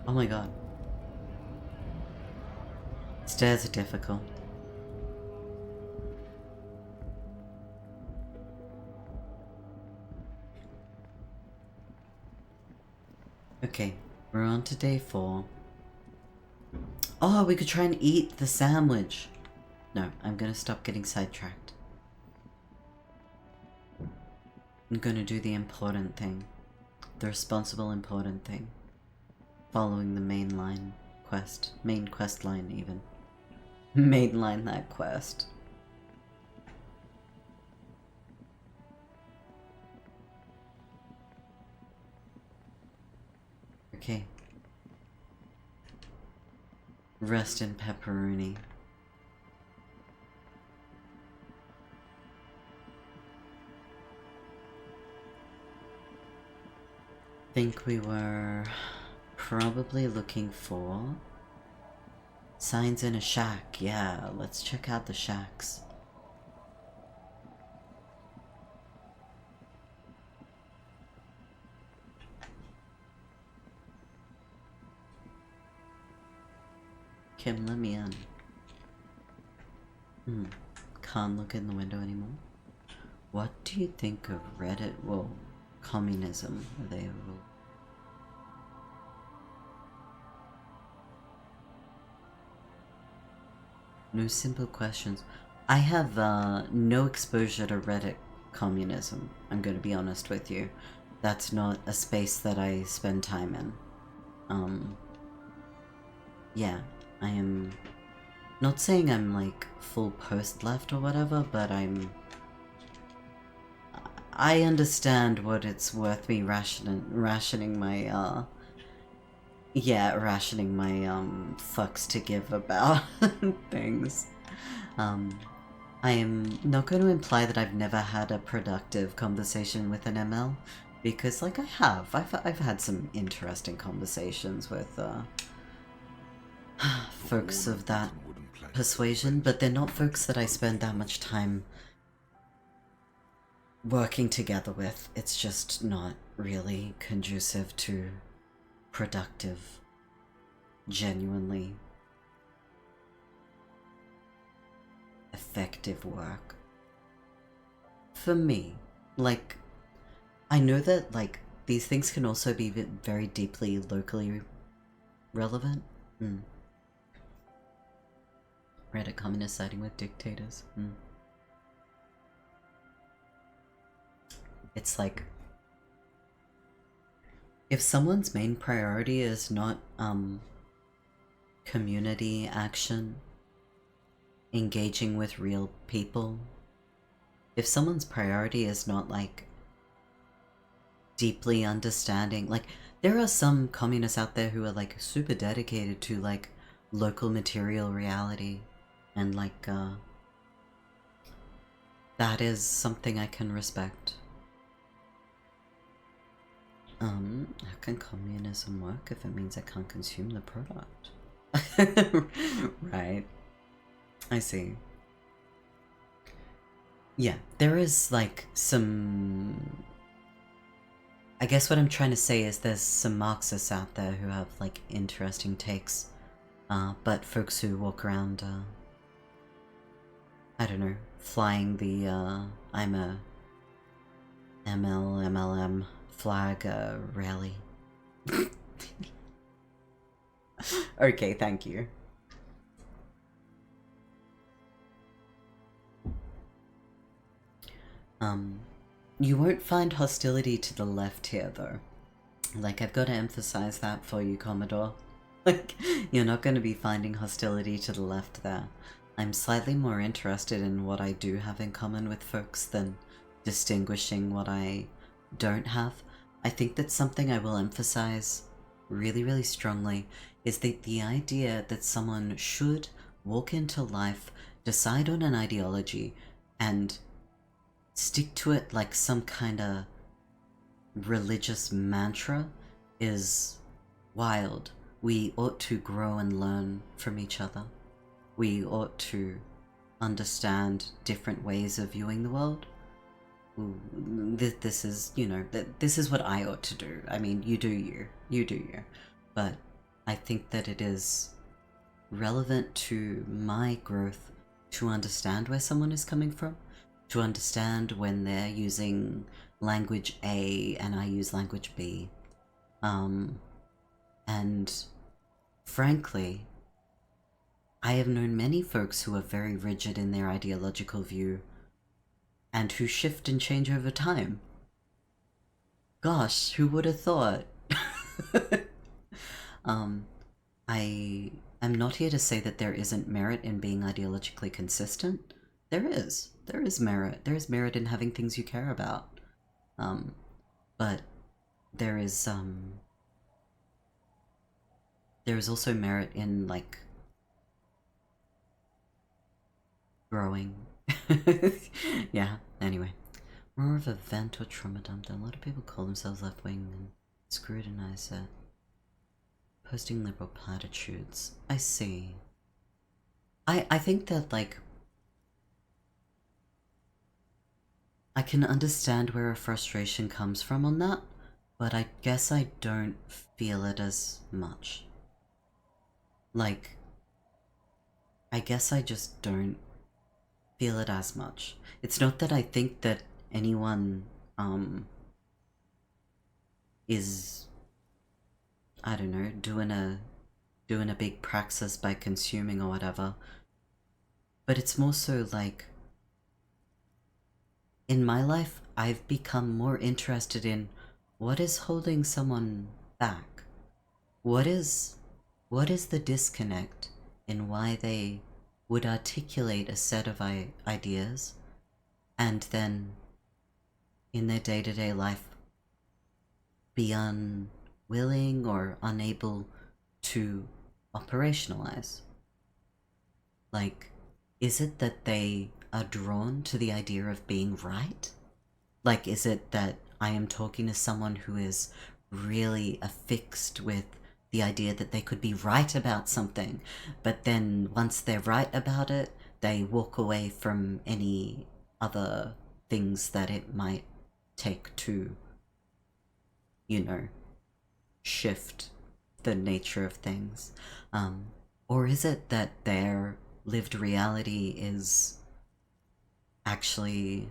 Oh my god. Stairs are difficult. Okay, we're on to day 4. Oh, we could try and eat the sandwich. No, I'm gonna stop getting sidetracked. I'm gonna do the important thing. The responsible important thing. Following the main line quest. Main quest line, even. Mainline that quest. Okay. Rest in pepperoni. Think we were probably looking for signs in a shack. Yeah, let's check out the shacks. Kim, let me in. Can't look in the window anymore. What do you think of Reddit? Well, communism. Are they a rule? No simple questions. I have no exposure to Reddit communism. I'm gonna be honest with you. That's not a space that I spend time in. Yeah, I am Not saying I'm like full post left or whatever, but I understand what it's worth me rationing my fucks to give about things. I am not going to imply that I've never had a productive conversation with an ML, because like I have. I've had some interesting conversations with folks of that persuasion, but they're not folks that I spend that much time working together with. It's just not really conducive to productive, genuinely effective work. For me, like, I know that, like, these things can also be very deeply locally relevant. Reddit communist siding with dictators. It's like, if someone's main priority is not community action, engaging with real people, if someone's priority is not like deeply understanding, like there are some communists out there who are like super dedicated to like local material reality, and like that is something I can respect. How can communism work if it means I can't consume the product? Right. I see. Yeah, there is like some... I guess what I'm trying to say is there's some Marxists out there who have like interesting takes, but folks who walk around, I don't know, flying the I'm a MLM flag rally. Okay, thank you. You won't find hostility to the left here, though. Like, I've got to emphasize that for you, Commodore. Like, you're not going to be finding hostility to the left there. I'm slightly more interested in what I do have in common with folks than distinguishing what I don't have. I think that something I will emphasize really, really strongly is that the idea that someone should walk into life, decide on an ideology, and stick to it like some kind of religious mantra is wild. We ought to grow and learn from each other. We ought to understand different ways of viewing the world. This is, you know, this is what I ought to do. I mean, you do you. But I think that it is relevant to my growth to understand where someone is coming from, to understand when they're using language A and I use language B. And frankly, I have known many folks who are very rigid in their ideological view and who shift and change over time. Gosh, who would have thought? I am not here to say that there isn't merit in being ideologically consistent. There is. There is merit. There is merit in having things you care about. But there is also merit in, like, growing. Yeah, anyway. More of a vent or trauma dump than a lot of people call themselves left-wing and scrutinize it. Posting liberal platitudes. I see. I think that, like, I can understand where a frustration comes from on that, but I guess I don't feel it as much. Like, I guess I just don't feel it as much. It's not that I think that anyone, is, I don't know, doing a big praxis by consuming or whatever, but it's more so like, in my life, I've become more interested in what is holding someone back. What is the disconnect in why they would articulate a set of ideas and then in their day-to-day life be unwilling or unable to operationalize. Like, is it that they are drawn to the idea of being right? Like, is it that I am talking to someone who is really affixed with the idea that they could be right about something, but then once they're right about it, they walk away from any other things that it might take to, you know, shift the nature of things? Or is it that their lived reality is actually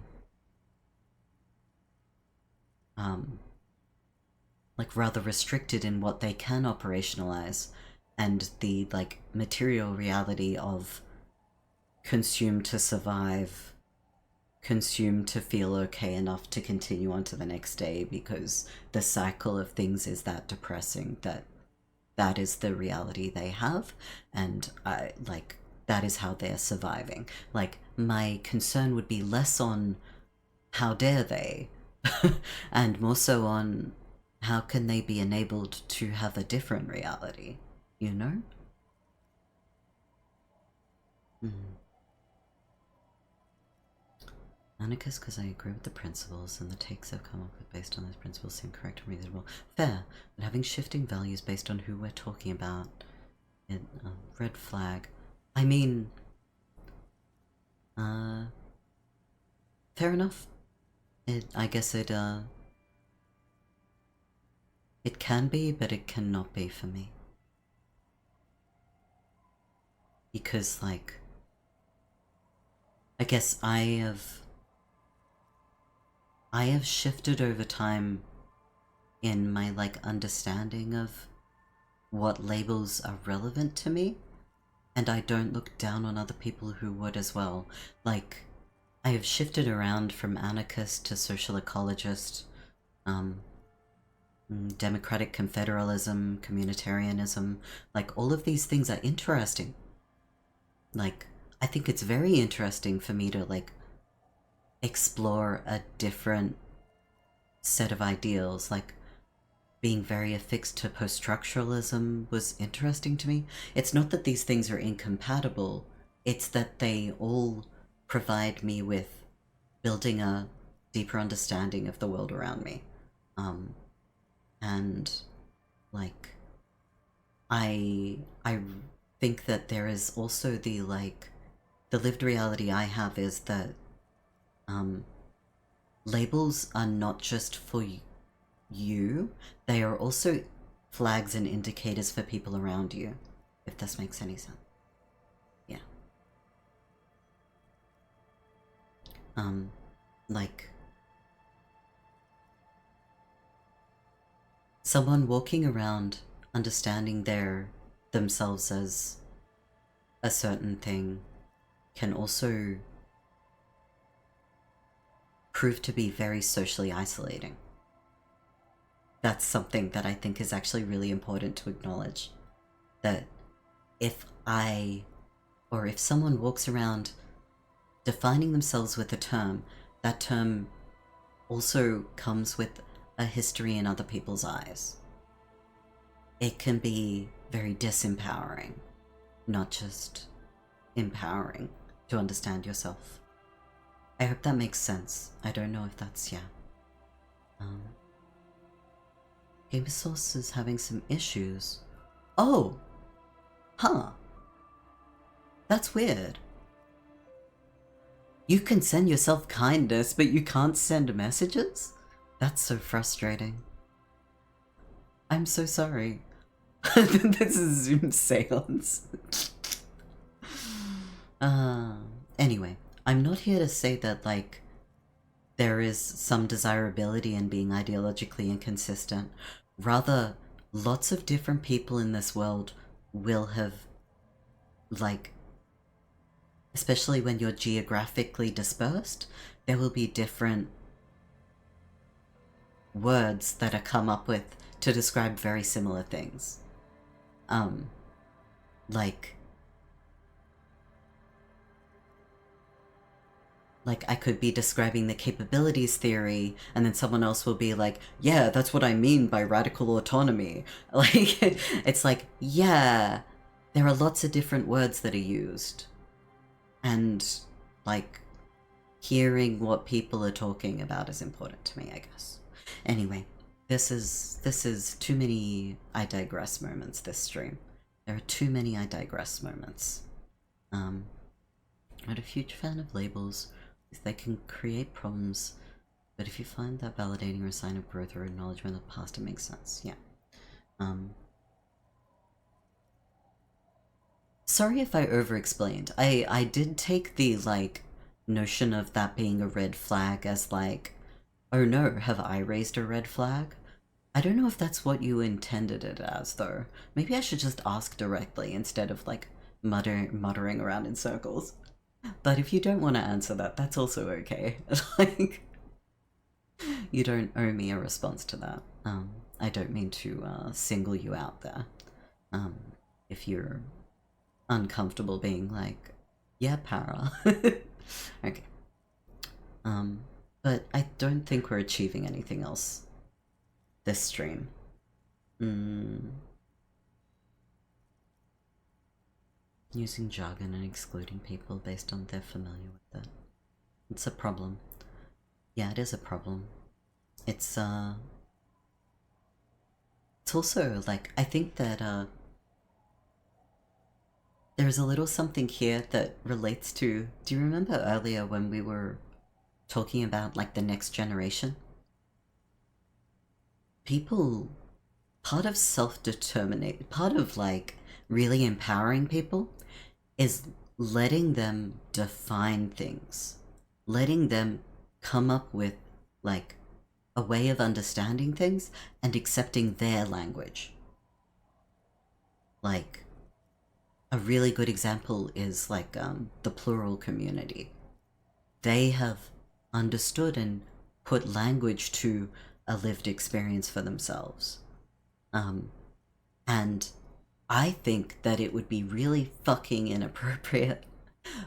like rather restricted in what they can operationalize, and the like material reality of consume to survive, consume to feel okay enough to continue on to the next day, because the cycle of things is that depressing that that is the reality they have, and like that is how they're surviving. Like, my concern would be less on how dare they and more so on how can they be enabled to have a different reality, you know? Anarchist, because I agree with the principles, and the takes I've come up with based on those principles seem correct and reasonable. Fair, but having shifting values based on who we're talking about, red flag. I mean, fair enough. I guess it can be, but it cannot be for me. Because, like, I guess I have shifted over time in my, like, understanding of what labels are relevant to me, and I don't look down on other people who would as well. Like, I have shifted around from anarchist to social ecologist, democratic confederalism, communitarianism. Like, all of these things are interesting. Like, I think it's very interesting for me to, like, explore a different set of ideals. Like, being very affixed to post-structuralism was interesting to me. It's not that these things are incompatible, it's that they all provide me with building a deeper understanding of the world around me. And, like, I think that there is also the, like, the lived reality I have is that labels are not just for you, they are also flags and indicators for people around you, if this makes any sense. Yeah. Like, someone walking around understanding themselves as a certain thing can also prove to be very socially isolating. That's something that I think is actually really important to acknowledge. That if someone walks around defining themselves with a term, that term also comes with a history in other people's eyes. It can be very disempowering, not just empowering to understand yourself. I hope that makes sense. I don't know if that's, yeah. GamerSource is having some issues. Oh! Huh. That's weird. You can send yourself kindness, but you can't send messages? That's so frustrating. I'm so sorry. This is Zoom seance. Anyway, I'm not here to say that, like, there is some desirability in being ideologically inconsistent. Rather, lots of different people in this world will have, like, especially when you're geographically dispersed, there will be different words that are come up with to describe very similar things. Like, like, I could be describing the capabilities theory, and then someone else will be like, yeah, that's what I mean by radical autonomy. Like, it's like, yeah, there are lots of different words that are used. And, like, hearing what people are talking about is important to me, I guess. Anyway, this is too many I digress moments this stream. There are too many I digress moments. I'm not a huge fan of labels. They can create problems, but if you find that validating or a sign of growth or acknowledgement of the past, it makes sense. Yeah. Sorry if I over-explained. I did take the, like, notion of that being a red flag as like, oh no, have I raised a red flag? I don't know if that's what you intended it as, though. Maybe I should just ask directly instead of, like, muttering around in circles. But if you don't want to answer that, that's also okay. Like, you don't owe me a response to that. I don't mean to single you out there. If you're uncomfortable being like, yeah, para. Okay. But I don't think we're achieving anything else this stream. Using jargon and excluding people based on they're familiar with it. It's a problem. Yeah, it is a problem. It's also, like, I think that, there's a little something here that relates to... Do you remember earlier when we were talking about, like, the next generation? People... Part of self-determination... Part of, like, really empowering people is letting them define things. Letting them come up with, like, a way of understanding things and accepting their language. Like... A really good example is, like, the plural community. They have understood and put language to a lived experience for themselves. And I think that it would be really fucking inappropriate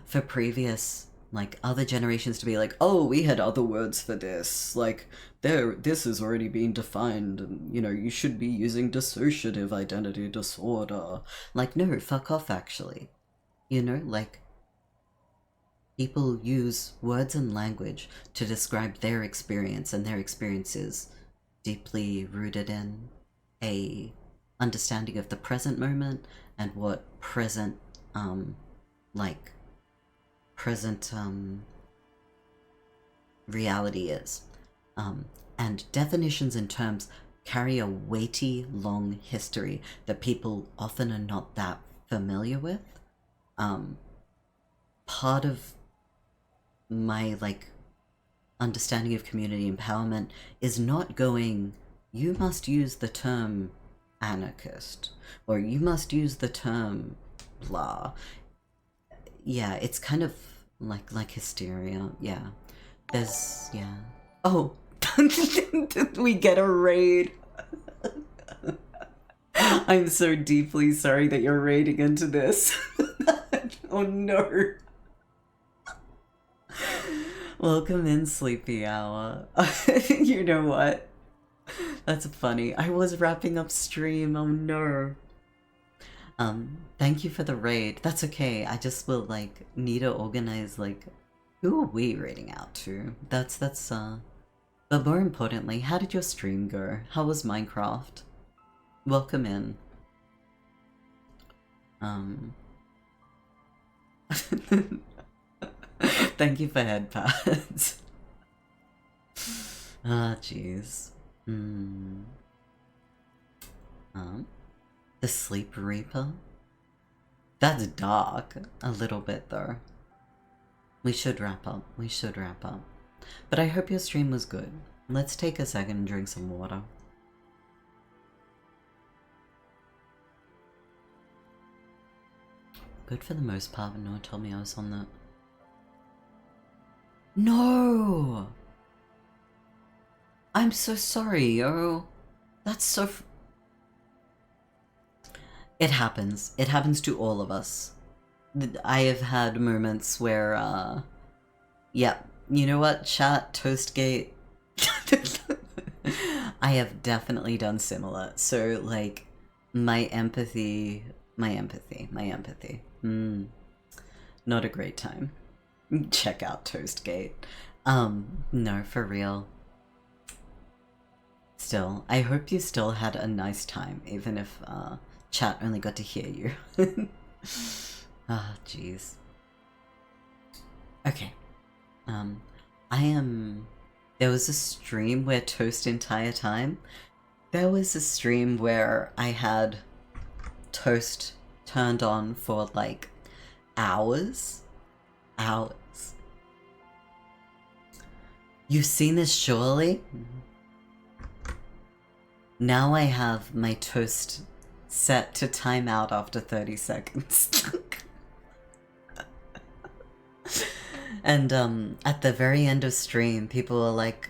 for previous, like, other generations to be like, oh, we had other words for this. Like, this has already been defined, and, you know, you should be using dissociative identity disorder. Like, no, fuck off, actually. You know, like, people use words and language to describe their experience, and their experience is deeply rooted in a understanding of the present moment and what present, reality is. And definitions and terms carry a weighty, long history that people often are not that familiar with. Part of my, like, understanding of community empowerment is not going, you must use the term anarchist, or you must use the term blah. Yeah, it's kind of like hysteria, yeah. There's, yeah. Oh! We get a raid! I'm so deeply sorry that you're raiding into this. Oh no! Welcome in, Sleepy Hour. You know what? That's funny. I was wrapping up stream, oh no. Thank you for the raid. That's okay. I just will, like, need to organize, like, who are we raiding out to? That's, but more importantly, how did your stream go? How was Minecraft? Welcome in. Thank you for head pads. Ah, jeez. The Sleep Reaper? That's dark. A little bit, though. We should wrap up. We should wrap up. But I hope your stream was good. Let's take a second and drink some water. Good for the most part, but no one told me I was on that. No! I'm so sorry, yo. That's so... It happens. It happens to all of us. I have had moments where, yeah, You know what, chat, Toastgate? I have definitely done similar. So, like, my empathy. Not a great time. Check out Toastgate. No, for real. Still, I hope you still had a nice time, even if, chat only got to hear you. Ah, jeez. Okay. There was a stream where Toast entire time. There was a stream where I had Toast turned on for like hours. Hours. You've seen this surely? Now I have my Toast set to time out after 30 seconds. And at the very end of stream, people were like,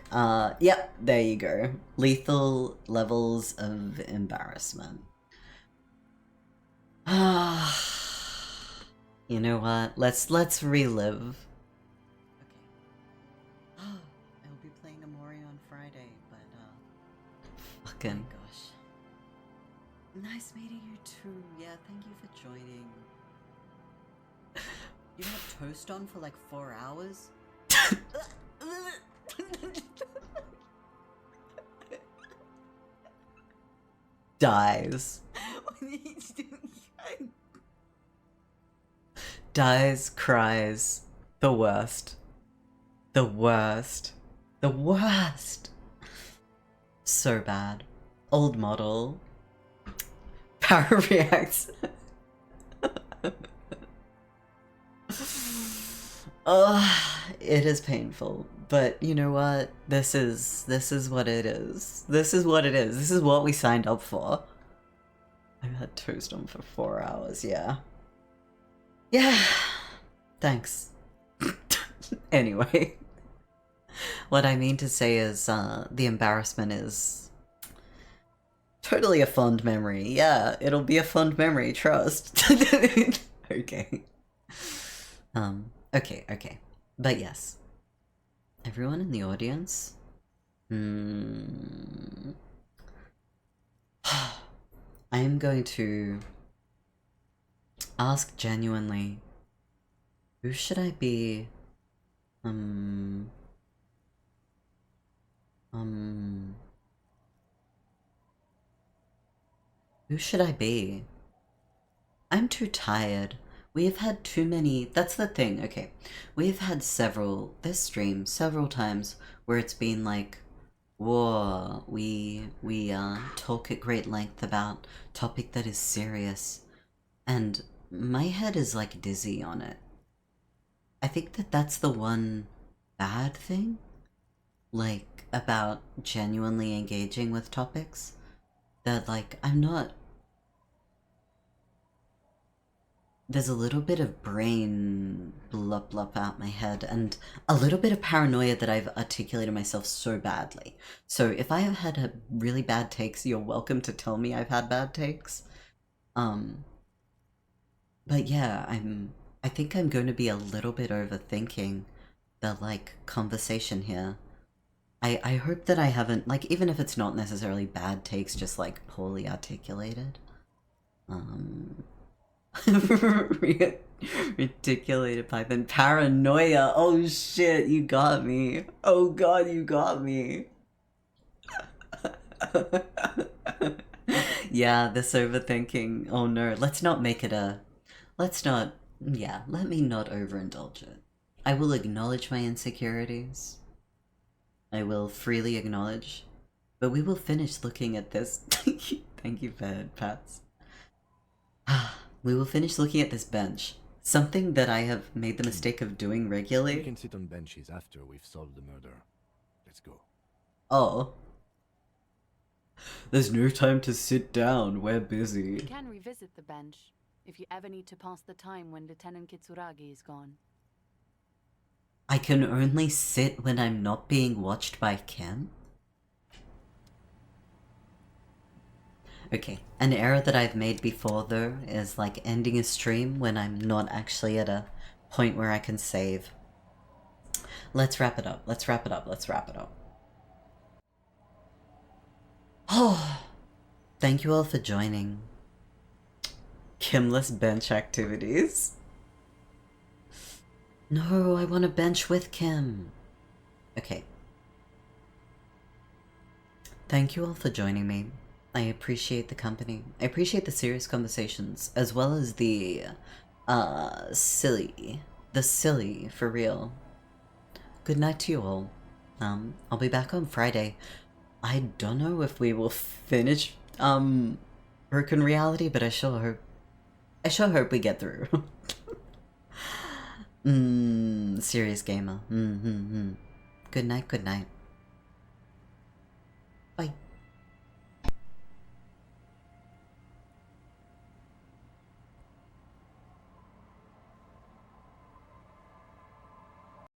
yep, there you go. Lethal levels of embarrassment. You know what? Let's relive. Okay. I'll be playing Amori on Friday, but fucking gosh. Nice meeting you too. Yeah, thank you for joining. You had Toast on for like 4 hours? Dies. Dies, cries. The worst. The worst. The worst. So bad. Old model. Power reacts. It is painful, but you know what? This is what it is. This is what it is. This is what we signed up for. I had Toast on for 4 hours, yeah. Yeah. Thanks. Anyway. What I mean to say is, the embarrassment is totally a fond memory. Yeah, it'll be a fond memory, trust. Okay. Okay. But yes. Everyone in the audience? I am going to ask genuinely, who should I be? Who should I be? I'm too tired. We have had too many, that's the thing, okay. We have had this stream several times where it's been like, whoa, we talk at great length about topic that is serious. And my head is like dizzy on it. I think that that's the one bad thing, like, about genuinely engaging with topics. That, like, there's a little bit of brain blup out my head and a little bit of paranoia that I've articulated myself so badly. So if I have had really bad takes, you're welcome to tell me I've had bad takes. But yeah, I think I'm going to be a little bit overthinking the, like, conversation here. I hope that I haven't, like, even if it's not necessarily bad takes, just, like, poorly articulated. Reticulated Python. Paranoia. Oh shit, you got me. Oh god, you got me. Yeah, this overthinking. Oh no, let's not make it a... Let me not overindulge it. I will acknowledge my insecurities. I will freely acknowledge. But we will finish looking at this. Thank you for head pats. We will finish looking at this bench. Something that I have made the mistake of doing regularly. We can sit on benches after we've solved the murder. Let's go. Oh. There's no time to sit down. We're busy. You can revisit the bench if you ever need to pass the time when Lieutenant Kitsuragi is gone. I can only sit when I'm not being watched by Ken? Okay, an error that I've made before though is like ending a stream when I'm not actually at a point where I can save. Let's wrap it up. Let's wrap it up. Let's wrap it up. Oh, thank you all for joining. Kimless bench activities. No, I want to bench with Kim. Okay. Thank you all for joining me. I appreciate the company. I appreciate the serious conversations, as well as the, silly. The silly, for real. Good night to you all. I'll be back on Friday. I don't know if we will finish, Broken Reality, but I sure hope we get through. Serious gamer. Good night, good night. Bye.